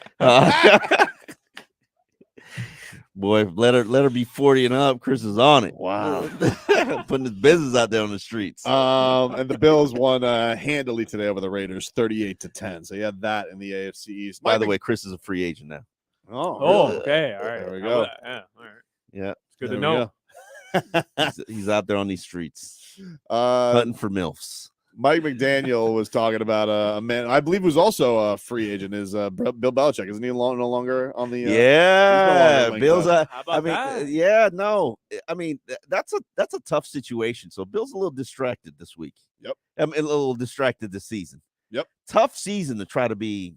Boy, let her be 40 and up. Chris is on it. Wow. Putting his business out there on the streets. And the Bills won handily today over the Raiders, 38-10. So you had that in the AFC East. By the way, Chris is a free agent now. Oh, okay. All right. There we go. Yeah, all right. Yeah. It's good to know. He's out there on these streets hunting for MILFs. Mike McDaniel was talking about a man I believe was also a free agent is Bill Belichick. Isn't he no longer on the Bill's no. I mean that's a tough situation. So Bill's a little distracted this week. Yep. I mean, a little distracted this season. Yep. Tough season to try to be,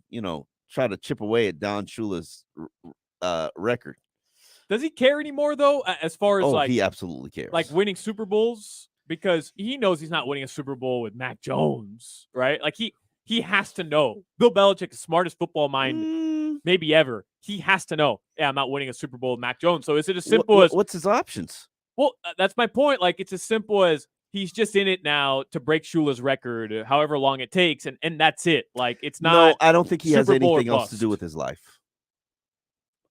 try to chip away at Don Shula's record. Does he care anymore though? As far as he absolutely cares. Like winning Super Bowls? Because he knows he's not winning a Super Bowl with Mac Jones, right? Like he has to know. Bill Belichick, the smartest football mind maybe ever. He has to know. Yeah, I'm not winning a Super Bowl with Mac Jones. So is it as simple as what's his options? Well, that's my point. Like it's as simple as he's just in it now to break Shula's record, however long it takes, and that's it. Like it's not. No, I don't think he has Super Bowl anything or else to do with his life.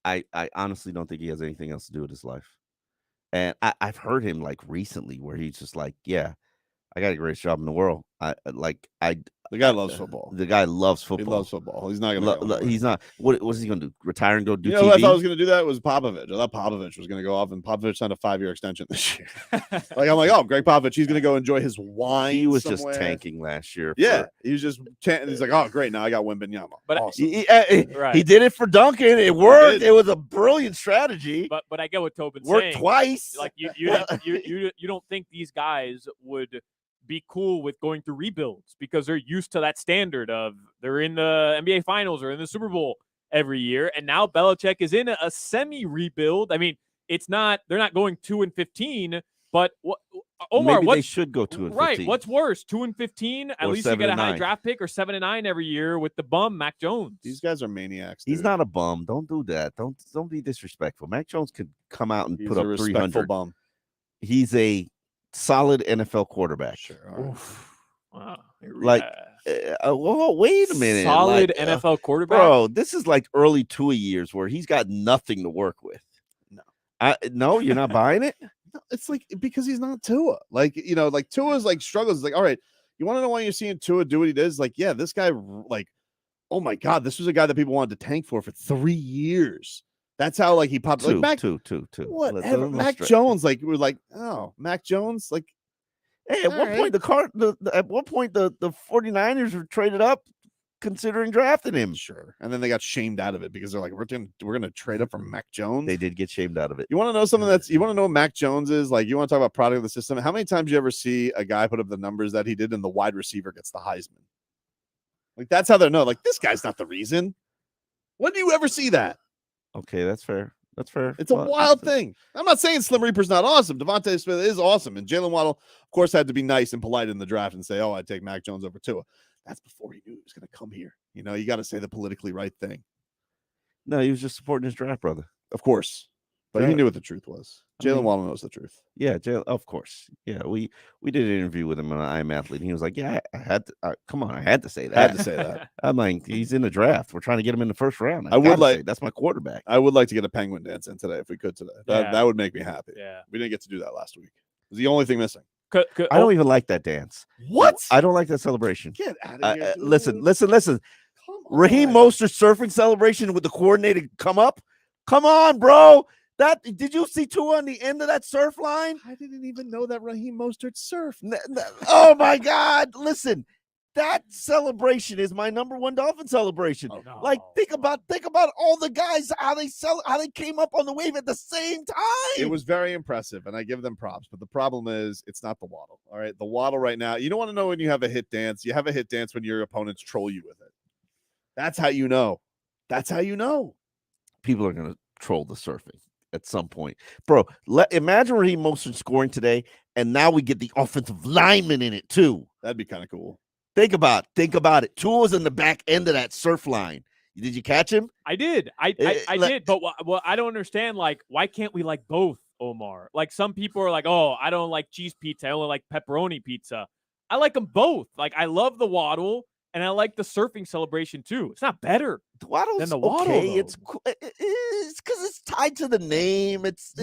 I honestly don't think he has anything else to do with his life. And I've heard him like recently where he's just like, yeah, I got the greatest job in the world. The guy loves football. The guy loves football. He loves football. He's not gonna. He's not. What was he gonna do? Retire and go do TV? Who I thought was gonna do that was Popovich. I thought Popovich was gonna go off, and Popovich signed a 5-year extension this year. I'm like, oh, Greg Popovich, he's gonna go enjoy his wine. He was somewhere. just tanking last year. Yeah, he was just. He's like, oh, great, now I got Wembanyama. But awesome. He did it for Duncan. It worked. It was a brilliant strategy. But I get what Tobin's worked saying. twice. Like you don't think these guys would be cool with going through rebuilds because they're used to that standard of they're in the NBA Finals or in the Super Bowl every year. And now Belichick is in a semi-rebuild. I mean, they're not going 2-15, but Omar, maybe they should go 2-15. Right. What's worse, 2-15? At Or least you get a high 7-9. draft pick, or 7-9 every year with the bum Mac Jones. These guys are maniacs. He's dude. not a bum. Don't do that. Don't be disrespectful. Mac Jones could come out and He's put a up respectful 300. bum. He's a solid NFL quarterback. Sure. All right. Wow. Like, wait a minute. Solid Like, NFL quarterback, bro. This is like early Tua years where he's got nothing to work with. No, you're not buying it. No, it's like because he's not Tua. Like, like Tua's like struggles. It's like, all right, you want to know why you're seeing Tua do what he does? Like, yeah, this guy, like, oh my God, this was a guy that people wanted to tank for 3 years. That's how like he popped. Like Mac, two. whatever. Mac Jones, like we're like, oh, Mac Jones, like. Hey, at what point at what point the 49ers were traded up considering drafting him? Sure. And then they got shamed out of it because they're like, we're gonna trade up for Mac Jones. They did get shamed out of it. You want to know something you want to know what Mac Jones is? Like, you want to talk about product of the system? How many times you ever see a guy put up the numbers that he did and the wide receiver gets the Heisman? Like, that's how they're known. Like, this guy's not the reason. When do you ever see that? Okay, that's fair. That's fair. It's a wild thing. I'm not saying Slim Reaper's not awesome. Devontae Smith is awesome. And Jalen Waddle, of course, had to be nice and polite in the draft and say, oh, I'd take Mac Jones over Tua. That's before he knew he was going to come here. You got to say the politically right thing. No, he was just supporting his draft brother. Of course. But he Yeah. knew what the truth was. Jalen Waddle knows the truth. Yeah, of course. Yeah, we did an interview with him on I Am Athlete. And he was like, yeah, I had to, I had to say that. I had to say that. I'm like, he's in the draft. We're trying to get him in the first round. I would like that's my quarterback. I would like to get a penguin dance in today if we could today. That would make me happy. Yeah. We didn't get to do that last week. It was the only thing missing. I don't even like that dance. What? I don't like that celebration. Get out of here. Listen. Raheem Mostert surfing celebration with the coordinated come up. Come on, bro. Did you see Tua on the end of that surf line? I didn't even know that Raheem Mostert surfed. Oh my God. Listen, that celebration is my number one Dolphin celebration. Oh, no. Like, think about all the guys, how they came up on the wave at the same time. It was very impressive, and I give them props. But the problem is, it's not the Waddle. All right, the Waddle right now. You don't want to know when you have a hit dance. You have a hit dance when your opponents troll you with it. That's how you know. That's how you know. People are gonna troll the surfing at some point, bro. Imagine Raheem Mostert scoring today, and now we get the offensive lineman in it too. That'd be kind of cool. Think about it. Tua was in the back end of that surf line. Did you catch him? I did. I did. But what I don't understand, like, why can't we like both, Omar? Like, some people are like, oh, I don't like cheese pizza. I only like pepperoni pizza. I like them both. Like, I love the Waddle, and I like the surfing celebration too. It's not better than the Waddle. Okay. Though. It's because it's tied to the name. It's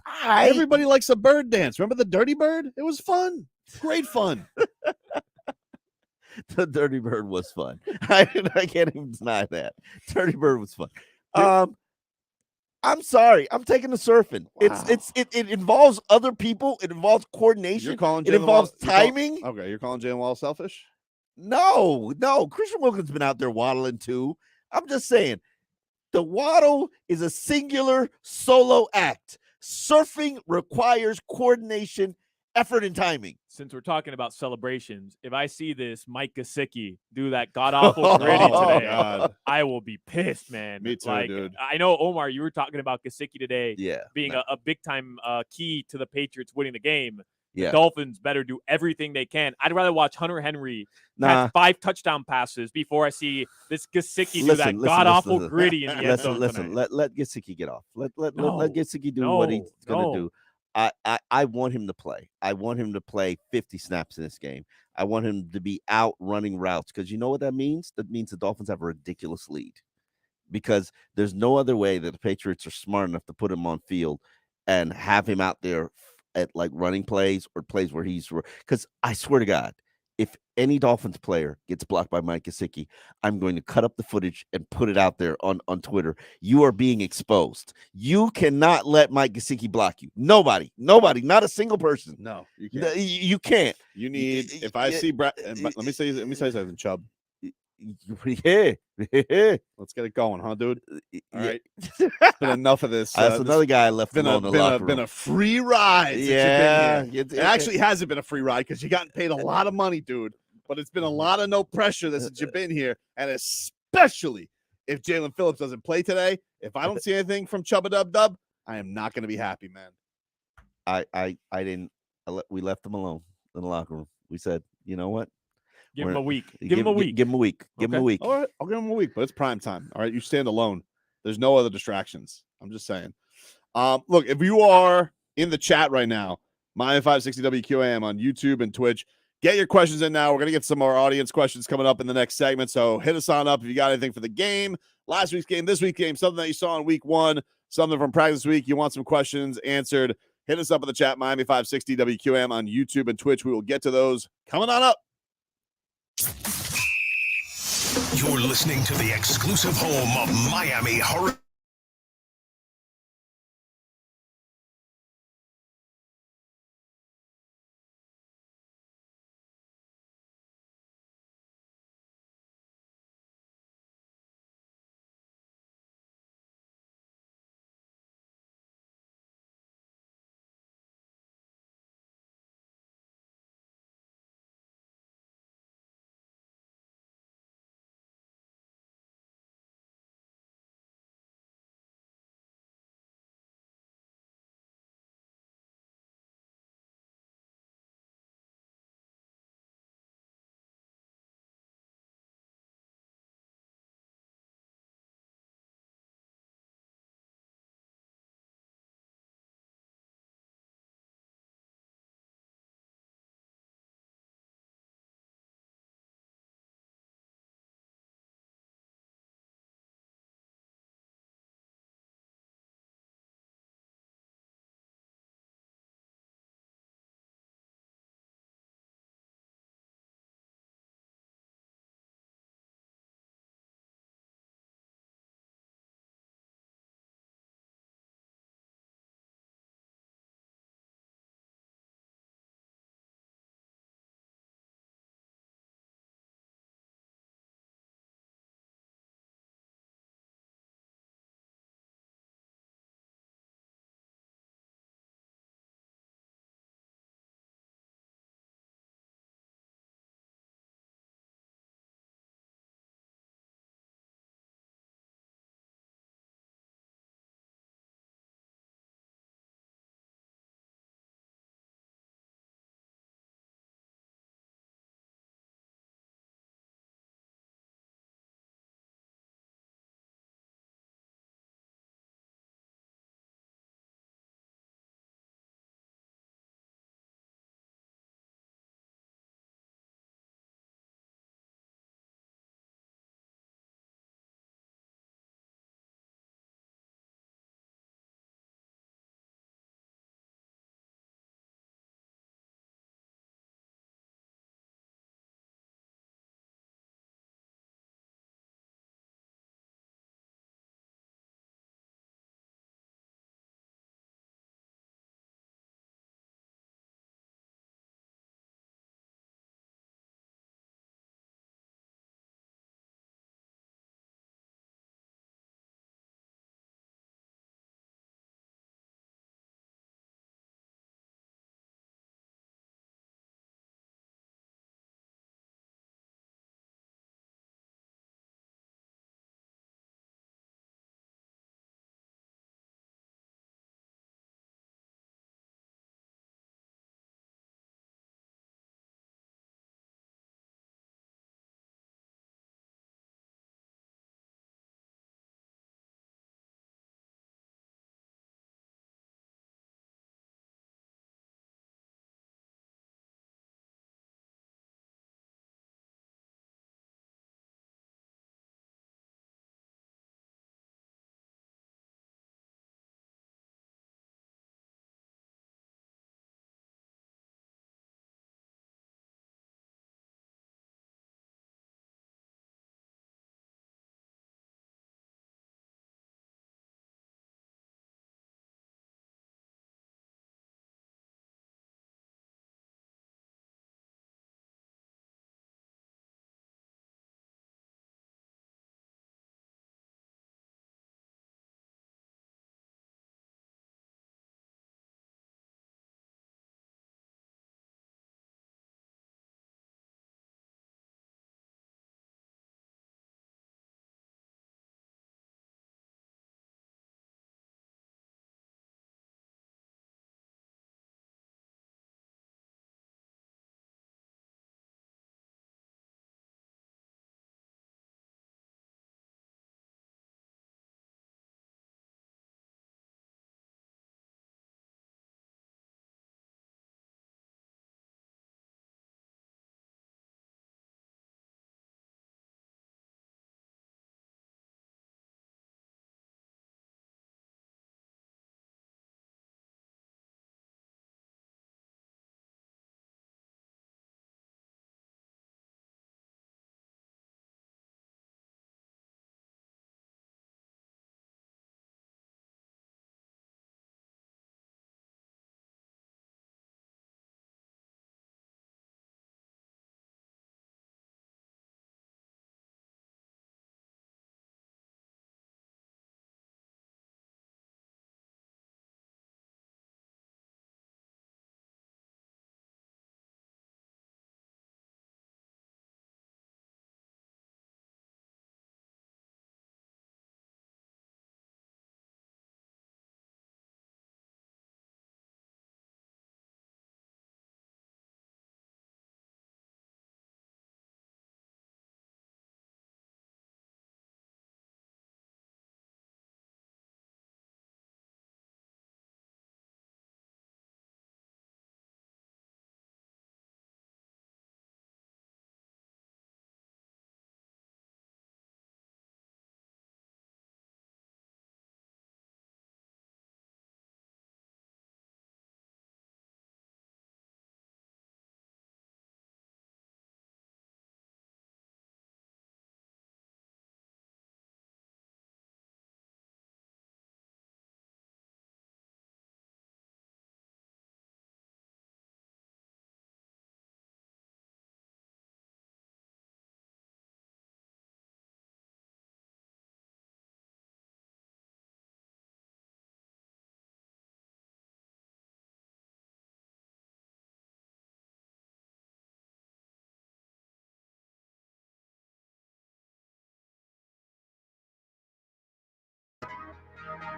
high. Everybody likes a bird dance. Remember the Dirty Bird? It was fun. Great fun. The Dirty Bird was fun. I can't even deny that. Dirty Bird was fun. I'm sorry. I'm taking the surfing. Wow. It involves other people. It involves coordination. You're calling it involves timing. You're calling Jalen Waddle selfish? No. Christian Wilkins been out there waddling too. I'm just saying, the waddle is a singular solo act. Surfing requires coordination, effort, and timing. Since we're talking about celebrations, if I see this Mike Gesicki do that god-awful gritty today, God. I will be pissed, man. Me too, like, dude. I know, Omar, you were talking about Gesicki today being no. a big-time key to the Patriots winning the game. Yeah. The Dolphins better do everything they can. I'd rather watch Hunter Henry Nah. have 5 touchdown passes before I see this Gesicki do that god-awful gritty in the end zone tonight. Let Gesicki get off. Let Gesicki do what he's going to do. I want him to play. I want him to play 50 snaps in this game. I want him to be out running routes, because you know what that means? That means the Dolphins have a ridiculous lead, because there's no other way that the Patriots are smart enough to put him on field and have him out there at like running plays or plays where he's, because I swear to God, if any Dolphins player gets blocked by Mike Gesicki, I'm going to cut up the footage and put it out there on Twitter. You are being exposed. You cannot let Mike Gesicki block you. Nobody, not a single person. No, you can't. You can't. You need. If I see Brad, let me say something, Chubb. Yeah. Let's get it going, huh, dude? All Yeah. right. It's been enough of this. That's another guy I left been alone in the locker room. been a free ride. Since Yeah. you've been here. It actually hasn't been a free ride because you gotten paid a lot of money, dude. But it's been a lot of no pressure since you've been here, and especially if Jalen Phillips doesn't play today. If I don't see anything from Chubba Dub Dub, I am not going to be happy, man. I didn't. We left him alone in the locker room. We said, you know what? Give him a week. Give him a week. Give him a week. Give him a week. All right, I'll give him a week, but it's prime time. All right, you stand alone. There's no other distractions. I'm just saying. Look, if you are in the chat right now, Miami 560 WQAM on YouTube and Twitch, get your questions in now. We're going to get some more audience questions coming up in the next segment. So hit us on up if you got anything for the game, last week's game, this week's game, something that you saw in week 1, something from practice week. You want some questions answered, hit us up in the chat, Miami 560 WQAM on YouTube and Twitch. We will get to those coming on up. You're listening to the exclusive home of Miami Hurricane.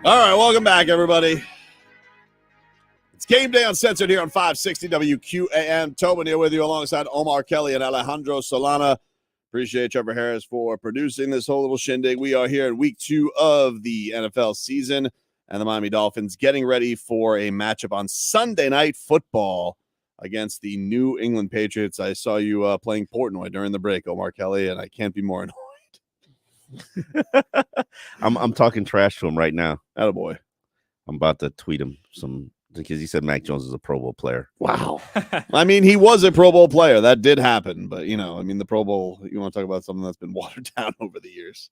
All right, welcome back, everybody. It's Game Day Uncensored here on 560 WQAM. Tobin here with you alongside Omar Kelly and Alejandro Solana. Appreciate Trevor Harris for producing this whole little shindig. We are here in week 2 of the NFL season, and the Miami Dolphins getting ready for a matchup on Sunday Night Football against the New England Patriots. I saw you playing Portnoy during the break, Omar Kelly, and I can't be more annoyed. I'm talking trash to him right now. Attaboy. I'm about to tweet him some because he said Mac Jones is a Pro Bowl player. Wow. I mean, he was a Pro Bowl player. That did happen. But, you know, I mean, the Pro Bowl, you want to talk about something that's been watered down over the years.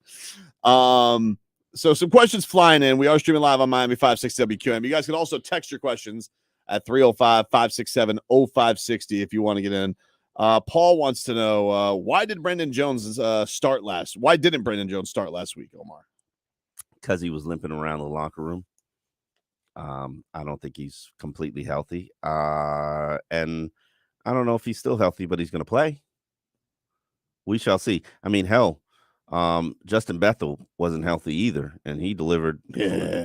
So some questions flying in. We are streaming live on Miami 560 WQM. You guys can also text your questions at 305-567-0560 if you want to get in. Paul wants to know, why didn't Brandon Jones start last week, Omar? Because he was limping around the locker room. I don't think he's completely healthy. And I don't know if he's still healthy, but he's going to play. We shall see. I mean, hell, Justin Bethel wasn't healthy either, and he delivered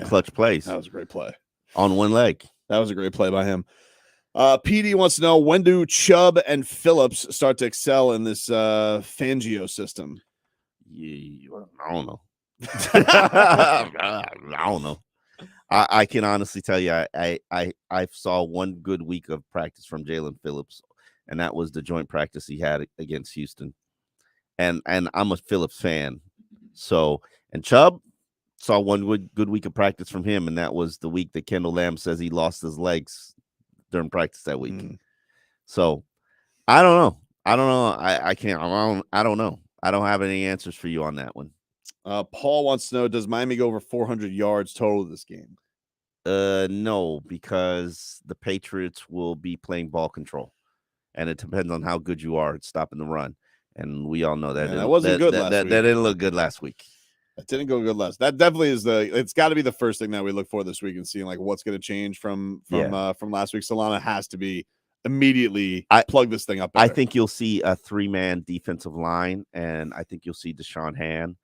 clutch plays. That was a great play. On one leg. That was a great play by him. PD wants to know, when do Chubb and Phillips start to excel in this Fangio system? Yeah, I don't know. I don't know. I can honestly tell you, I saw one good week of practice from Jalen Phillips, and that was the joint practice he had against Houston. And I'm a Phillips fan. So, and Chubb saw one good week of practice from him, and that was the week that Kendall Lamb says he lost his legs during practice that week. So, I don't know. I can't. I don't know. I don't have any answers for you on that one. Paul wants to know, does Miami go over 400 yards total this game? No, because the Patriots will be playing ball control, and it depends on how good you are at stopping the run. And we all know that that wasn't good last week. That didn't look good last week. That didn't go good last. That definitely is it's got to be the first thing that we look for this week and seeing like what's going to change from last week. Solana has to be immediately plug this thing up better. I think you'll see a 3-man defensive line, and I think you'll see Deshaun Hand.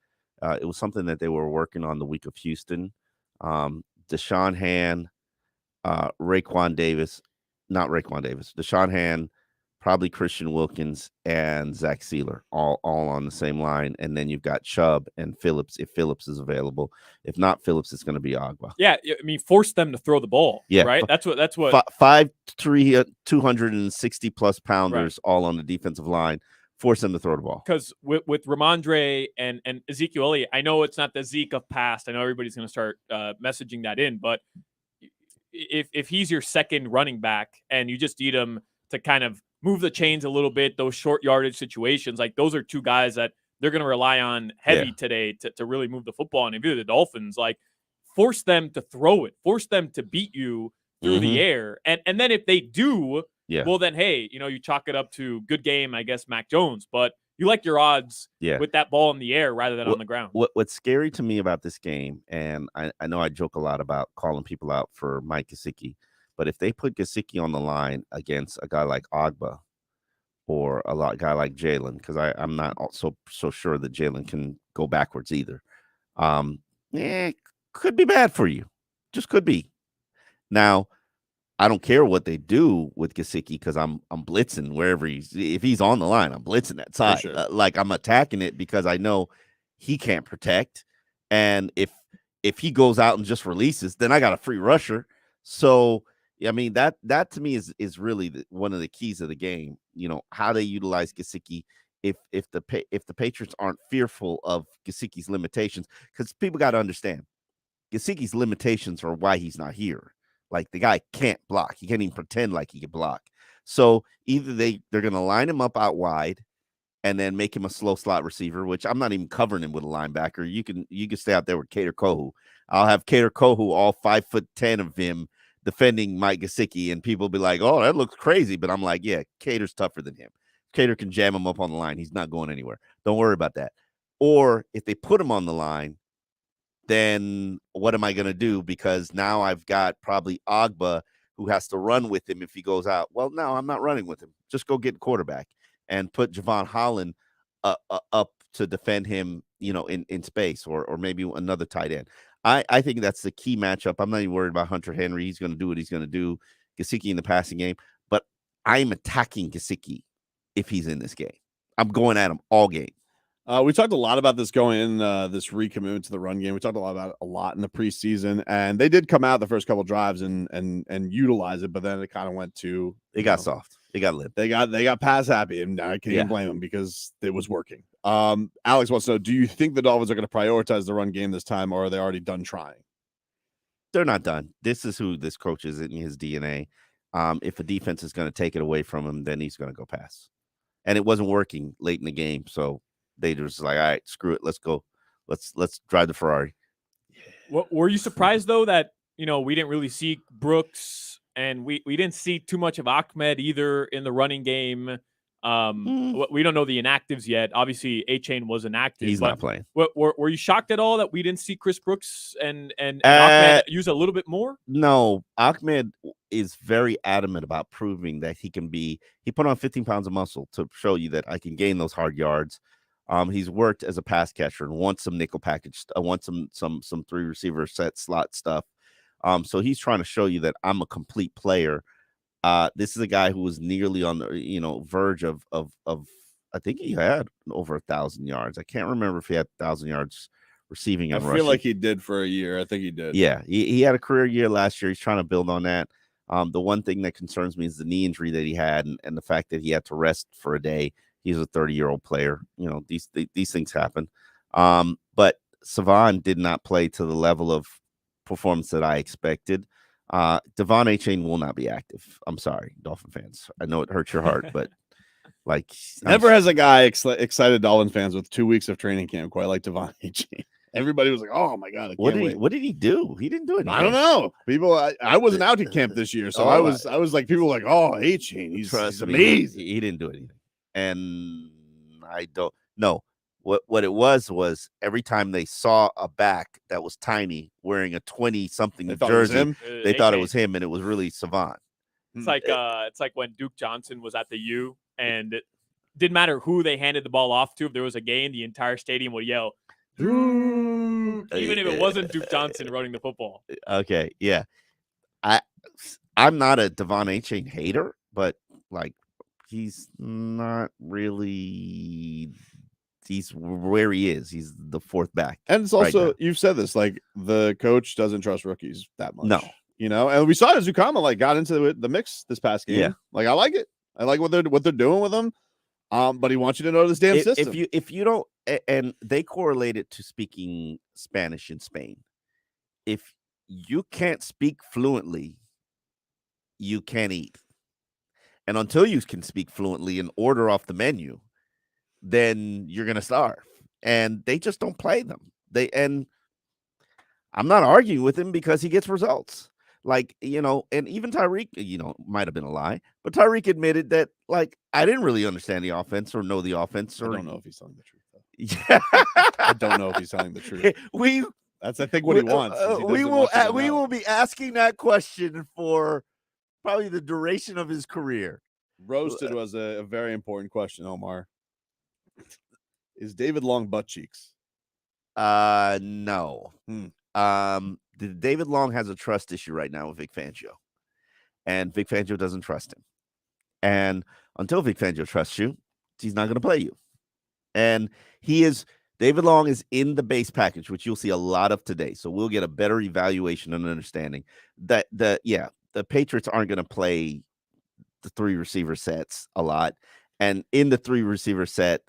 It was something that they were working on the week of Houston. Deshaun Hand, Deshaun Hand, probably Christian Wilkins and Zach Sealer, all on the same line. And then you've got Chubb and Phillips, if Phillips is available. If not Phillips, it's going to be Agba. Yeah, I mean, force them to throw the ball. Yeah, right. That's what. 5'3", 260+ pounders, all on the defensive line. Force them to throw the ball. Because with Ramondre and Ezekiel Elliott, I know it's not the Zeke of past. I know everybody's going to start messaging that in, but if he's your second running back and you just need him to kind of move the chains a little bit, those short yardage situations, like those are two guys that they're going to rely on heavy today to really move the football. And if you're the Dolphins, like force them to throw it, force them to beat you through the air. And then if they do, well, then, hey, you chalk it up to good game, I guess, Mac Jones. But you like your odds with that ball in the air rather than on the ground. What's scary to me about this game, and I know I joke a lot about calling people out for Mike Gesicki, but if they put Gesicki on the line against a guy like Agba or a guy like Jalen, because I'm not so sure that Jalen can go backwards either, could be bad for you. Just could be. Now, I don't care what they do with Gesicki because I'm blitzing wherever if he's on the line, I'm blitzing that side. Sure. Like I'm attacking it because I know he can't protect. And if he goes out and just releases, then I got a free rusher. So, I mean, that to me is really one of the keys of the game, how they utilize Gesicki if the Patriots aren't fearful of Gesicki's limitations, because people got to understand Gesicki's limitations are why he's not here. Like the guy can't block. He can't even pretend like he can block. So either they're going to line him up out wide and then make him a slow slot receiver, which I'm not even covering him with a linebacker. You can stay out there with Cater Kohu. I'll have Cater Kohu, all 5'10" of him, defending Mike Gesicki, and people be like, "Oh, that looks crazy." But I'm like, yeah, Cater's tougher than him. Cater can jam him up on the line. He's not going anywhere. Don't worry about that. Or if they put him on the line, then what am I going to do? Because now I've got probably Agba who has to run with him if he goes out. Well, no, I'm not running with him. Just go get quarterback and put Javon Holland up to defend him, in space, or maybe another tight end. I think that's the key matchup. I'm not even worried about Hunter Henry. He's going to do what he's going to do. Gesicki in the passing game. But I'm attacking Gesicki if he's in this game. I'm going at him all game. We talked a lot about this going in this recommitment to the run game. We talked about it a lot in the preseason, and they did come out the first couple drives and utilize it, but then it kind of went to soft. They got limp. They got pass happy, and I can't blame them because it was working. Alex wants to know: do you think the Dolphins are going to prioritize the run game this time, or are they already done trying? They're not done. This is who this coach is in his DNA. If a defense is going to take it away from him, then he's going to go pass. And it wasn't working late in the game, so they just like, all right, screw it, let's go, let's drive the Ferrari. Were you surprised though that we didn't really see Brooks and we didn't see too much of Ahmed either in the running game? We don't know the inactives yet. Obviously, A-Chain was inactive. He's not playing. Were you shocked at all that we didn't see Chris Brooks and Ahmed use a little bit more? No, Ahmed is very adamant about proving that he can be. He put on 15 pounds of muscle to show you that I can gain those hard yards. He's worked as a pass catcher and wants some nickel package. wants some 3 receiver set slot stuff. So he's trying to show you that I'm a complete player. This is a guy who was nearly on the verge of I think he had over 1,000 yards. I can't remember if he had 1,000 yards receiving and rushing. I feel like he did for a year. I think he did. Yeah, he had a career year last year. He's trying to build on that. The one thing that concerns me is the knee injury that he had and the fact that he had to rest for a day. He's a 30-year-old player. These things happen. But Savon did not play to the level of performance that I expected. Devon A-Chain will not be active. I'm sorry, Dolphin fans. I know it hurts your heart, but never has a guy excited Dolphin fans with 2 weeks of training camp quite like Devon A-Chain. Everybody was like, "Oh my god, what did he do? He didn't do anything." I don't know. People, I wasn't out at camp this year, so I was like, people were like, "Oh, A-Chain, he's amazing." He didn't do anything, and I don't know. What it was every time they saw a back that was tiny wearing a 20-something jersey, they thought it was him, and it was really Savant. It's like when Duke Johnson was at the U, and it didn't matter who they handed the ball off to. If there was a game, the entire stadium would yell, even if it wasn't Duke Johnson running the football. Okay, yeah, I'm not a Devon A-Chain hater, but like he's not really. He's where he is. He's the fourth back. And it's also, you've said this, like the coach doesn't trust rookies that much. No. And we saw it as Zukama got into the mix this past game. Yeah. Like, I like it. I like what they're doing with him. But he wants you to know this damn system. If you don't, and they correlate it to speaking Spanish in Spain. If you can't speak fluently, you can't eat. And until you can speak fluently and order off the menu, then you're going to starve. And they just don't play them. And I'm not arguing with him because he gets results. Like, and even Tyreek, might have been a lie, but Tyreek admitted that, like, I didn't really understand the offense or know the offense. Or... I don't know if he's telling the truth, though. Yeah. I don't know if he's telling the truth. That's, I think, what he wants. We will be asking that question for probably the duration of his career. Roasted was a very important question, Omar. Is David Long butt cheeks? No. David Long has a trust issue right now with Vic Fangio, and Vic Fangio doesn't trust him. And until Vic Fangio trusts you, he's not going to play you. And David Long is in the base package, which you'll see a lot of today. So we'll get a better evaluation and understanding that the Patriots aren't going to play the 3 receiver sets a lot. And in the 3 receiver set,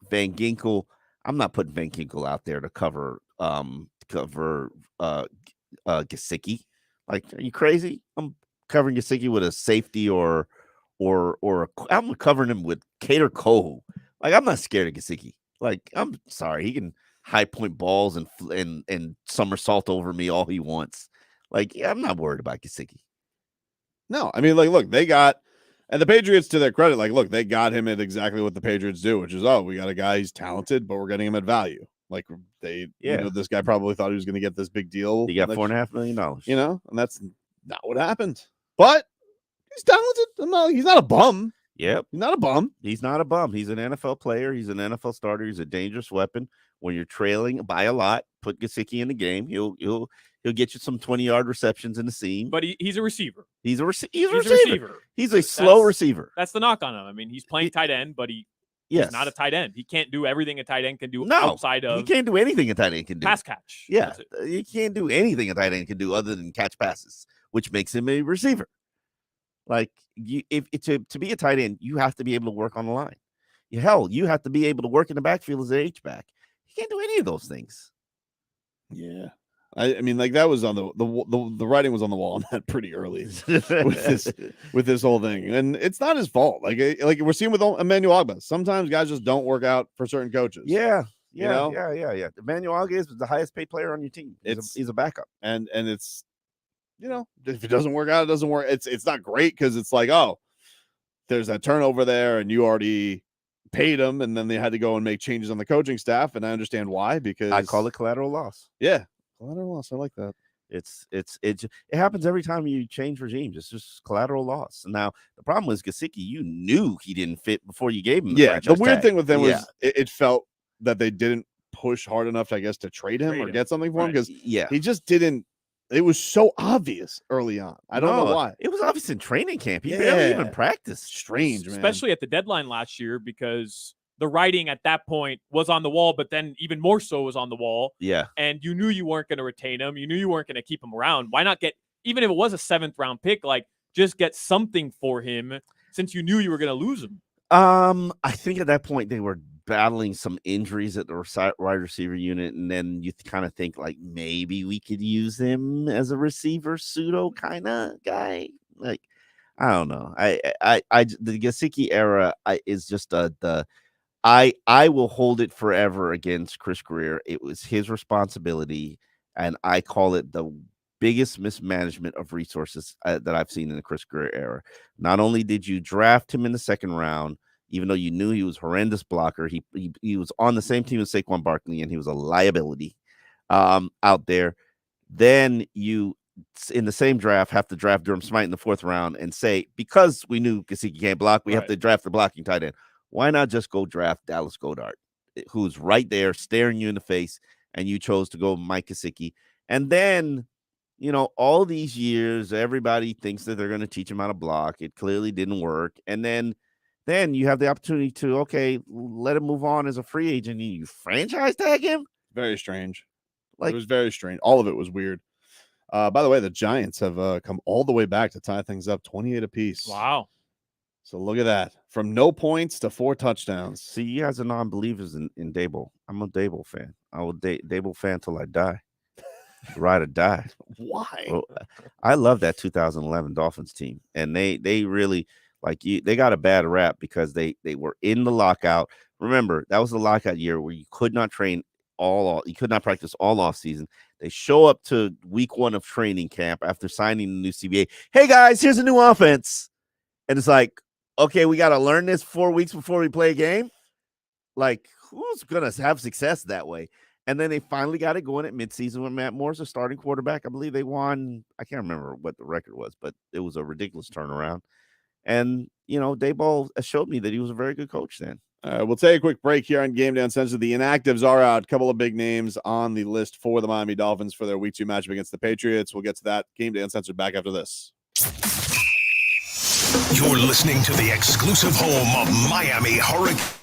Van Ginkel, I'm not putting Van Ginkel out there to cover Gesicki. Like, are you crazy? I'm covering Gesicki with a safety or I'm covering him with Cater Cole. Like, I'm not scared of Gesicki. Like, I'm sorry, he can high point balls and somersault over me all he wants. Like, yeah, I'm not worried about Gesicki. No, I mean, like, look, they got. And the Patriots, to their credit, like, look, they got him at exactly what the Patriots do, which is, we got a guy, he's talented, but we're getting him at value. Like, this guy probably thought he was going to get this big deal. He got $4.5 million. And that's not what happened. But he's talented. He's not a bum. Yep. He's not a bum. He's not a bum. He's an NFL player. He's an NFL starter. He's a dangerous weapon. when you're trailing by a lot, put Gesicki in the game. He'll get you some 20-yard receptions in the seam. But he's a receiver. He's a He's a receiver. He's a slow receiver. That's the knock on him. I mean, he's playing tight end, but he's not a tight end. He can't do everything a tight end can do outside of. He can't do anything a tight end can do. Pass catch. Yeah, he can't do anything a tight end can do other than catch passes, which makes him a receiver. Like, to be a tight end, you have to be able to work on the line. Hell, you have to be able to work in the backfield as an H-back. He can't do any of those things. Yeah. I mean, like, that was on the writing was on the wall on that pretty early with this whole thing, and it's not his fault. Like we're seeing with Emmanuel Ogbah, sometimes guys just don't work out for certain coaches. Yeah. know? Yeah. Emmanuel Ogbah is the highest paid player on your team. He's a backup, and it's, if it doesn't work out, it doesn't work. It's not great because it's like, oh, there's that turnover there, and you already paid him, and then they had to go and make changes on the coaching staff, and I understand why, because I call it collateral loss. Yeah. Collateral loss. I like that. It happens every time you change regimes. It's just collateral loss. Now the problem was Gesicki. You knew he didn't fit before you gave him. The weird thing with him was it felt that they didn't push hard enough, I guess, to trade him or get something for him, because he just didn't. It was so obvious early on. I don't know why. It was obvious in training camp. He barely even practiced. Strange, man. Especially at the deadline last year, because the writing at that point was on the wall, but then even more so was on the wall. Yeah. And you knew you weren't going to retain him. You knew you weren't going to keep him around. Why not get, even if it was a 7th round pick, like, just get something for him, since you knew you were going to lose him? I think at that point they were battling some injuries at the wide receiver unit, and then you kind of think, like, maybe we could use him as a receiver pseudo kind of guy. Like, I don't know. The Gesicki era is just I will hold it forever against Chris Greer. It was his responsibility, and I call it the biggest mismanagement of resources that I've seen in the Chris Greer era. Not only did you draft him in the 2nd round, even though you knew he was a horrendous blocker, he was on the same team as Saquon Barkley, and he was a liability out there. Then you, in the same draft, have to draft Durham Smythe in the 4th round and say, because we knew Gesicki can't block, we have to draft the blocking tight end. Why not just go draft Dallas Goedert, who's right there staring you in the face, and you chose to go Mike Gesicki? And then, all these years, everybody thinks that they're going to teach him how to block. It clearly didn't work. And then you have the opportunity to, let him move on as a free agent, and you franchise tag him? Very strange. It was very strange. All of it was weird. By the way, the Giants have come all the way back to tie things up 28 apiece. Wow. So look at that. From no points to 4 touchdowns. See, you guys are non-believers in Dable. I'm a Dable fan. I will Dable fan till I die. Ride or die. Why? Well, I love that 2011 Dolphins team. And they really, they got a bad rap because they were in the lockout. Remember, that was the lockout year where you could not train you could not practice all off season. They show up to week 1 of training camp after signing the new CBA. Hey guys, here's a new offense. And it's like, okay, we got to learn this 4 weeks before we play a game. Like, who's going to have success that way? And then they finally got it going at midseason when Matt Moore's a starting quarterback. I believe they won. I can't remember what the record was, but it was a ridiculous turnaround. And, Daboll showed me that he was a very good coach then. We'll take a quick break here on Gameday Uncensored. The Inactives are out. A couple of big names on the list for the Miami Dolphins for their Week 2 matchup against the Patriots. We'll get to that. Gameday Uncensored back after this. You're listening to the exclusive home of Miami Hurricane.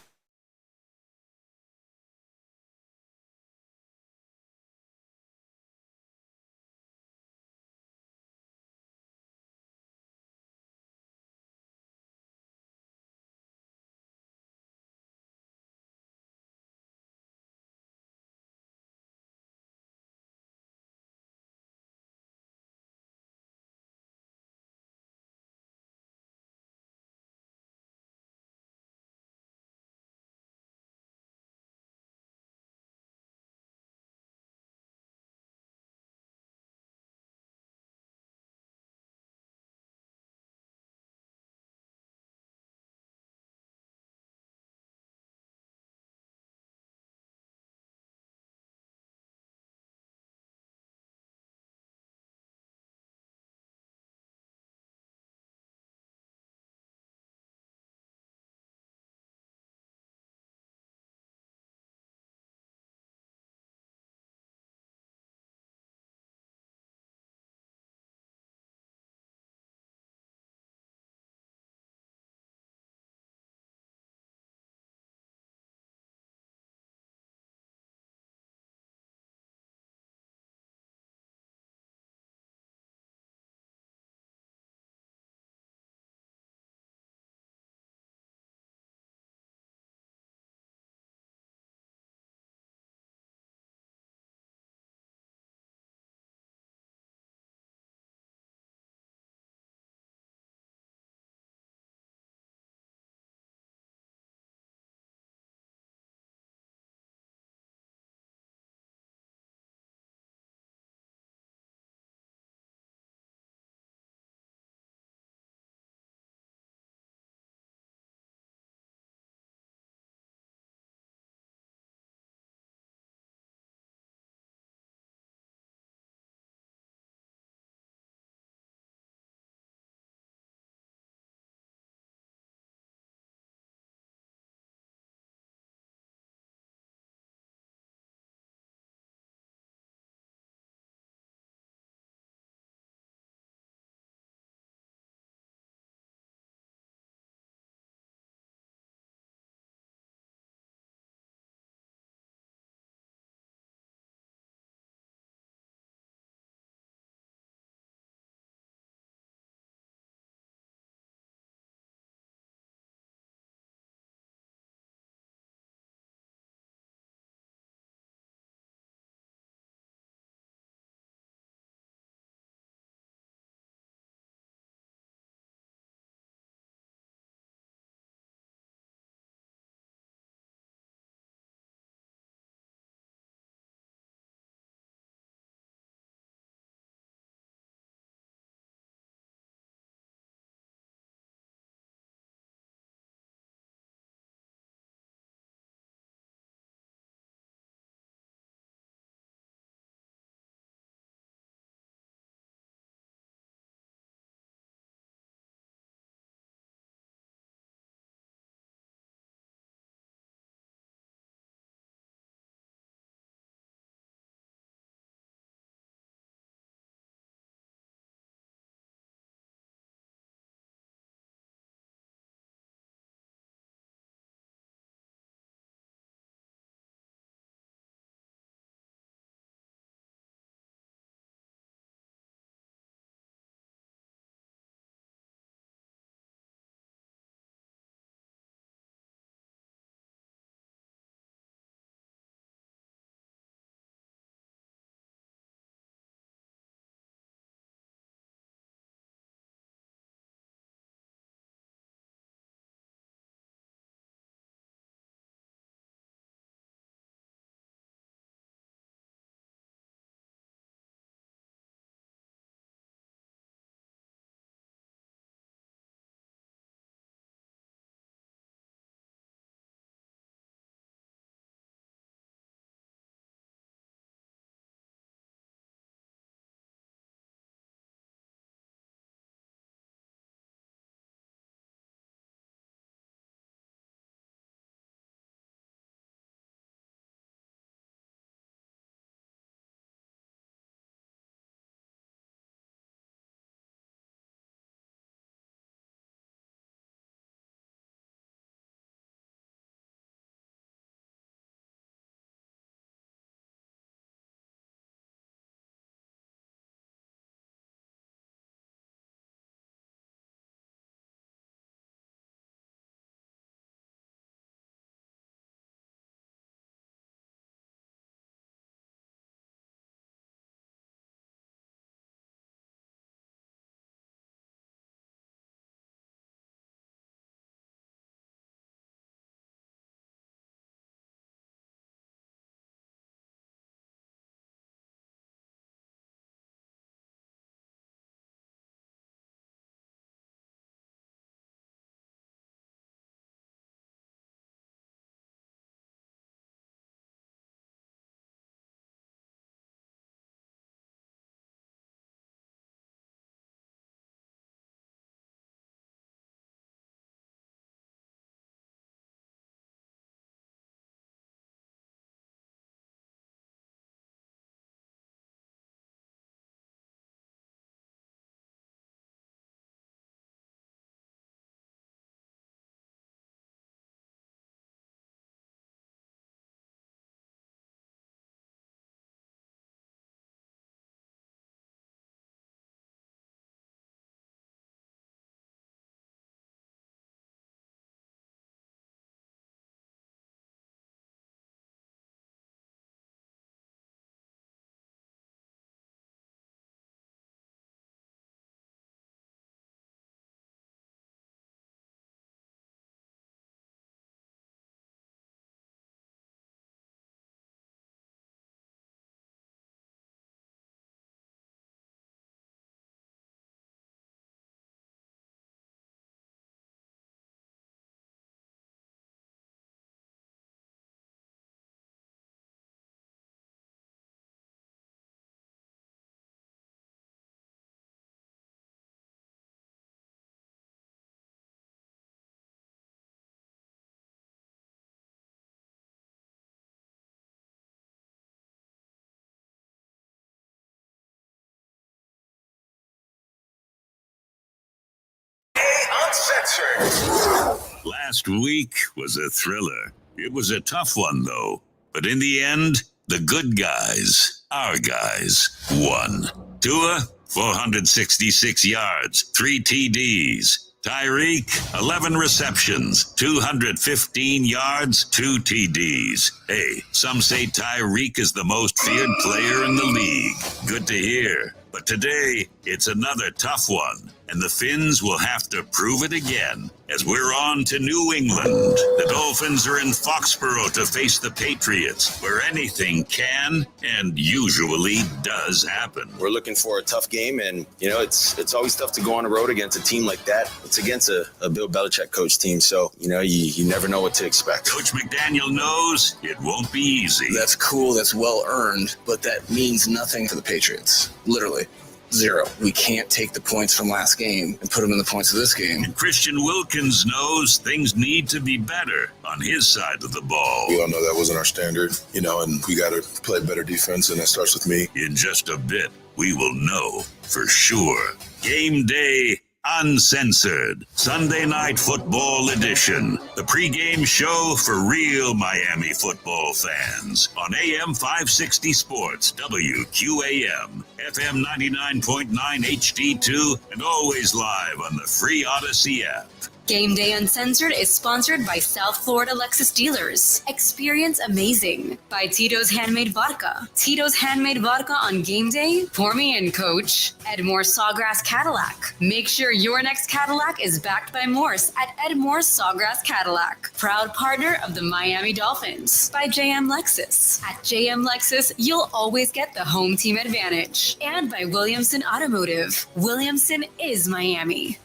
Last week was a thriller. It was a tough one, though. But in the end, the good guys, our guys, won. Tua, 466 yards, 3 TDs. Tyreek, 11 receptions, 215 yards, 2 TDs. Hey, some say Tyreek is the most feared player in the league. Good to hear. But today, it's another tough one, and the Finns will have to prove it again as we're on to New England. The Dolphins are in Foxborough to face the Patriots, where anything can and usually does happen. We're looking for a tough game, and it's always tough to go on the road against a team like that. It's against a Bill Belichick coach team, so you never know what to expect. Coach McDaniel knows it won't be easy. That's cool. That's well earned, but that means nothing for the Patriots. Literally. 0. We can't take the points from last game and put them in the points of this game. And Christian Wilkins knows things need to be better on his side of the ball. We all know that wasn't our standard, and we got to play better defense, and that starts with me. In just a bit, we will know for sure. Game day Uncensored, Sunday Night Football Edition. The pregame show for real Miami football fans on AM 560 Sports, WQAM, FM 99.9 HD2, and always live on the free Odyssey app. Game Day Uncensored is sponsored by South Florida Lexus Dealers. Experience amazing by Tito's Handmade Vodka. Tito's Handmade Vodka on game day. Pour me in, coach. Edmore Sawgrass Cadillac. Make sure your next Cadillac is backed by Morse at Edmore Sawgrass Cadillac. Proud partner of the Miami Dolphins. By JM Lexus. At JM Lexus, you'll always get the home team advantage. And by Williamson Automotive. Williamson is Miami.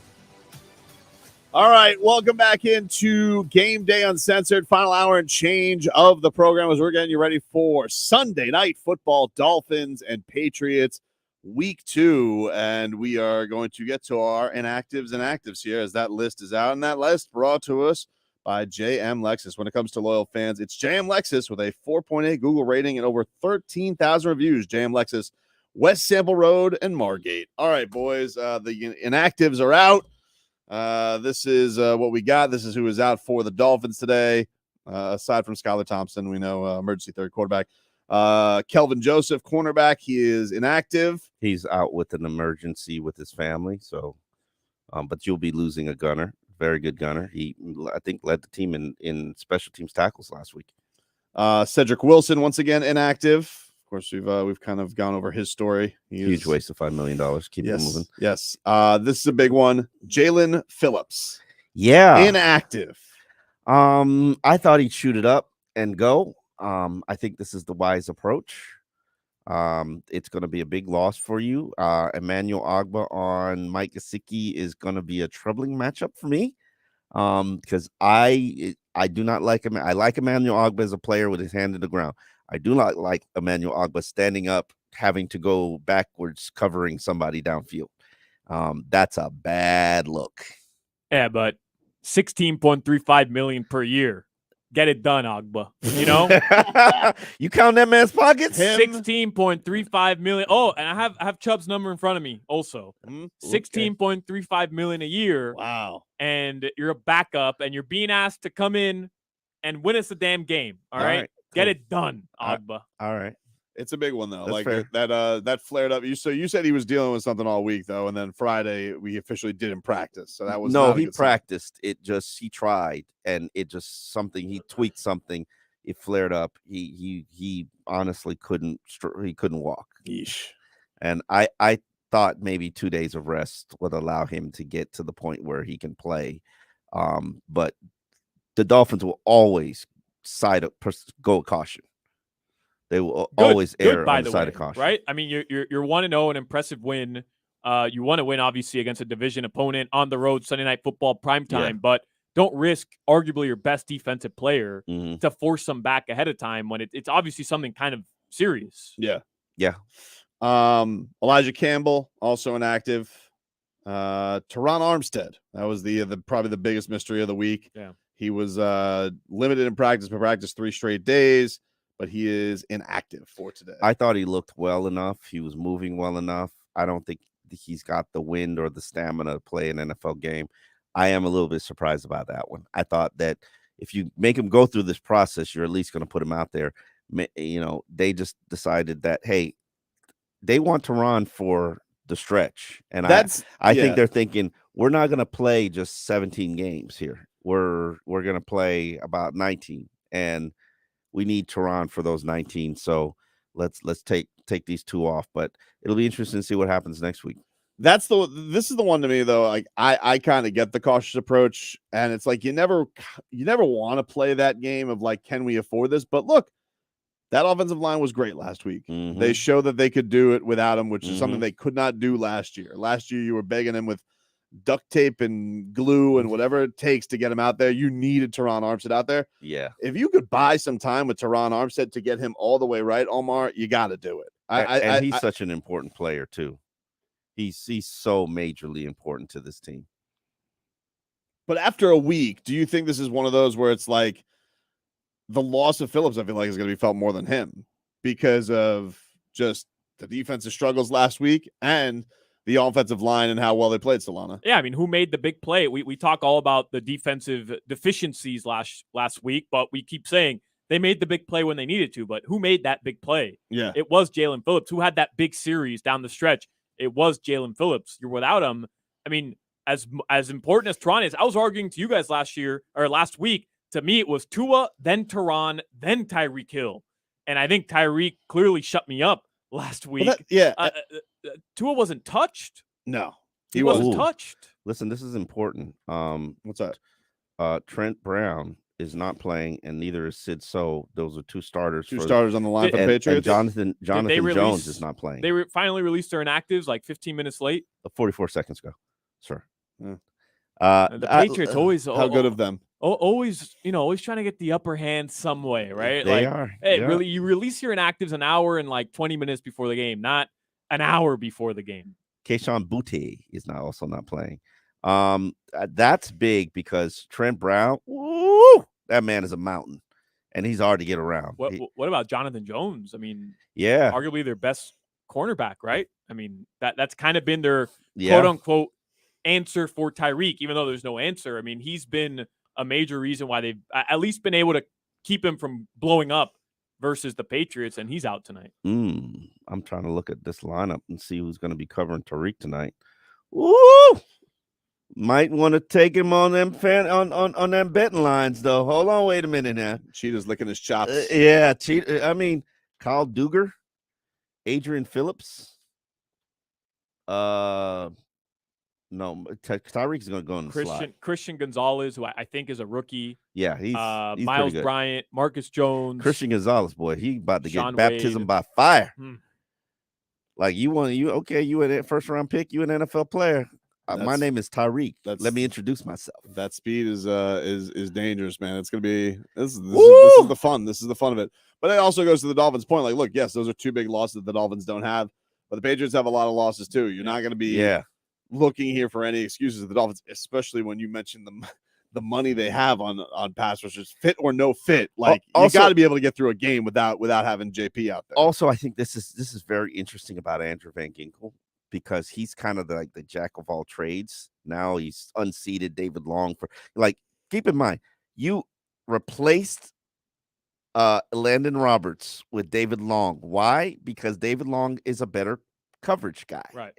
All right, welcome back into Game Day Uncensored, final hour and change of the program as we're getting you ready for Sunday Night Football, Dolphins and Patriots, Week 2, and we are going to get to our inactives here as that list is out, and that list brought to us by JM Lexus. When it comes to loyal fans, it's JM Lexus with a 4.8 Google rating and over 13,000 reviews. JM Lexus, West Sample Road and Margate. All right, boys, the inactives are out. This is what we got. This is who is out for the Dolphins today. Aside from Skylar Thompson, we know emergency third quarterback. Kelvin Joseph, cornerback. He is inactive. He's out with an emergency with his family. So, but you'll be losing a gunner, very good gunner. He, I think, led the team in special teams tackles last week. Cedric Wilson, once again, inactive. Of course, we've kind of gone over his story. Huge waste of $5 million. Keep it moving. Yes. This is a big one. Jalen Phillips. Yeah. Inactive. I thought he'd shoot it up and go. I think this is the wise approach. It's going to be a big loss for you. Emmanuel Ogbah on Mike Gesicki is going to be a troubling matchup for me. Because I do not like him. I like Emmanuel Ogbah as a player with his hand in the ground. I do not like Emmanuel Ogbah standing up, having to go backwards, covering somebody downfield. That's a bad look. Yeah, but $16.35 million per year. Get it done, Ogbah. You know? You count that man's pockets? $16.35 million. Oh, and I have Chubb's number in front of me also. $16.35 million a year. Wow. And you're a backup, and you're being asked to come in and win us a damn game. All right? Get it done, Ogbah. All right. It's a big one though. That's like fair. that flared up. You said he was dealing with something all week though, and then Friday we officially didn't practice. So that was no, not a he good sign. practiced. He tried, and it just he tweaked something. It flared up. He honestly couldn't walk. Yeesh. And I thought maybe 2 days of rest would allow him to get to the point where he can play. But the Dolphins will always go with caution. They will always err on the side of caution. Right? I mean, you're 1-0, an impressive win. You want to win, obviously, against a division opponent on the road, Sunday Night Football, primetime, but don't risk arguably your best defensive player to force them back ahead of time when it's obviously something kind of serious. Yeah. Yeah. Elijah Campbell, also inactive. Teron Armstead. That was the probably the biggest mystery of the week. Yeah. He was limited in practice, but practiced 3 straight days, but he is inactive for today. I thought he looked well enough. He was moving well enough. I don't think he's got the wind or the stamina to play an NFL game. I am a little bit surprised about that one. I thought that if you make him go through this process, you're at least going to put him out there. They just decided that, hey, they want Teron for the stretch. And I think they're thinking, we're not going to play just 17 games here. We're going to play about 19, and we need Teron for those 19. So let's take these 2 off, but it'll be interesting to see what happens next week. This is the one to me though. Like I kind of get the cautious approach, and it's like you never want to play that game of like, can we afford this? But look, that offensive line was great last week. Mm-hmm. They showed that they could do it without him, which is something they could not do last year. Last year, you were begging him with duct tape and glue and whatever it takes to get him out there. You needed Teron Armstead out there. Yeah. If you could buy some time with Teron Armstead to get him all the way right, Omar, you got to do it. And he's such an important player too. He's so majorly important to this team. But after a week, do you think this is one of those where it's like the loss of Phillips, I feel like, is going to be felt more than him because of just the defensive struggles last week and the offensive line and how well they played, Solana? Yeah, I mean, who made the big play? We talk all about the defensive deficiencies last week, but we keep saying they made the big play when they needed to. But who made that big play? Yeah. It was Jalen Phillips. Who had that big series down the stretch? It was Jalen Phillips. You're without him. I mean, as important as Teron is, I was arguing to you guys last week. To me, it was Tua, then Teron, then Tyreek Hill. And I think Tyreek clearly shut me up last week. Tua wasn't touched. No, he wasn't touched. Listen, this is important. What's that? Trent Brown is not playing, and neither is Sid So. Those are 2 starters. Two starters on the line for the Patriots. And Jonathan Jones is not playing. They finally released their inactives like 15 minutes late. 44 seconds ago, sir. Yeah. The Patriots always how good of them. Always trying to get the upper hand some way, right? They like, are. Hey, really, you release your inactives an hour and like 20 minutes before the game, not an hour before the game. Keyshawn Boutte is also not playing. That's big because Trent Brown, that man is a mountain, and he's hard to get around. What about Jonathan Jones? I mean, yeah, arguably their best cornerback, right? I mean, that's kind of been their quote unquote answer for Tyreek, even though there's no answer. I mean, he's been a major reason why they've at least been able to keep him from blowing up versus the Patriots, and he's out tonight. I'm trying to look at this lineup and see who's going to be covering Tyreek tonight. Woo! Might want to take him on them on them betting lines, though. Hold on, wait a minute now. Cheetah's licking his chops. I mean, Kyle Duggar, Adrian Phillips. No, Tyreek's going to go in the slot. Christian Gonzalez, who I think is a rookie. Yeah, he's Miles Bryant, Marcus Jones. Christian Gonzalez, boy, he about to Sean get baptism Wade. by fire. Like you a first round pick, you an NFL player. My name is Tyreek. Let me introduce myself. That speed is dangerous, man. It's gonna be this is the fun. This is the fun of it. But it also goes to the Dolphins' point. Like, look, yes, those are 2 big losses that the Dolphins don't have, but the Patriots have a lot of losses too. You're not gonna be looking here for any excuses of the Dolphins, especially when you mentioned the money they have on pass rushers, fit or no fit. Like you got to be able to get through a game without having JP out there. Also, I think this is very interesting about Andrew Van Ginkel because he's kind of the jack of all trades. Now he's unseated David Long for keep in mind you replaced Landon Roberts with David Long. Why? Because David Long is a better coverage guy. Right.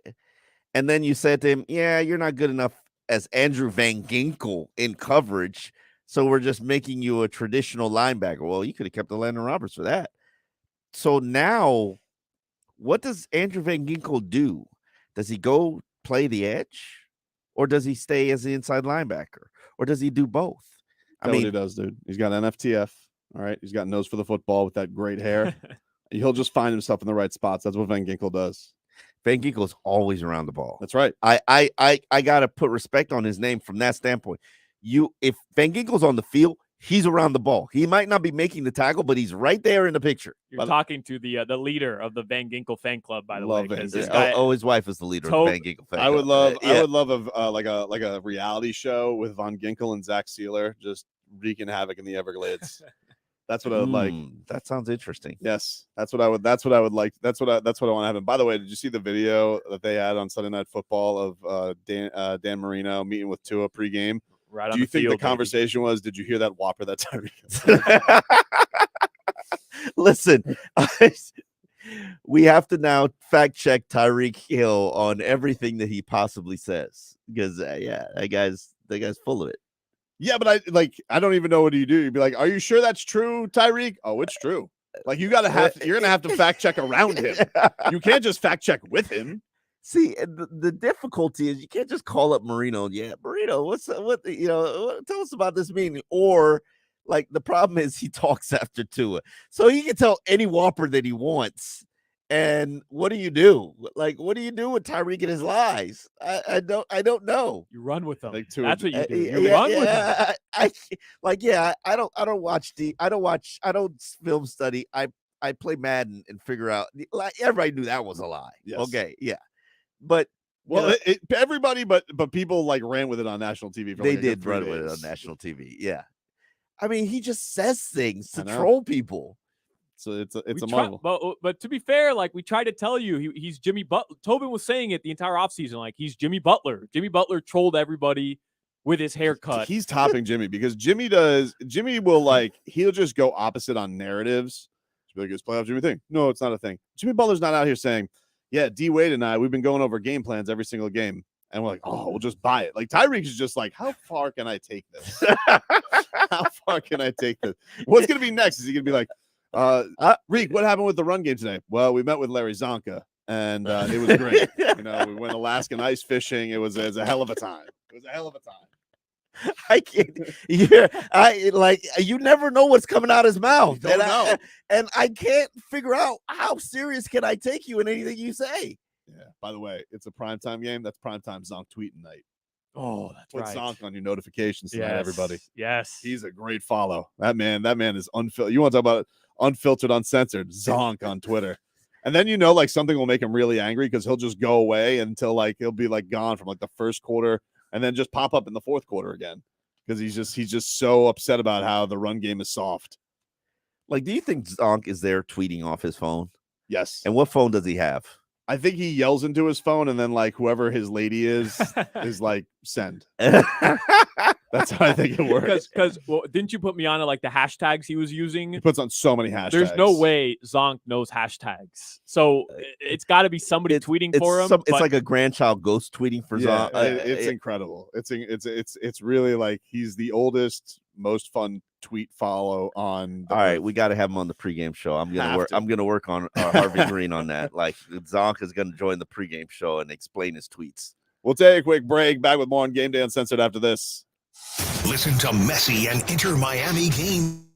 And then you said to him, yeah, you're not good enough as Andrew Van Ginkel in coverage, so we're just making you a traditional linebacker. Well, you could have kept the Landon Roberts for that. So now, what does Andrew Van Ginkel do? Does he go play the edge? Or does he stay as the inside linebacker? Or does he do both? What he does, dude. He's got an FTF. All right. He's got nose for the football with that great hair. He'll just find himself in the right spots. That's what Van Ginkel does. Van Ginkel is always around the ball. That's right. I gotta put respect on his name from that standpoint. If Van Ginkel's on the field, he's around the ball. He might not be making the tackle, but he's right there in the picture. You're talking to the leader of the Van Ginkel fan club, by the way. His wife is the leader of the Van Ginkel fan club. I would love like a reality show with Von Ginkel and Zach Sealer just wreaking havoc in the Everglades. That's what I would like. That sounds interesting. Yes, that's what I would like. That's what I want to happen. By the way, did you see the video that they had on Sunday Night Football of Dan Marino meeting with Tua pregame? Right Do on you the think field, the conversation was, did you hear that whopper that Tyreek? Listen, we have to now fact check Tyreek Hill on everything that he possibly says because that guy's full of it. Yeah, but I don't even know what do. You'd be like, are you sure that's true, Tyreek? Oh, it's true. Like you're gonna have to fact check around him. You can't just fact check with him. See, the difficulty is you can't just call up Marino. Yeah, Marino, tell us about this meeting. Or like the problem is he talks after Tua, so he can tell any whopper that he wants. And what do you do? Like, what do you do with Tyreek and his lies? I don't know. You run with them. Like That's what you do. You run with them. I don't film study. I play Madden and figure out. Like everybody knew that was a lie. Yes. Okay, yeah, but well, everybody, but people like ran with it on national TV. For they like a good did 3 run days. with it on national TV. Yeah, I mean, he just says things to I know. troll people. So it's a marvel. But to be fair, like we tried to tell you, he's Jimmy Butler. Tobin was saying it the entire offseason, like he's Jimmy Butler. Jimmy Butler trolled everybody with his haircut. He's topping Jimmy because Jimmy will he'll just go opposite on narratives. He'll be like, it's playoff Jimmy thing. No, it's not a thing. Jimmy Butler's not out here saying, yeah, D Wade and I, we've been going over game plans every single game. And we're like, oh, we'll just buy it. Like Tyreek is just like, how far can I take this? How far can I take this? What's gonna be next? Is he gonna be like, Reek, what happened with the run game today? Well, we met with Larry Zonka, and it was great. We went Alaskan ice fishing. It was a hell of a time. It was a hell of a time. I can't. You never know what's coming out his mouth, and I can't figure out how serious can I take you in anything you say. Yeah. By the way, it's a primetime game. That's primetime Zonk tweeting night. Oh, that's Put right. Zonk on your notifications tonight, everybody. Yes. He's a great follow. That man is unfiltered. You want to talk about unfiltered, uncensored? Zonk on Twitter. And then like something will make him really angry because he'll just go away until he'll be gone from the first quarter and then just pop up in the fourth quarter again because he's just so upset about how the run game is soft. Like, do you think Zonk is there tweeting off his phone? Yes. And what phone does he have? I think he yells into his phone and then whoever his lady is send. That's how I think it works. Because didn't you put me on to the hashtags he was using? He puts on so many hashtags. There's no way Zonk knows hashtags, so it's got to be somebody tweeting for him. It's like a grandchild ghost tweeting for Zonk. It's incredible. It's really he's the oldest, most fun tweet follow on. All right, we got to have him on the pregame show. I'm gonna work on Harvey Green on that. Zonk is gonna join the pregame show and explain his tweets. We'll take a quick break. Back with more on Game Day Uncensored after this. Listen to Messi and Inter Miami game.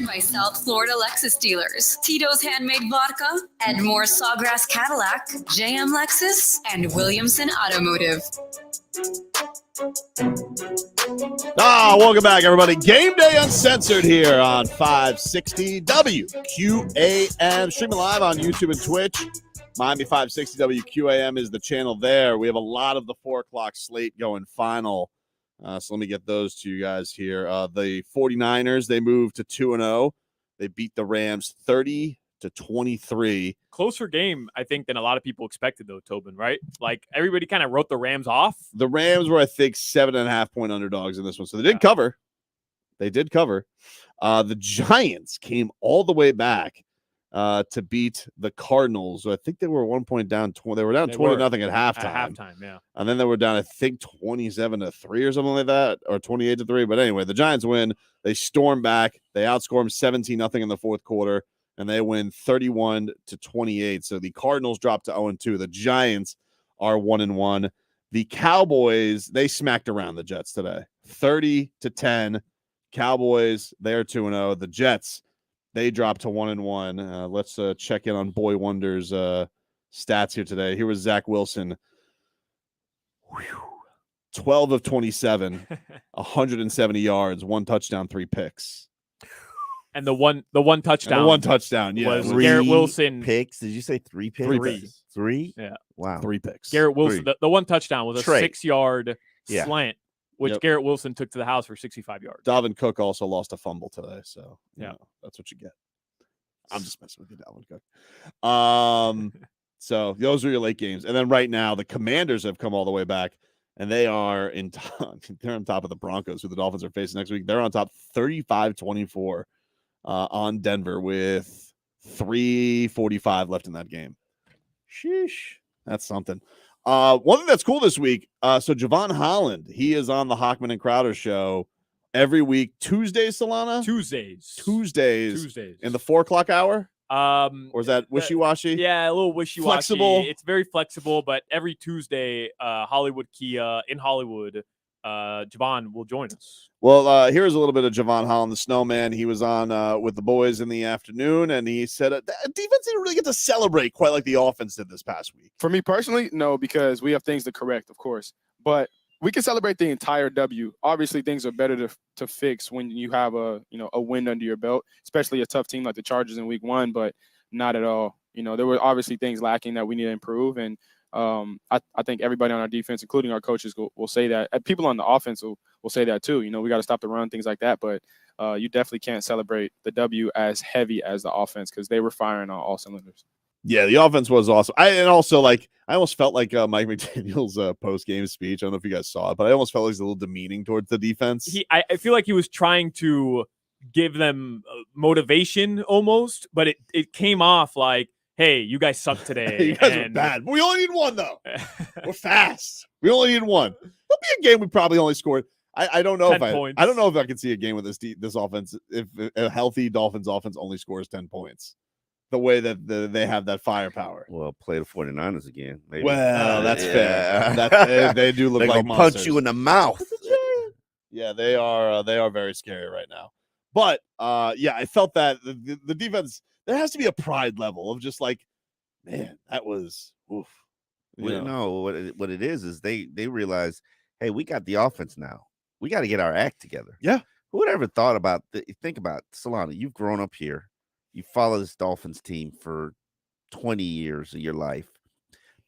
By South Florida Lexus dealers, Tito's Handmade Vodka, Edmore Sawgrass Cadillac, JM Lexus, and Williamson Automotive. Welcome back, everybody. Game Day Uncensored here on 560 WQAM. Streaming live on YouTube and Twitch. Miami 560 WQAM is the channel there. We have a lot of the 4 o'clock slate going final. So let me get those to you guys here. The 49ers, they moved to 2-0. They beat the Rams 30-23. Closer game, I think, than a lot of people expected, though, Tobin, right? Like, everybody kind of wrote the Rams off. The Rams were, I think, 7.5-point underdogs in this one. So they did cover. They did cover. The Giants came all the way back to beat the Cardinals. I think they were 1 point down. They were down 20-0 at halftime. At halftime, yeah. And then they were down, I think, 27-3 or something like that, or 28-3. But anyway, the Giants win. They storm back. They outscore them 17-0 in the fourth quarter, and they win 31-28. So the Cardinals drop to 0-2. The Giants are 1-1. The Cowboys, they smacked around the Jets today, 30-10. Cowboys, they are 2-0. The Jets, they dropped to 1-1. Let's check in on Boy Wonder's stats here today. Here was Zach Wilson. 12 of 27, 170 yards, 1 touchdown, 3 picks. And the one touchdown. And the 1 touchdown, yeah. Was Garrett Wilson. Picks. Did you say 3 picks? 3 picks. 3? Yeah. Wow. 3 picks. Garrett Wilson. The 1 touchdown was a 6-yard Yeah. slant, which Garrett Wilson took to the house for 65 yards. Dalvin Cook also lost a fumble today, so you Yeah. know, that's what you get. I'm just messing with you, Dalvin Cook. So those are your late games, and then right now the Commanders have come all the way back, and they are in top. They're on top of the Broncos, who the Dolphins are facing next week. They're on top, 35-24 on Denver with 3:45 left in that game. Sheesh, that's something. One thing that's cool this week. So Javon Holland, he is on the Hockman and Crowder show every week. Tuesdays, Solana? Tuesdays in the 4 o'clock hour? Or is that wishy-washy? Yeah, a little wishy-washy. Flexible? It's very flexible, but every Tuesday, Hollywood Kia in Hollywood, Javon will join us. Well, here's a little bit of Javon Holland, the snowman. He was on with the boys in the afternoon, and he said defense didn't really get to celebrate quite like the offense did this past week. For me personally, no, because we have things to correct, of course. But we can celebrate the entire W. Obviously, things are better to fix when you have a win under your belt, especially a tough team like the Chargers in week 1, but not at all. There were obviously things lacking that we need to improve. And I think everybody on our defense, including our coaches, will say that. People on the offense will say that too. We got to stop the run, things like that. But you definitely can't celebrate the W as heavy as the offense because they were firing on all cylinders. Yeah, the offense was awesome. I almost felt like Mike McDaniel's post-game speech. I don't know if you guys saw it, but I almost felt like he was a little demeaning towards the defense. I feel like he was trying to give them motivation almost, but it came off like, hey, you guys suck today. You guys are bad. But we only need 1, though. We're fast. We only need 1. There'll be a game we probably only scored. I don't know 10 points. I don't know if I can see a game with this offense if a healthy Dolphins offense only scores 10 points. The way that they have that firepower. Well, play the 49ers again. Maybe. Well, that's fair. They do look like monsters. Punch you in the mouth. Yeah, they are very scary right now. But I felt that the defense, there has to be a pride level of just like, man, that was oof. No, what it is they realize, hey, we got the offense now. We got to get our act together. Yeah. Who would ever thought about think about Solana, you've grown up here. You follow this Dolphins team for 20 years of your life.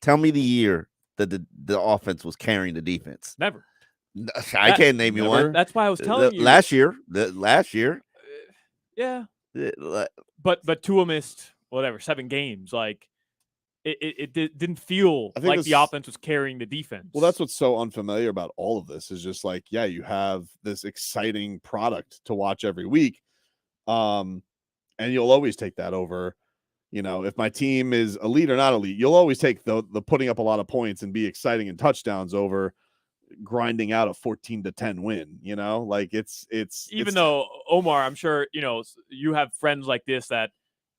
Tell me the year that the offense was carrying the defense. Never. I can't name you one. That's why I was telling you. Last year. Yeah. But Tua missed, 7 games. Like, it didn't feel like the offense was carrying the defense. Well, that's what's so unfamiliar about all of this is just like, yeah, you have this exciting product to watch every week. And you'll always take that over, if my team is elite or not elite, you'll always take the putting up a lot of points and be exciting in touchdowns over grinding out a 14-10 win, like it's though Omar, I'm sure, you have friends like this that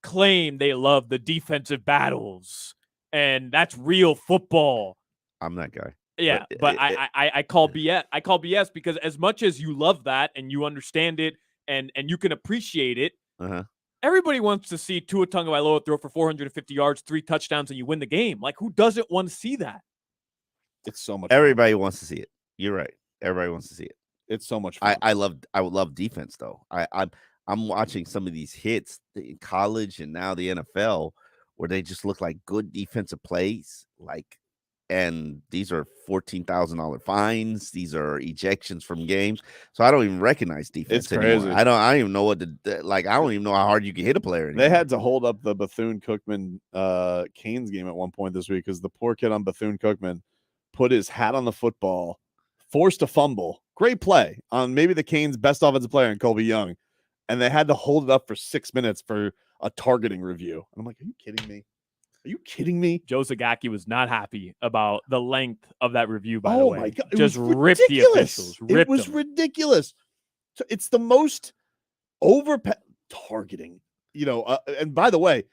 claim they love the defensive battles and that's real football. I'm that guy. Yeah. But I call BS. I call BS because as much as you love that and you understand it, and you can appreciate it. Uh-huh. Everybody wants to see Tua Tagovailoa throw for 450 yards, 3 touchdowns, and you win the game. Like, who doesn't want to see that? It's so much. Everybody wants to see it. You're right. Everybody wants to see it. It's so much fun. I would love defense though. I'm watching some of these hits in college and now the NFL where they just look like good defensive plays. And these are $14,000 fines. These are ejections from games. So I don't even recognize defense. It's crazy. Anymore. I don't even know what to like. I don't even know how hard you can hit a player anymore. They had to hold up the Bethune-Cookman Canes game at one point this week because the poor kid on Bethune-Cookman put his hat on the football, forced a fumble. Great play on maybe the Canes' best offensive player in Colby Young. And they had to hold it up for 6 minutes for a targeting review. And I'm like, are you kidding me? Are you kidding me? Joe Zagacki was not happy about the length of that review, by the way. Oh, my God. Just ripped the officials. It was ridiculous. It's the most targeting, and by the way,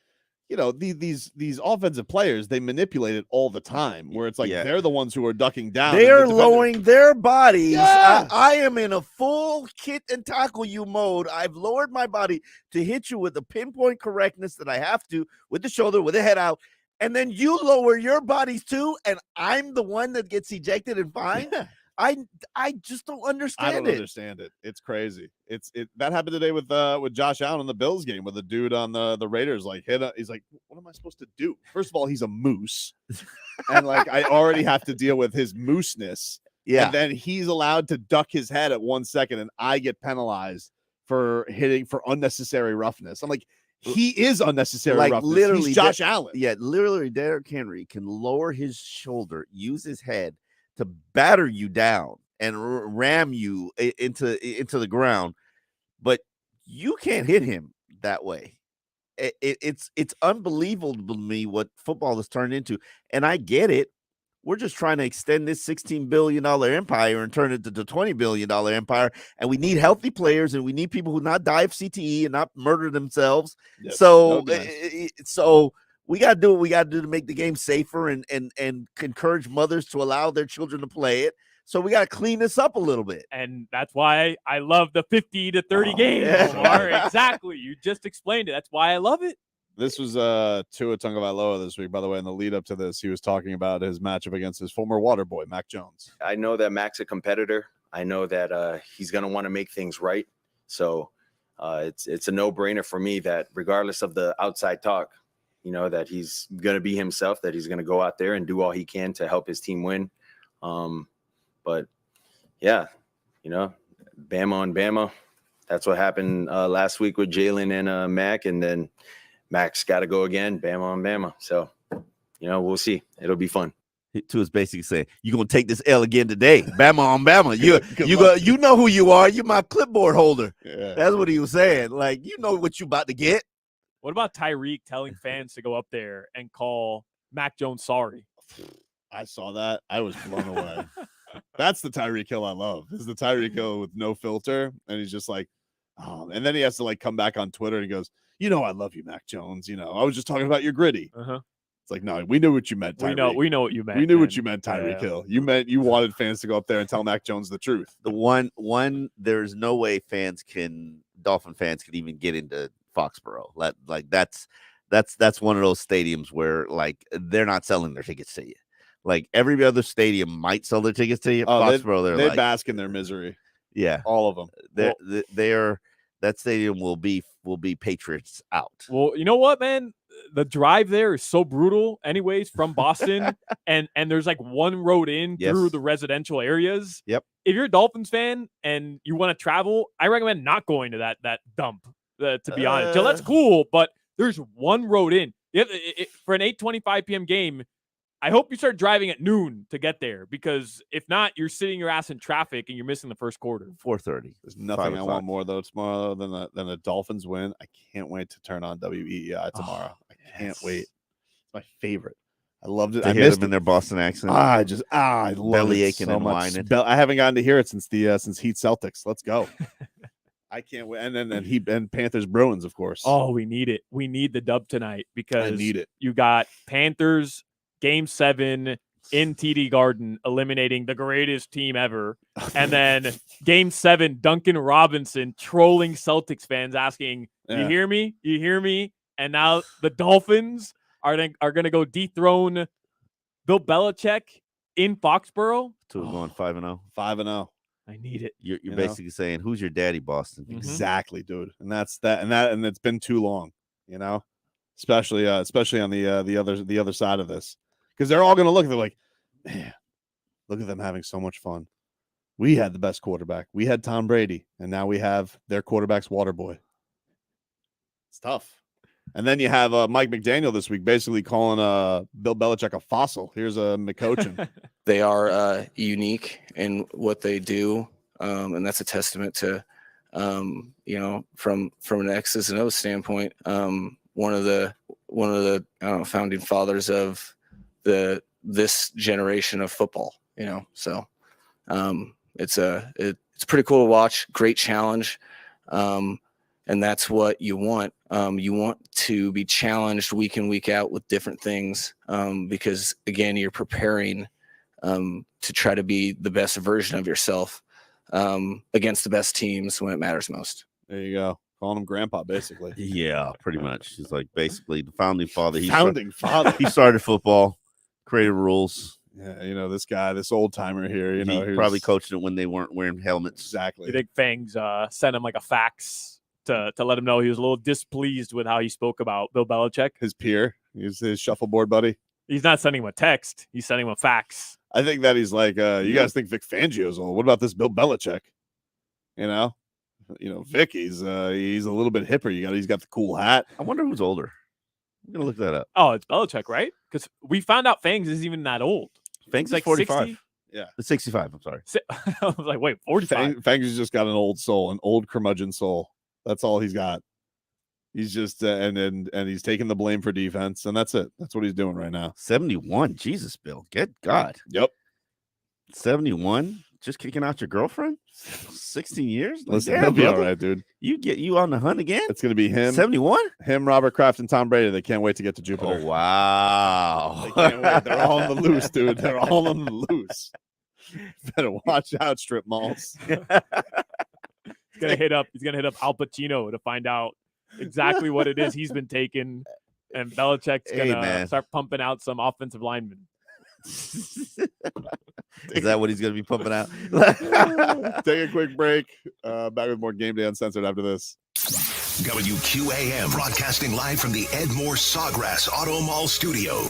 these offensive players, they manipulate it all the time where it's like they're the ones who are ducking down. They are lowering their bodies. Yeah. I am in a full hit and tackle you mode. I've lowered my body to hit you with the pinpoint correctness that I have to, with the shoulder, with the head out. And then you lower your bodies too, and I'm the one that gets ejected and fined. Yeah. I just don't understand I don't understand it. It's crazy. That happened today with Josh Allen in the Bills game, where the dude on the Raiders he's like, what am I supposed to do? First of all, he's a moose, and I already have to deal with his mooseness. Yeah, and then he's allowed to duck his head at 1 second, and I get penalized for hitting for unnecessary roughness. I'm like, he is unnecessary roughness. Literally, he's Josh Allen. Yeah, literally, Derrick Henry can lower his shoulder, use his head to batter you down and ram you into the ground, but you can't hit him that way. It's unbelievable to me what football has turned into, and I get it. We're just trying to extend this $16 billion empire and turn it to the $20 billion empire, and we need healthy players, and we need people who not die of CTE and not murder themselves. Yep. So we got to do what we got to do to make the game safer and encourage mothers to allow their children to play it. So we got to clean this up a little bit. And that's why I love the 50 to 30 games. Yeah. Exactly. You just explained it. That's why I love it. This was Tua Tagovailoa this week, by the way. In the lead up to this, he was talking about his matchup against his former water boy, Mac Jones. I know that Mac's a competitor. I know that he's going to want to make things right. So it's a no-brainer for me that regardless of the outside talk, that he's going to be himself, that he's going to go out there and do all he can to help his team win. But yeah, Bama on Bama. That's what happened last week with Jalen and Mac, and then Mac's got to go again, Bama on Bama. So, we'll see. It'll be fun. Tua's basically saying, you're going to take this L again today. Bama on Bama. You know who you are. You're my clipboard holder. Yeah. That's what he was saying. You know what you about to get. What about Tyreek telling fans to go up there and call Mac Jones sorry? I saw that. I was blown away. That's the Tyreek Hill I love. Is the Tyreek Hill with no filter, and he's just like, oh, and then he has to come back on Twitter and he goes, I love you, Mac Jones. I was just talking about your gritty. Uh-huh. It's like, no, we knew what you meant, Tyreek. We know what you meant. We knew what you meant, Tyreek Hill. You wanted fans to go up there and tell Mac Jones the truth. The one there's no way Dolphin fans can even get into Foxborough. That's one of those stadiums where they're not selling their tickets to you. Every other stadium might sell their tickets to you. Foxborough, they bask in their misery. Yeah, all of them. That stadium will be Patriots out. Well, you know what, man? The drive there is so brutal anyways from Boston, and there's one road in through the residential areas. Yep. If you're a Dolphins fan and you want to travel, I recommend not going to that dump, to be honest. So that's cool, but there's one road in. For an 8:25 p.m. game, I hope you start driving at noon to get there, because if not, you're sitting your ass in traffic and you're missing the first quarter. 4:30. There's nothing I want more though tomorrow than a Dolphins win. I can't wait to turn on WEEI tomorrow. I can't wait. It's my favorite. I loved it. I missed them in their Boston accent. I love belly it aching so and much. whining. I haven't gotten to hear it since Heat Celtics. Let's go. I can't wait. And then Heat and Panthers Bruins, of course. Oh, we need it. We need the dub tonight because I need it. You got Panthers Game 7 in TD Garden, eliminating the greatest team ever. And then Game 7, Duncan Robinson trolling Celtics fans, asking, "You hear me? You hear me?" And now the Dolphins are going to go dethrone Bill Belichick in Foxborough. Two going 5-0. 5-0. I need it. You're basically saying, "Who's your daddy, Boston?" Exactly, dude. And that's that. And it's been too long, especially on the other side of this, because they're all going to look. They're like, man, look at them having so much fun. We had the best quarterback. We had Tom Brady, and now we have their quarterback's water boy. It's tough. And then you have Mike McDaniel this week basically calling Bill Belichick a fossil. Here's a McCoachin. They are unique in what they do, and that's a testament to, from an X's and O's standpoint, one of the founding fathers of this generation of football. So it's pretty cool to watch. Great challenge. And that's what you want. You want to be challenged week in, week out with different things, because, again, you're preparing to try to be the best version of yourself against the best teams when it matters most. There you go. Calling him grandpa, basically. Yeah, pretty much. He's like basically the founding father. He He started football, created rules. Yeah, this guy, this old timer here, he probably coached it when they weren't wearing helmets. Exactly. I think Fangs sent him like a fax to let him know he was a little displeased with how he spoke about Bill Belichick. His peer, his shuffleboard buddy. He's not sending him a text. He's sending him a fax. I think that he's like, you guys think Vic Fangio's old? What about this Bill Belichick? Vic, he's a little bit hipper. He's got the cool hat. I wonder who's older. I'm gonna look that up. Oh, it's Belichick, right? Because we found out Fangs isn't even that old. Fangs is like 45. 60? Yeah, the 65. I'm sorry. I was like, wait, 45. Fangs has just got an old soul, an old curmudgeon soul. That's all he's got. He's just and he's taking the blame for defense, and that's it. That's what he's doing right now. 71. Jesus, Bill. Good God. Yep. 71. Just kicking out your girlfriend. 16 years. Listen, he'll be all right, dude. You on the hunt again? It's gonna be him. 71. Him, Robert Kraft, and Tom Brady. They can't wait to get to Jupiter. Oh wow. They can't wait. They're all on the loose, dude. They're all on the loose. Better watch out, strip malls. He's gonna hit up Al Pacino to find out exactly what it is he's been taking, and Belichick's gonna start pumping out some offensive linemen. Is that what he's gonna be pumping out? Take a quick break. Back with more Game Day Uncensored after this. WQAM broadcasting live from the Ed Moore Sawgrass Auto Mall studio.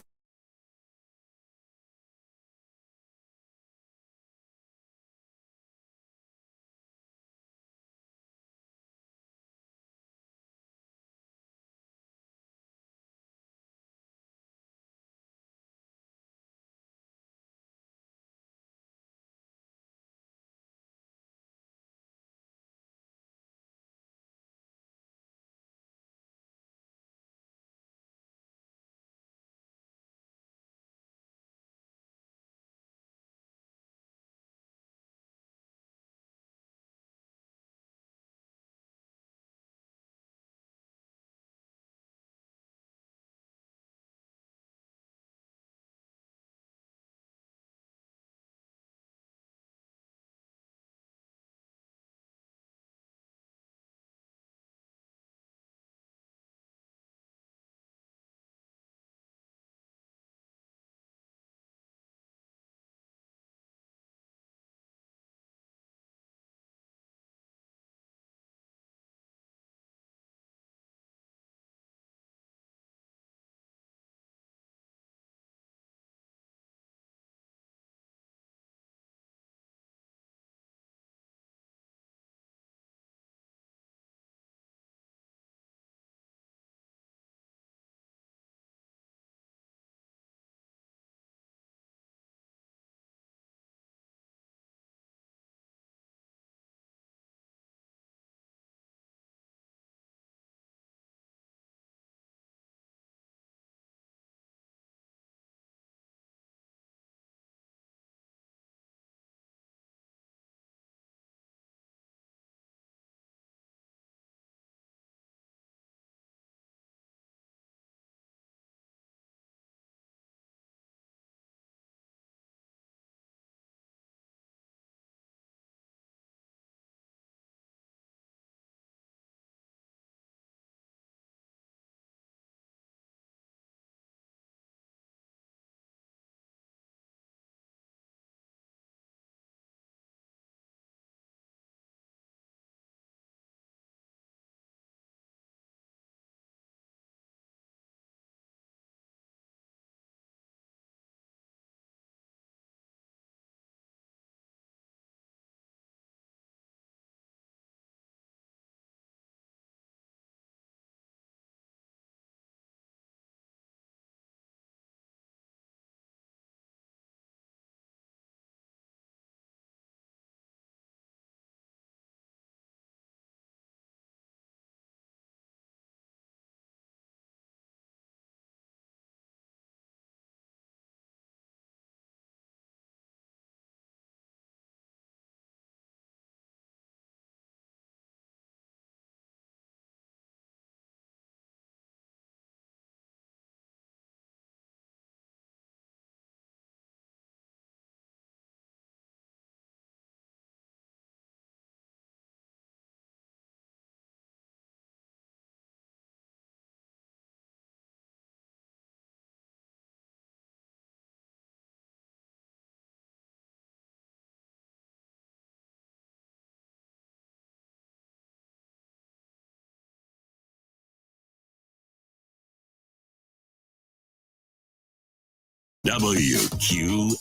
WQAM,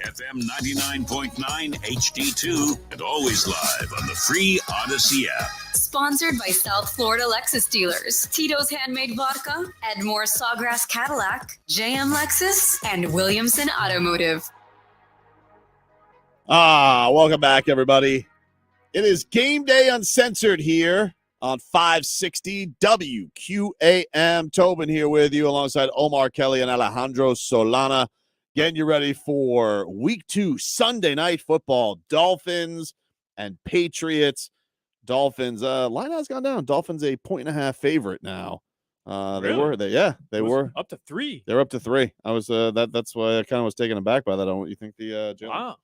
FM 99.9 HD2, and always live on the free Odyssey app. Sponsored by South Florida Lexus dealers, Tito's Handmade Vodka, Edmore Sawgrass Cadillac, JM Lexus, and Williamson Automotive. Welcome back, everybody. It is Game Day Uncensored here on 560 WQAM. Tobin here with you alongside Omar Kelly and Alejandro Solana. Getting you ready for week 2, Sunday night football. Dolphins and Patriots. Dolphins, line has gone down. Dolphins a 1.5 favorite now. They were up to 3. They're up to 3. I was that's why I kind of was taken aback by that. You think the Jalen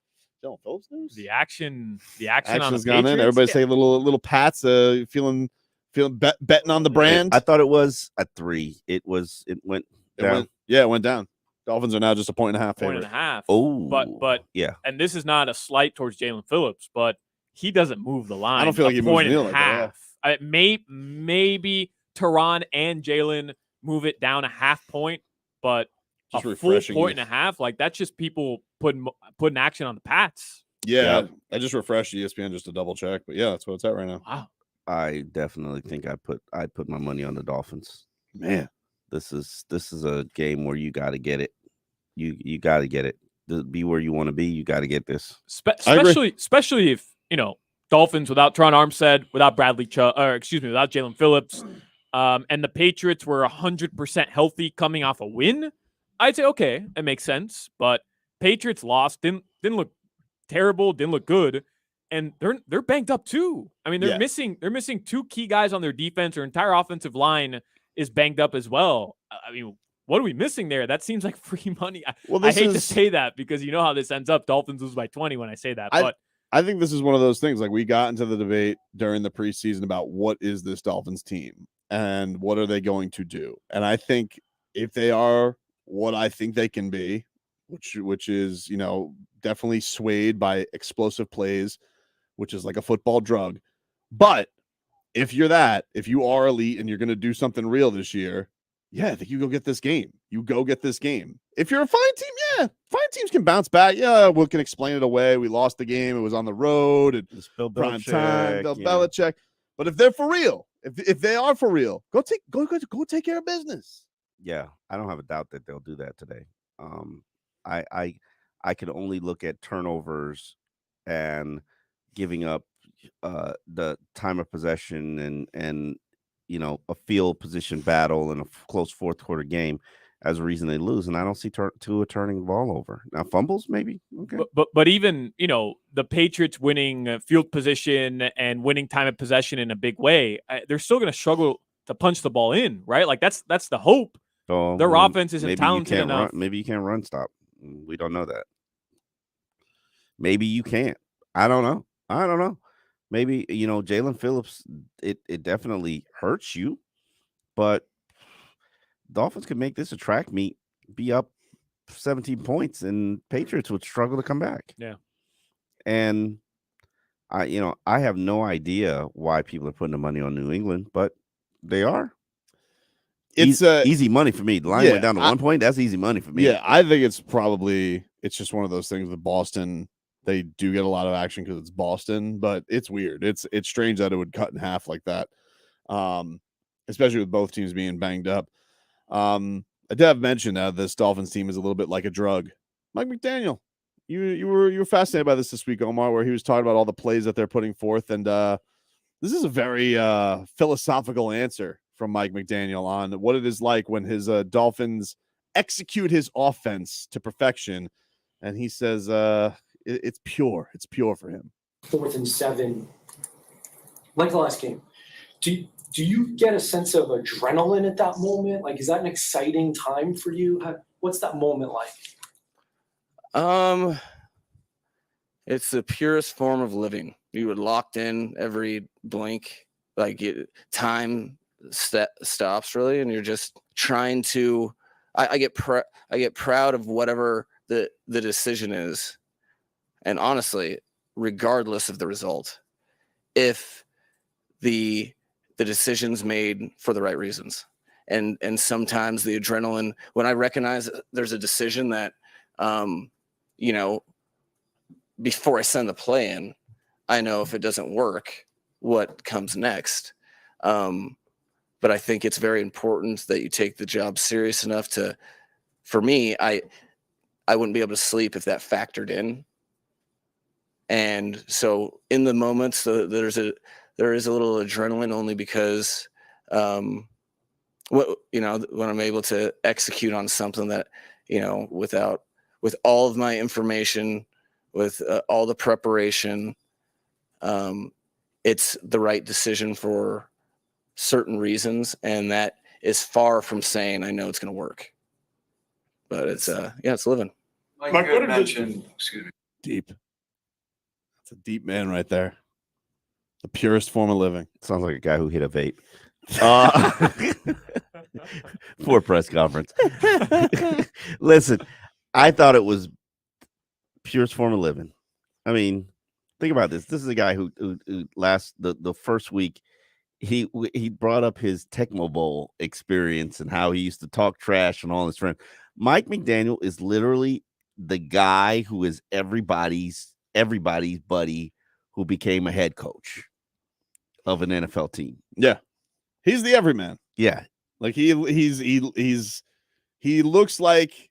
Phillips news? The action on Action's the gone in. Everybody say little pats. Feeling betting on the brand. I thought it was at 3. It went down. It went down. Dolphins are now just a 1.5 favorite. 1.5. Oh, but yeah. And this is not a slight towards Jalen Phillips, but he doesn't move the line. I don't feel like he moves the needle like that. Maybe Teron and Jalen move it down a half point, but just a full 1.5, like that's just people putting action on the Pats. Yeah, I just refreshed ESPN just to double check, but yeah, that's what it's at right now. Wow. I definitely think I put my money on the Dolphins. Man, this is a game where you got to get it. You got to get it. To be where you want to be, you got to get this. Especially if Dolphins without Teron Armstead, without without Jalen Phillips, and the Patriots were 100% healthy coming off a win. I'd say okay, it makes sense. But Patriots lost, didn't look terrible, didn't look good, and they're banged up too. I mean, they're missing 2 key guys on their defense. Their entire offensive line is banged up as well. I mean, what are we missing there? That seems like free money. I hate to say that because you know how this ends up. Dolphins lose by 20 when I say that. But I think this is one of those things. Like, we got into the debate during the preseason about what is this Dolphins team and what are they going to do. And I think if they are what I think they can be, which is, definitely swayed by explosive plays, which is like a football drug. But if you are elite and you're going to do something real this year, yeah, I think you go get this game. If you're a fine team, fine teams can bounce back. Yeah, we can explain it away. We lost the game. It was on the road. It's prime time. Bill Belichick. But if they're for real, if they are for real, go take care of business. Yeah, I don't have a doubt that they'll do that today. I can only look at turnovers and giving up the time of possession and a field position battle and a close fourth quarter game as a reason they lose, and I don't see Tua turning the ball over. Now fumbles maybe, okay, but even the Patriots winning field position and winning time of possession in a big way, they're still going to struggle to punch the ball in, right? Like that's the hope. So their offense isn't talented enough. Maybe you can't run stop. We don't know that. Maybe you can't. I don't know. Maybe, Jalen Phillips, it definitely hurts you, but Dolphins could make this a track meet, be up 17 points, and Patriots would struggle to come back. Yeah. And I have no idea why people are putting the money on New England, but they are. It's easy money for me. The line went down to 1 point. That's easy money for me. Yeah, I think it's just one of those things with Boston. They do get a lot of action because it's Boston, but it's weird. It's strange that it would cut in half like that, especially with both teams being banged up. I did have mentioned that this Dolphins team is a little bit like a drug. Mike McDaniel, you were fascinated by this week, Omar, where he was talking about all the plays that they're putting forth, and this is a very philosophical answer from Mike McDaniel on what it is like when his Dolphins execute his offense to perfection, and he says it's pure. It's pure for him. 4th and 7, like the last game. Do you get a sense of adrenaline at that moment? Like, is that an exciting time for you? What's that moment like? It's the purest form of living. You were locked in every blink, time stops really, and you're just trying to. I get proud of whatever the decision is. And honestly, regardless of the result, if the decision's made for the right reasons, And sometimes the adrenaline, when I recognize there's a decision that, before I send the play in, I know if it doesn't work, what comes next. But I think it's very important that you take the job serious enough for me, I wouldn't be able to sleep if that factored in. And so in the moments, there is a little adrenaline only because, when I'm able to execute on something that, with all of my information, with all the preparation, it's the right decision for certain reasons. And that is far from saying I know it's going to work, but it's living. Mike, you had mentioned, excuse me. Deep. That's a deep man right there. The purest form of living. Sounds like a guy who hit a vape. For a press conference. Listen, I thought it was purest form of living. I mean, think about this. This is a guy who the first week he brought up his Tecmo Bowl experience and how he used to talk trash and all his friends. Mike McDaniel is literally the guy who is everybody's buddy who became a head coach of an NFL team. Yeah. He's the everyman. Yeah. Like he looks like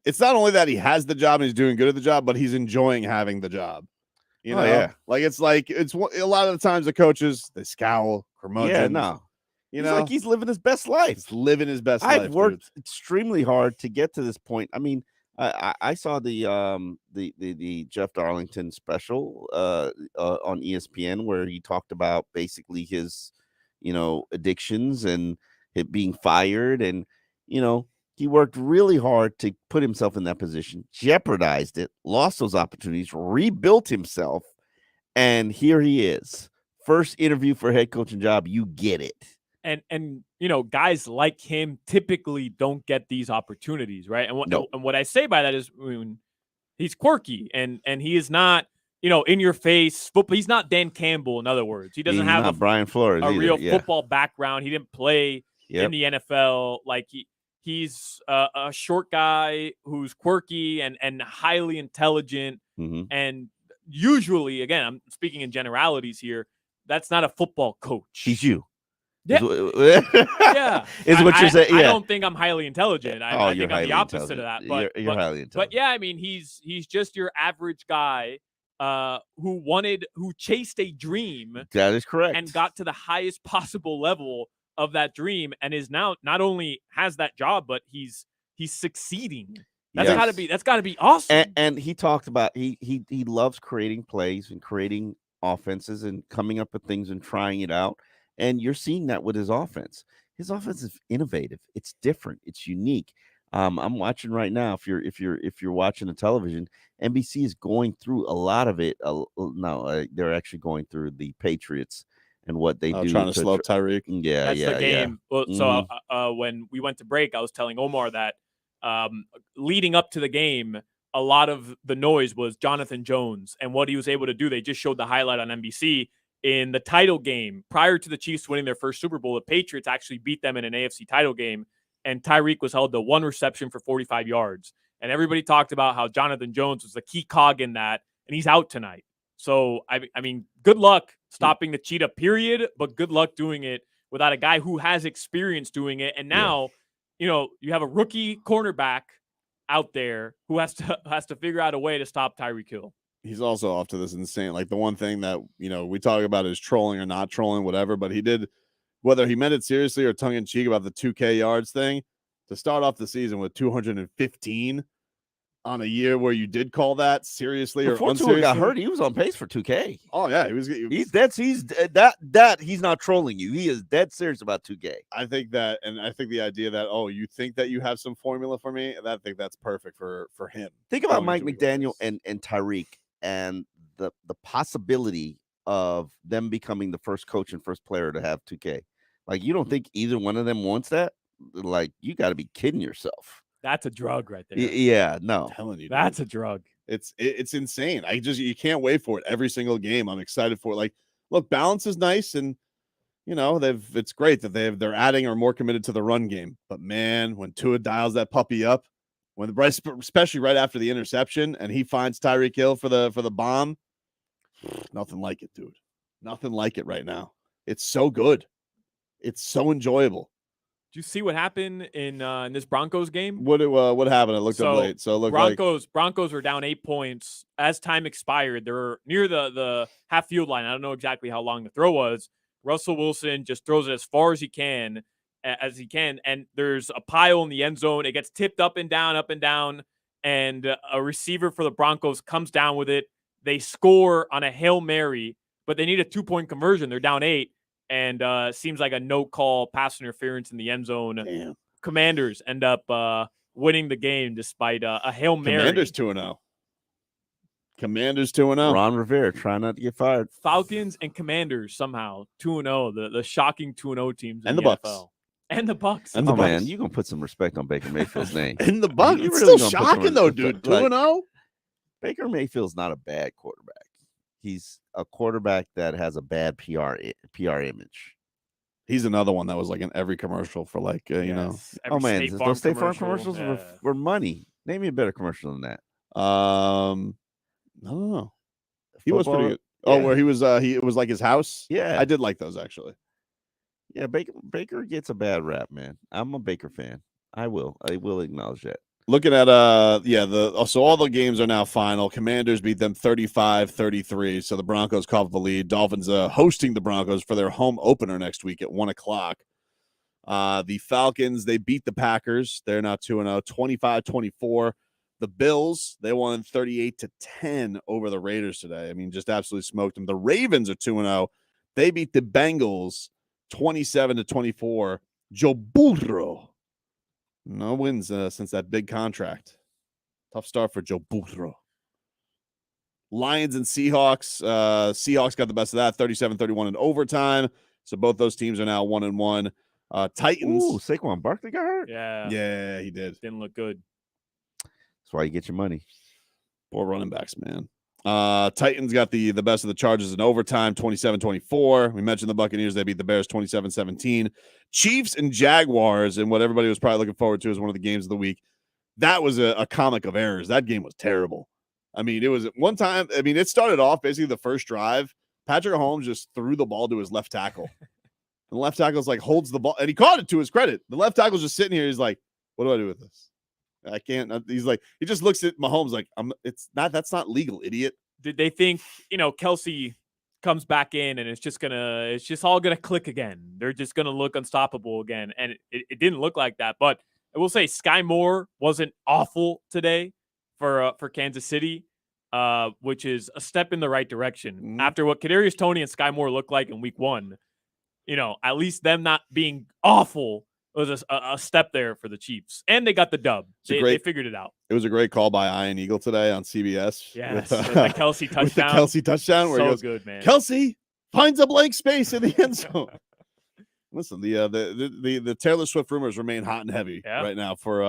it's not only that he has the job and he's doing good at the job, but he's enjoying having the job. You know, yeah. like it's a lot of the times the coaches, they scowl, curmudgeon. Yeah, no. You He's know, like he's living his best life. He's living his best life. I've worked extremely hard to get to this point. I mean, I saw the Jeff Darlington special on ESPN where he talked about basically his, addictions and it being fired, and he worked really hard to put himself in that position, jeopardized it, lost those opportunities, rebuilt himself, and here he is. First interview for a head coaching job, you get it. And guys like him typically don't get these opportunities, right? And what I say by that is, he's quirky and he is not, in your face football. He's not Dan Campbell, in other words. He doesn't have Brian Flores a either. real Yeah. football background. He didn't play in the NFL. Like he's a short guy who's quirky and highly intelligent. Mm-hmm. And usually, again, I'm speaking in generalities here, that's not a football coach. He's you. Yeah. Yeah. Is what you're saying. Yeah. I don't think I'm highly intelligent. I think I'm the opposite of that. But you're highly intelligent. But yeah, I mean, he's just your average guy who chased a dream. That is correct. And got to the highest possible level of that dream and is now not only has that job, but he's succeeding. That's gotta be awesome. And he talked about he loves creating plays and creating offenses and coming up with things and trying it out. And you're seeing that with his offense. His offense is innovative. It's different. It's unique. I'm watching right now. If you're watching the television, NBC is going through a lot of it. They're actually going through the Patriots and what they do. Trying to slow Tyreek. Yeah, that's the game. Yeah. Well, so when we went to break, I was telling Omar that leading up to the game, a lot of the noise was Jonathan Jones and what he was able to do. They just showed the highlight on NBC. In the title game, prior to the Chiefs winning their first Super Bowl, the Patriots actually beat them in an AFC title game, and Tyreek was held to one reception for 45 yards. And everybody talked about how Jonathan Jones was the key cog in that, and he's out tonight. So, I mean, good luck stopping the cheetah, period, but good luck doing it without a guy who has experience doing it. And now, you have a rookie cornerback out there who has to figure out a way to stop Tyreek Hill. He's also off to this insane, like the one thing that, we talk about is trolling or not trolling, whatever, but he did, whether he meant it seriously or tongue in cheek about the 2K yards thing, to start off the season with 215 on a year where you did call that seriously or before unseriously. Tua got hurt, he was on pace for 2K. Oh yeah, he's not trolling you. He is dead serious about 2K. I think the idea that, you think that you have some formula for me, and I think that's perfect for him. Think about Mike McDaniel and Tyreek and the possibility of them becoming the first coach and first player to have 2K. Like, you don't think either one of them wants that? Like, you got to be kidding yourself. That's a drug right there. Yeah, no. I'm telling you, that's dude. a drug. It's insane. You can't wait for it every single game. I'm excited for it. Like, look, balance is nice, and it's great that they're adding or more committed to the run game. But man, when Tua dials that puppy up, especially right after the interception, and he finds Tyreek Hill for the bomb, nothing like it, dude. Nothing like it right now. It's so good. It's so enjoyable. Did you see what happened in this Broncos game? What happened? I looked up late. So it looked Broncos were down 8 points as time expired. They were near the half field line. I don't know exactly how long the throw was. Russell Wilson just throws it as far as he can, and there's a pile in the end zone. It gets tipped up and down, and a receiver for the Broncos comes down with it. They score on a Hail Mary, but they need a 2-point conversion. They're down 8, and seems like a no call pass interference in the end zone. Damn. Commanders end up winning the game despite a Hail Mary. Commanders 2-0. Commanders 2-0. Ron Rivera trying not to get fired. Falcons and Commanders somehow 2-0. The shocking 2-0 teams in and the NFL. Bucks. And the Bucks. And the Bucks. Man, you gonna put some respect on Baker Mayfield's name. And the Bucks. You It's really still gonna put some shocking though, respect- dude. 2-0. Baker Mayfield's not a bad quarterback. He's a quarterback that has a bad PR image. He's another one that was like in every commercial for Every those State Farm commercial, commercials were money. Name me a better commercial than that. I don't know. He was Football- pretty good. Oh, yeah. where he was it was like his house. Yeah. I did like those actually. Yeah, Baker gets a bad rap, man. I'm a Baker fan. I will acknowledge that. Looking at so all the games are now final. Commanders beat them 35-33. So the Broncos covered the lead. Dolphins hosting the Broncos for their home opener next week at 1:00. The Falcons, they beat the Packers. They're now 2-0, 25-24. The Bills, they won 38-10 over the Raiders today. I mean, just absolutely smoked them. The Ravens are 2-0. They beat the Bengals 27-24. Joe Burrow. No wins since that big contract. Tough start for Joe Burrow. Lions and Seahawks. Seahawks got the best of that, 37-31 in overtime. So both those teams are now 1-1. Titans. Ooh, Saquon Barkley got hurt? Yeah, he did. Didn't look good. That's why you get your money. Poor running backs, man. Titans got the best of the Chargers in overtime, 27-24. We mentioned the Buccaneers. They beat the Bears 27-17. Chiefs and Jaguars, and what everybody was probably looking forward to as one of the games of the week. That was a comic of errors. That game was terrible. I mean, it was one time. I mean, it started off basically the first drive. Patrick Mahomes just threw the ball to his left tackle. And the left tackle's like holds the ball, and he caught it to his credit. The left tackle's just sitting here. He's like, what do I do with this? I can't. He's like, he just looks at Mahomes like, that's not legal, idiot. Did they think, Kelsey comes back in and it's just all gonna click again? They're just gonna look unstoppable again. And it didn't look like that. But I will say Sky Moore wasn't awful today for Kansas City, which is a step in the right direction. Mm-hmm. After what Kadarius Toney and Sky Moore looked like in week 1, at least them not being awful was a step there for the Chiefs. And they got the dub. They figured it out. It was a great call by Ian Eagle today on CBS. Yes, with the Kelsey touchdown. With the Kelsey touchdown, where so he goes, good, man. Kelsey finds a blank space in the end zone. Listen, the Taylor Swift rumors remain hot and heavy right now for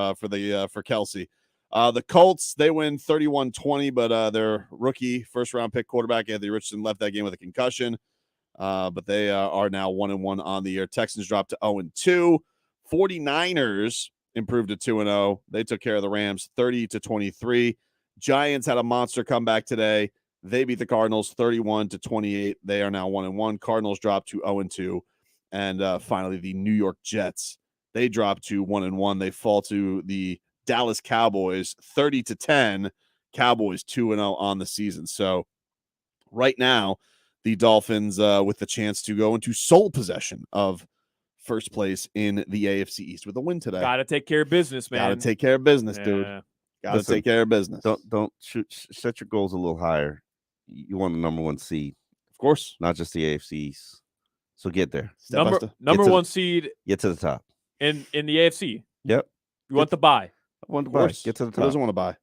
Kelsey. The Colts, they win 31-20, but their rookie first-round pick quarterback Anthony Richardson left that game with a concussion. But they are now 1-1 on the year. Texans dropped to 0-2. 49ers improved to 2-0. They took care of the Rams 30-23. Giants had a monster comeback today. They beat the Cardinals 31-28. They are now 1-1. Cardinals dropped to 0-2. And finally, the New York Jets, they dropped to 1-1. They fall to the Dallas Cowboys 30-10. Cowboys 2-0 on the season. So right now, the Dolphins with the chance to go into sole possession of first place in the AFC East with a win today. Got to take care of business, man. Got to take care of business, dude. Got to take care of business. Don't set your goals a little higher. You want the number 1 seed, of course, not just the AFC East. So get there. Number 1 seed. Get to the top. In the AFC. Yep. You want the bye. I want the bye. Get to the top. Who doesn't want to buy?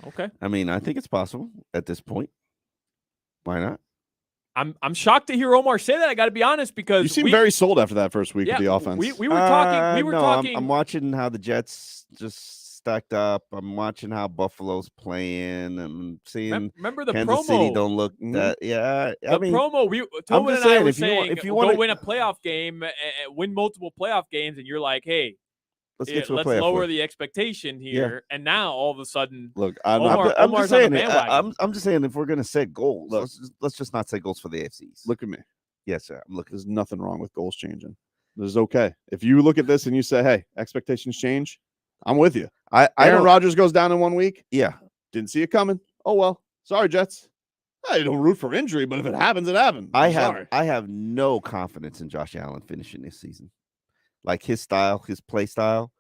Okay. I mean, I think it's possible at this point. Why not? I'm shocked to hear Omar say that. I got to be honest, because you seem very sold after that first week of the offense. We were talking. I'm watching how the Jets just stacked up. I'm watching how Buffalo's playing. I'm seeing Remember the Kansas promo? City don't look that. Yeah, The I mean, promo. I'm Tobin just and I saying, were if you want, saying, if you go want win a playoff game, win multiple playoff games, and you're like, hey, let's get to a let's playoff lower win. the expectation Yeah. here. And now all of a sudden, Look, I'm Omar's just on the saying. bandwagon. I'm just saying, if we're gonna set goals, Look. let's just not set goals for the AFCs. Look at me. Yes, sir. I'm looking. There's nothing wrong with goals changing. This is okay. If you look at this and you say, hey, expectations change, I'm with you. Aaron Rodgers goes down in 1 week. Yeah. Didn't see it coming. Oh, well. Sorry, Jets. I don't root for injury, but if it happens, it happens. I Sorry. have no confidence in Josh Allen finishing this season. Like his style, his play style.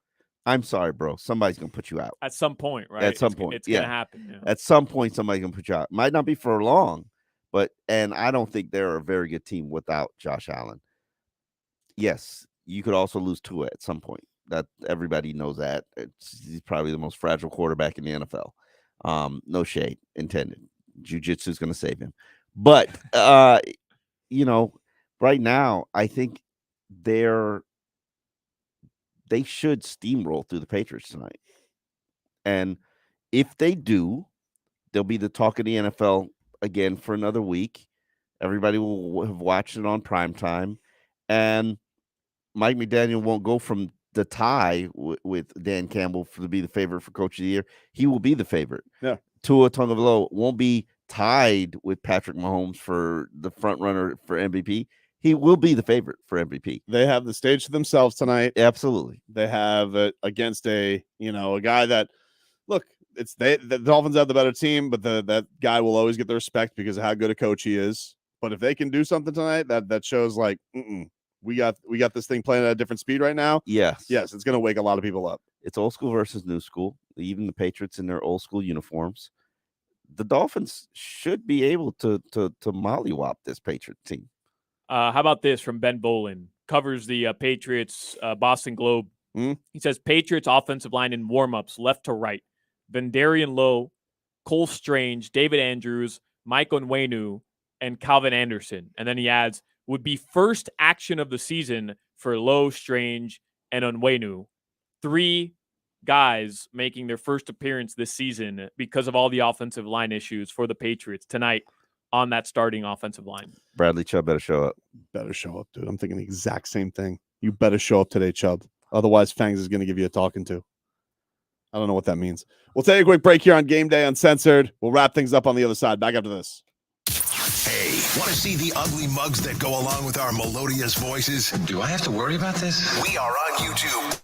I'm sorry, bro. Somebody's gonna put you out At some point, right? At some point, it's gonna happen. Yeah. At some point, somebody's gonna put you out. Might not be for long, and I don't think they're a very good team without Josh Allen. Yes, you could also lose Tua at some point. That everybody knows that. He's probably the most fragile quarterback in the NFL. No shade intended. Jiu-jitsu is going to save him. But right now, I think they should steamroll through the Patriots tonight. And if they do, they'll be the talk of the NFL again for another week. Everybody will have watched it on primetime. And Mike McDaniel won't go from the tie with Dan Campbell to be the favorite for Coach of the Year. He will be the favorite. Yeah. Tua Tagovailoa won't be tied with Patrick Mahomes for the front runner for MVP. He will be the favorite for MVP. They have the stage to themselves tonight. Absolutely. They have it against a guy that, look, the Dolphins have the better team, but that guy will always get the respect because of how good a coach he is. But if they can do something tonight, that shows like, we got this thing playing at a different speed right now. Yes, it's going to wake a lot of people up. It's old school versus new school. Even the Patriots in their old school uniforms. The Dolphins should be able to mollywop this Patriot team. How about this from Ben Bolin? Covers the Patriots Boston Globe. He says Patriots offensive line in warmups left to right. Vendarian Lowe, Cole Strange, David Andrews, Mike Onwenu, and Calvin Anderson. And then he adds, would be first action of the season for Lowe, Strange, and Onwenu. 3 guys making their first appearance this season because of all the offensive line issues for the Patriots tonight on that starting offensive line. Bradley Chubb better show up. Better show up, dude. I'm thinking the exact same thing. You better show up today, Chubb. Otherwise, Fangs is going to give you a talking to. I don't know what that means. We'll take a quick break here on Game Day Uncensored. We'll wrap things up on the other side. Back after this. Hey, want to see the ugly mugs that go along with our melodious voices? Do I have to worry about this? We are on YouTube.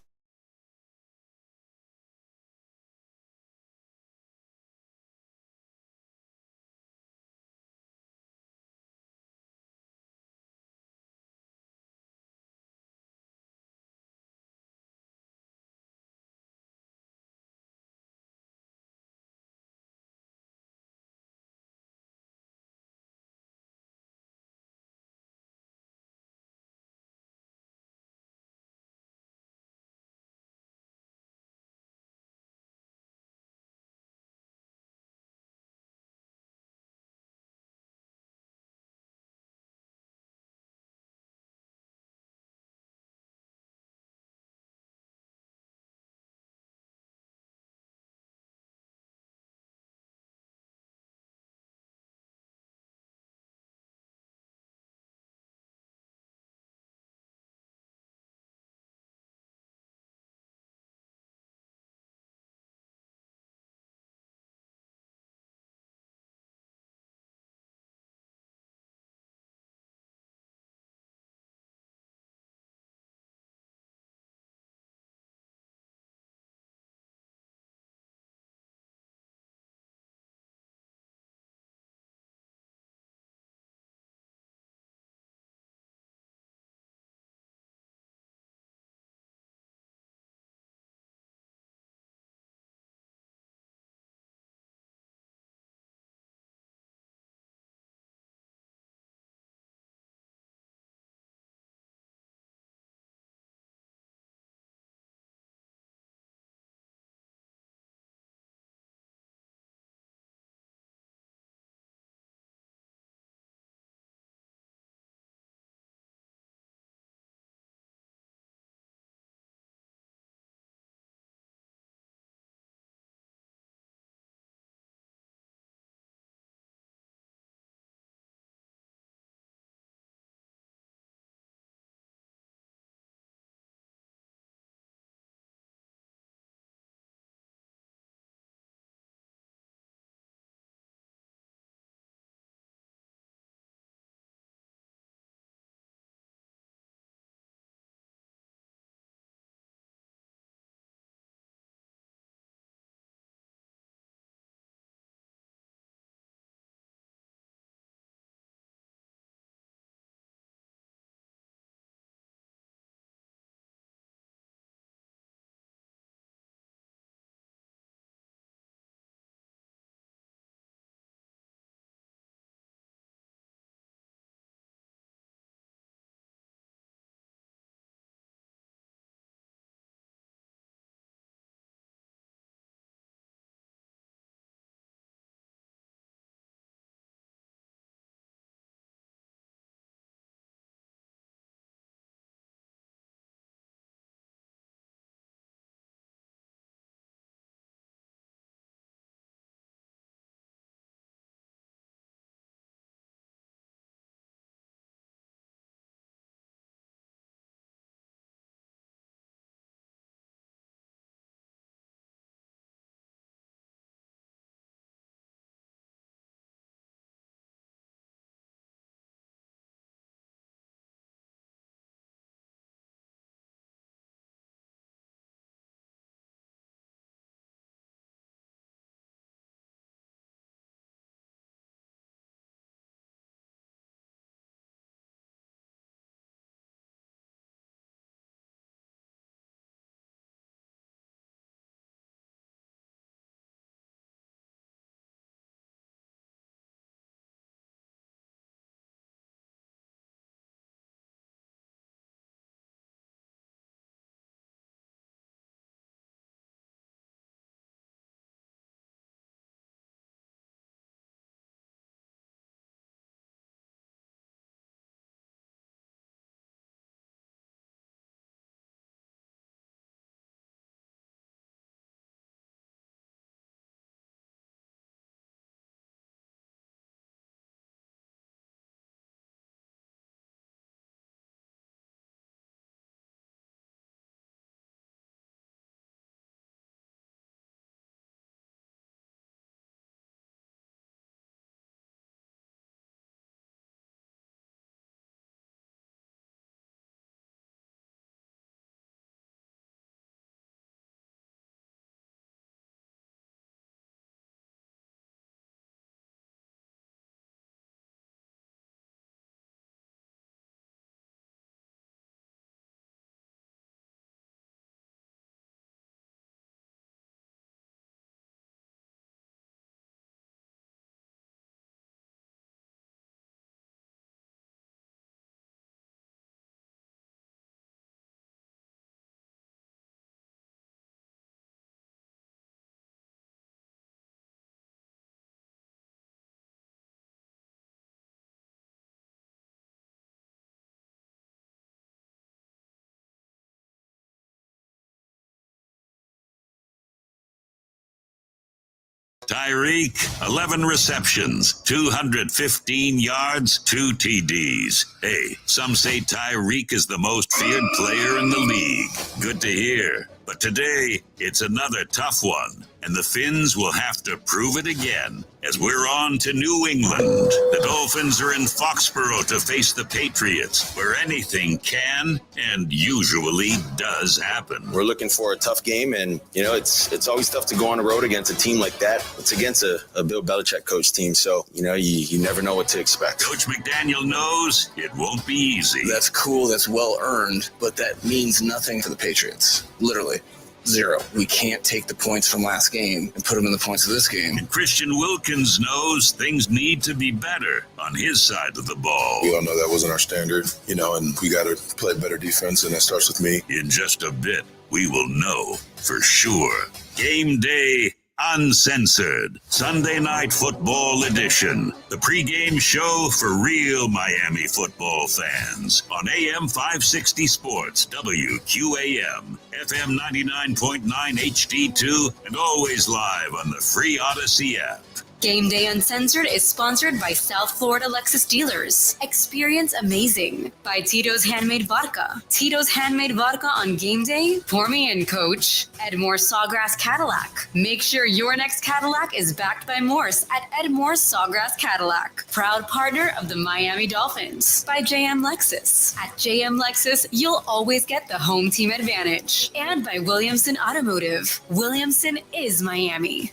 Tyreek, 11 receptions, 215 yards, 2 TDs. Hey, some say Tyreek is the most feared player in the league. Good to hear. But today, it's another tough one, and the Finns will have to prove it again as we're on to New England. The Dolphins are in Foxborough to face the Patriots, where anything can and usually does happen. We're looking for a tough game, and it's always tough to go on the road against a team like that. It's against a Bill Belichick coach team, so you never know what to expect. Coach McDaniel knows it won't be easy. That's cool. That's well earned, but that means nothing for the Patriots. Literally. 0. We can't take the points from last game and put them in the points of this game. And Christian Wilkins knows things need to be better on his side of the ball. We all know that wasn't our standard, and we got to play better defense, and that starts with me. In just a bit, we will know for sure. Game day Uncensored, Sunday Night Football Edition. The pregame show for real Miami football fans on AM 560 Sports, WQAM, FM 99.9 HD2, and always live on the free Odyssey app. Game Day Uncensored is sponsored by South Florida Lexus Dealers. Experience amazing by Tito's Handmade Vodka. Tito's Handmade Vodka on game day. Pour me in, coach. Edmore Sawgrass Cadillac. Make sure your next Cadillac is backed by Morse at Edmore Sawgrass Cadillac. Proud partner of the Miami Dolphins. By JM Lexus. At JM Lexus, you'll always get the home team advantage. And by Williamson Automotive. Williamson is Miami.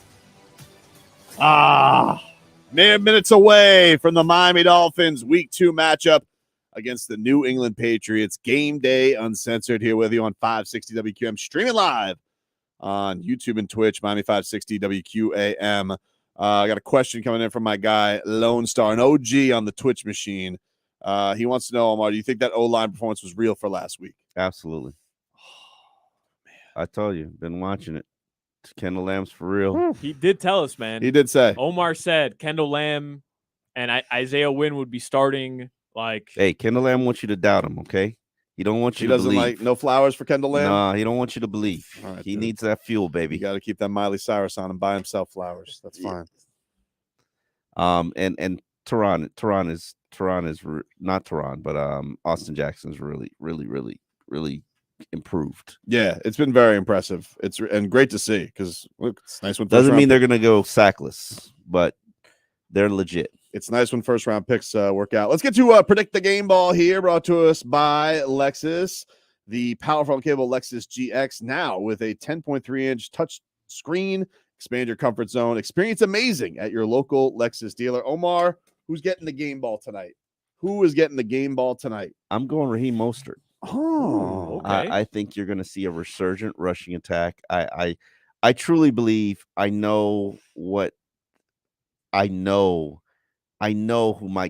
Mere minutes away from the Miami Dolphins Week 2 matchup against the New England Patriots. Game Day Uncensored here with you on 560 WQM, streaming live on YouTube and Twitch, Miami 560 WQAM. I got a question coming in from my guy, Lone Star, an OG on the Twitch machine. He wants to know, Omar, do you think that O-line performance was real for last week? Absolutely. I told you, been watching it. Kendall Lamb's for real. He did tell us, man. He did say. Omar said Kendall Lamb and Isaiah Wynn would be starting. Hey, Kendall Lamb wants you to doubt him, okay? He don't want you to believe. He doesn't like no flowers for Kendall Lamb? Nah, he don't want you to believe. Right, he needs that fuel, baby. You got to keep that Miley Cyrus on and buy himself flowers. That's fine. And Tehran is not Tehran, but Austin Jackson's really improved. Yeah, it's been very impressive. It's great to see because look, it's nice when doesn't mean they're gonna go sackless, but they're legit. It's nice when first round picks work out. Let's get to predict the game ball here, brought to us by Lexus, the powerful and capable Lexus GX, now with a 10.3-inch touch screen. Expand your comfort zone. Experience amazing at your local Lexus dealer. Omar, who's getting the game ball tonight? Who is getting the game ball tonight? I'm going Raheem Mostert. Oh, okay. I think you're going to see a resurgent rushing attack. I truly believe I know who Mike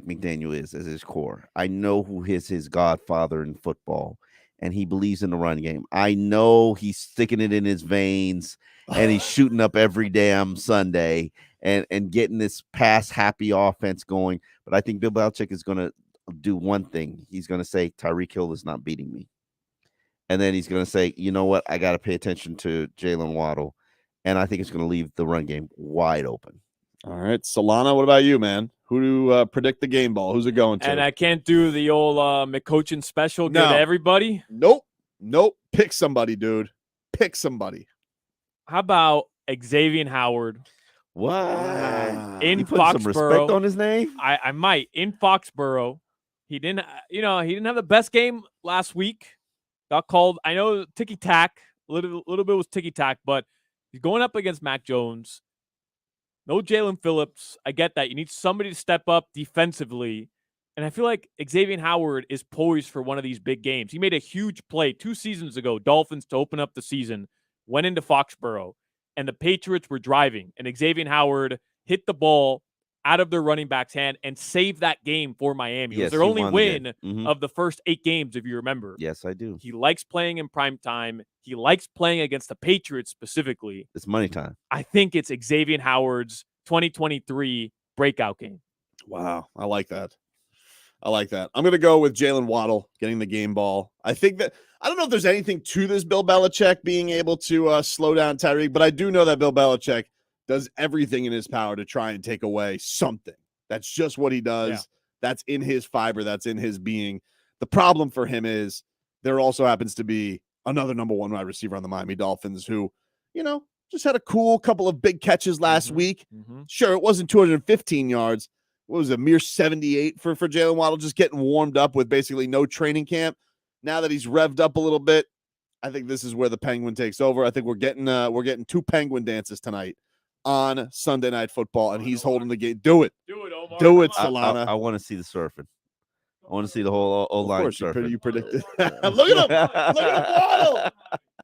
McDaniel is as his core. I know who is his godfather in football, and he believes in the run game. I know he's sticking it in his veins, and he's shooting up every damn Sunday and getting this pass happy offense going. But I think Bill Belichick is going to do one thing. He's going to say Tyreek Hill is not beating me. And then he's going to say, you know what? I got to pay attention to Jalen Waddle. And I think it's going to leave the run game wide open. All right. Solana, what about you, man? Who do predict the game ball? Who's it going to? And I can't do the old McCoachin special. Give to everybody. Nope. Pick somebody, dude. Pick somebody. How about Xavier Howard? What? In you put Foxborough. Some respect on his name? I might. In Foxborough. He didn't have the best game last week. Got called. I know ticky-tack. A little bit was ticky-tack, but he's going up against Mac Jones. No Jalen Phillips. I get that. You need somebody to step up defensively. And I feel like Xavier Howard is poised for one of these big games. He made a huge play 2 seasons ago, Dolphins to open up the season, went into Foxborough, and the Patriots were driving. And Xavier Howard hit the ball out of their running back's hand and saved that game for Miami. It was their only win of the first 8 games, if you remember. Yes, I do. He likes playing in prime time. He likes playing against the Patriots specifically. It's money time. I think it's Xavier Howard's 2023 breakout game. Wow. I like that. I'm going to go with Jalen Waddle getting the game ball. I think that I don't know if there's anything to this Bill Belichick being able to slow down Tyreek, but I do know that Bill Belichick does everything in his power to try and take away something. That's just what he does. Yeah. That's in his fiber. That's in his being. The problem for him is there also happens to be another number one wide receiver on the Miami Dolphins who, just had a cool couple of big catches last week. Sure, it wasn't 215 yards. What was it, a mere 78 for Jalen Waddle, just getting warmed up with basically no training camp. Now that he's revved up a little bit, I think this is where the Penguin takes over. I think we're getting two Penguin dances tonight on Sunday Night Football, and he's holding the game. Do it. Do it, Omar. Do it, Solana. I want to see the surfing. I want to see the whole O-line surfing. You predicted. Look at him. Look at him, Waddle.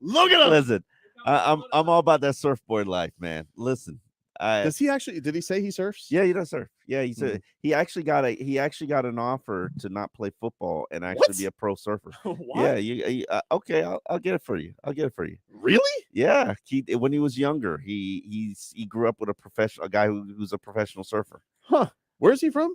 Look at him. Listen, I'm all about that surfboard life, man. Listen. Does he actually? Did he say he surfs? Yeah, he does surf. Yeah, he said he actually got an offer to not play football and actually be a pro surfer. What? Yeah, okay, I'll get it for you. Really? Yeah. When he was younger, he grew up with a guy who's a professional surfer. Huh? Where's he from?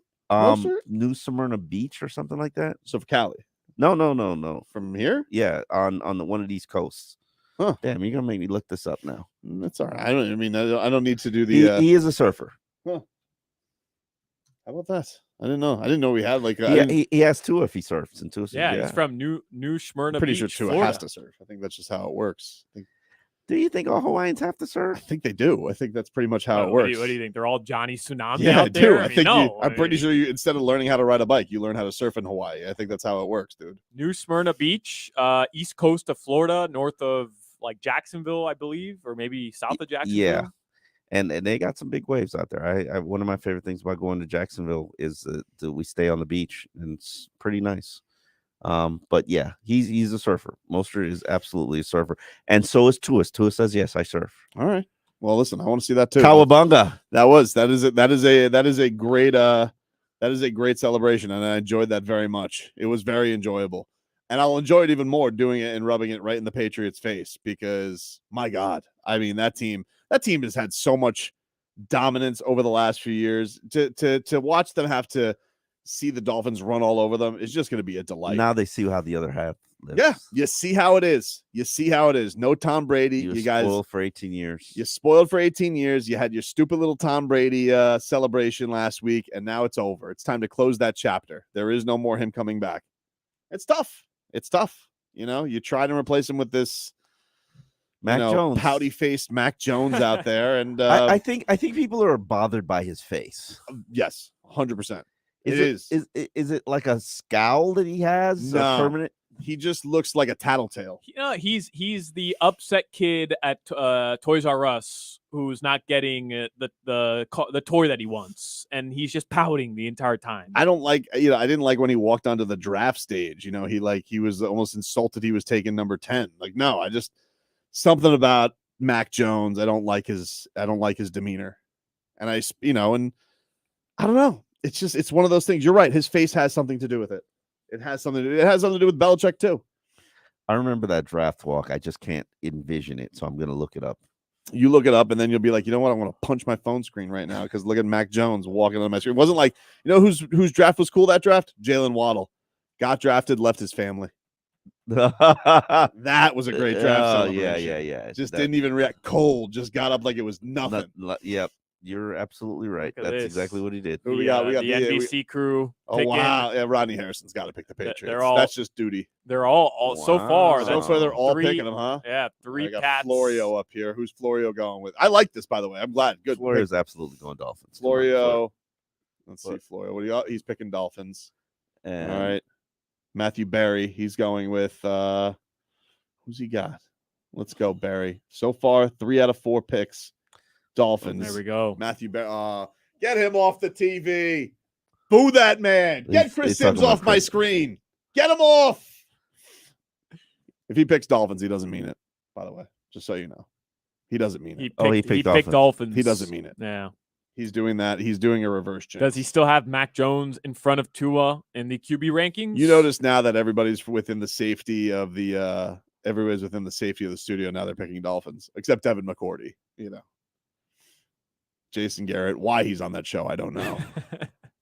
New Smyrna Beach or something like that. So for Cali? No. From here? Yeah, on one of these coasts. Huh? Damn, you're gonna make me look this up now. That's all right. I don't need to do the. He is a surfer. Huh. How about that? I didn't know. I didn't know we had like. He has Tua if he surfs and Tua. Yeah, he's from New Smyrna. I'm pretty Beach, sure Tua Florida. has to surf. I think that's just how it works. Do you think all Hawaiians have to surf? I think they do. I think that's pretty much how it What works. do you think? They're all Johnny Tsunami Yeah, I out there? do. I'm pretty sure you, instead of learning how to ride a bike, you learn how to surf in Hawaii. I think that's how it works, dude. New Smyrna Beach, east coast of Florida, north of like Jacksonville, I believe, or maybe south of Jacksonville. Yeah, and they got some big waves out there. I one of my favorite things about going to Jacksonville is that we stay on the beach, and it's pretty nice. But yeah, he's a surfer. Mostert is absolutely a surfer, and so is Tua. Tua says yes, I surf. All right. Well, listen, I want to see that too. Cowabunga. That is a great celebration, and I enjoyed that very much. It was very enjoyable, and I'll enjoy it even more doing it and rubbing it right in the Patriots' face because my God, I mean that team has had so much dominance over the last few years. To watch them have to see the Dolphins run all over them is just going to be a delight. Now they see how the other half lives. Yeah, you see how it is. No Tom Brady. You guys spoiled for 18 years. You spoiled for 18 years. You had your stupid little Tom Brady celebration last week, and now it's over. It's time to close that chapter. There is no more him coming back. It's tough. You try to replace him with this Mac Jones, pouty-faced Mac Jones out there, and I think people are bothered by his face. Yes, 100%. Is it like a scowl that he has? No. Permanent? He just looks like a tattletale. He's the upset kid at Toys R Us who's not getting the toy that he wants, and he's just pouting the entire time. I don't like, I didn't like when he walked onto the draft stage. He was almost insulted. He was taking number 10. No, something about Mac Jones. I don't like his demeanor, and I don't know. It's one of those things. You're right. His face has something to do with it. It has something to do with Belichick too. I remember that draft walk. I just can't envision it, so I'm going to look it up. You look it up, and then you'll be like, you know what? I want to punch my phone screen right now because look at Mac Jones walking on my screen. It wasn't like, whose draft was cool that draft? Jalen Waddle. Got drafted, left his family. That was a great draft celebration. Yeah. Just didn't even react cold. Just got up like it was nothing. Yep. You're absolutely right. That's exactly what he did. Who we got the NBC crew. Oh, wow. Yeah, Rodney Harrison's got to pick the Patriots. That's just duty. They're all so far. So far, they're all three, picking them, huh? Yeah, three I got Pats. Florio up here. Who's Florio going with? I like this, by the way. I'm glad. Good. Florio's absolutely going Dolphins. Florio. Let's see, Florio. What do you got? He's picking Dolphins. All right. Matthew Berry. He's going with who's he got? Let's go, Berry. So far, 3 out of 4 picks. Dolphins. There we go. Matthew Berry. Get him off the TV. Boo that man. Get Chris Sims off my screen. Get him off. If he picks Dolphins, he doesn't mean it, by the way. Just so you know. He doesn't mean it. He picked Dolphins. He doesn't mean it. Yeah. He's doing that. He's doing a reverse change. Does he still have Mac Jones in front of Tua in the QB rankings? You notice now that everybody's within the safety of the everybody's within the safety of the studio. Now they're picking Dolphins, except Devin McCourty. Jason Garrett. Why he's on that show, I don't know.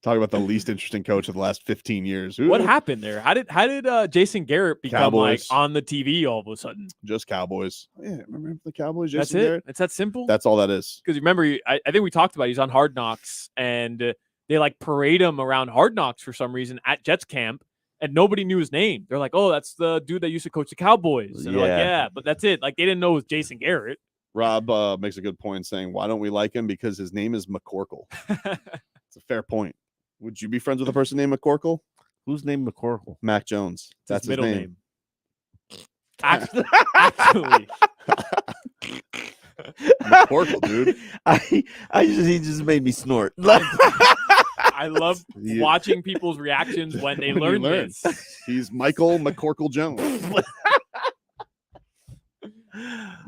Talk about the least interesting coach of the last 15 years. What happened there? How did Jason Garrett become Cowboys. like on the TV all of a sudden? Just Cowboys. Yeah, remember the Cowboys? Jason That's it. Garrett? It's that simple. That's all that is. Because remember, I think we talked about he's on Hard Knocks, and they like parade him around Hard Knocks for some reason at Jets camp, and nobody knew his name. They're like, "Oh, that's the dude that used to coach the Cowboys." And they're like, "Yeah," but that's it. Like they didn't know it was Jason Garrett. Rob makes a good point saying, "Why don't we like him? Because his name is McCorkle." It's a fair point. Would you be friends with a person named McCorkle? Who's named McCorkle? Mac Jones. That's his middle name. Actually, McCorkle, dude. He just made me snort. I love watching people's reactions when they learn this. He's Michael McCorkle Jones.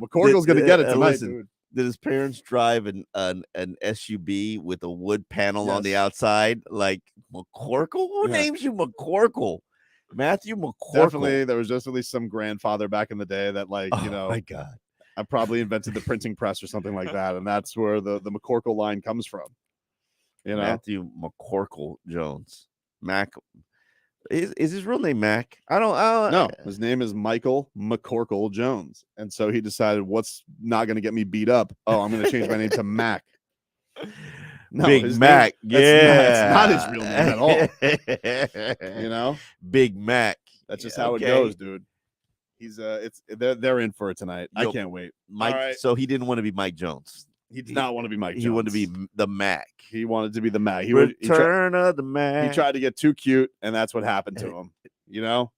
McCorkle's going to get it tonight, listen, dude. Did his parents drive an SUV with a wood panel on the Yes. outside? Like McCorkle? Who names you McCorkle? Matthew McCorkle. Definitely, there was just at least some grandfather back in the day that, like, you know, my God, I probably invented the printing press or something like that, and that's where the McCorkle line comes from. You know, Matthew McCorkle Jones. Mac. Is his real name Mac? I don't no, his name is Michael McCorkle Jones. And so he decided, what's not going to get me beat up? Oh, I'm going to change my name to Mac. No, Big his Mac. Name, that's not his real name at all. You know? Big Mac. That's just how it goes, dude. He's they're in for it tonight. I can't wait. Mike. All right. So he didn't want to be Mike Jones. He did not want to be Mike Jones. He wanted to be the Mac. He wanted to be the Mac. Return of the Mac. He tried to get too cute, and that's what happened to him. You know?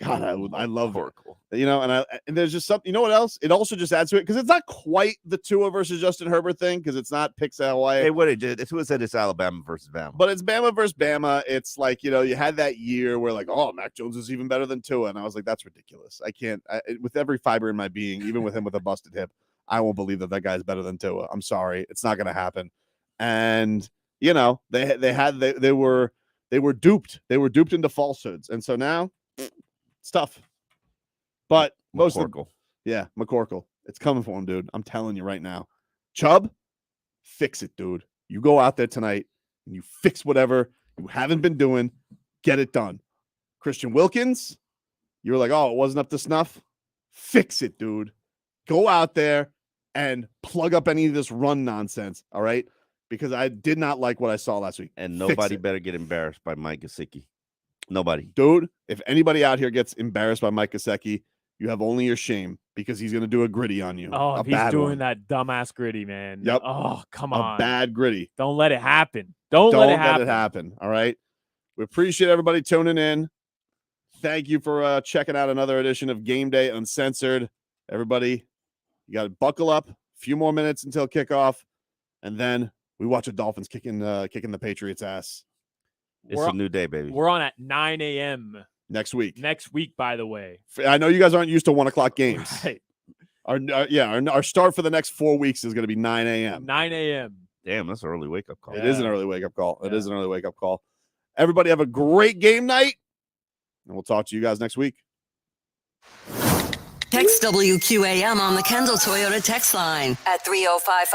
God, I love Oracle. You know, and there's just something. You know what else? It also just adds to it because it's not quite the Tua versus Justin Herbert thing because it's not picks Hawaii. Hey, what it did? It's who said it's Alabama versus Bama. But it's Bama versus Bama. It's like, you know, you had that year where like, oh, Mac Jones is even better than Tua, and I was like, that's ridiculous. I can't. With every fiber in my being, even with him with a busted hip, I won't believe that guy's better than Tua. I'm sorry, it's not going to happen. And you know, they were duped. They were duped into falsehoods, and so now it's tough. But McCorkle. McCorkle. It's coming for him, dude. I'm telling you right now. Chubb, fix it, dude. You go out there tonight and you fix whatever you haven't been doing. Get it done. Christian Wilkins, you were like, oh, it wasn't up to snuff. Fix it, dude. Go out there and plug up any of this run nonsense, all right? Because I did not like what I saw last week. And nobody better get embarrassed by Mike Gesicki. Nobody. Dude, if anybody out here gets embarrassed by Mike Gesicki, you have only your shame because he's going to do a gritty on you. Oh, a if he's bad doing one. that dumbass gritty, man. Yep. Oh, come on. A bad gritty. Don't let it happen. Don't let it happen. All right. We appreciate everybody tuning in. Thank you for checking out another edition of Game Day Uncensored. Everybody, you got to buckle up. A few more minutes until kickoff, and then we watch the Dolphins kicking the Patriots' ass. It's a new day, baby. We're on at 9 a.m. next week. Next week, by the way. I know you guys aren't used to 1 o'clock games. Right. Our start for the next 4 weeks is going to be 9 a.m. 9 a.m. Damn, that's an early wake up call. It is an early wake up call. It is an early wake up call. Everybody have a great game night, and we'll talk to you guys next week. Text WQAM on the Kendall Toyota text line at 305.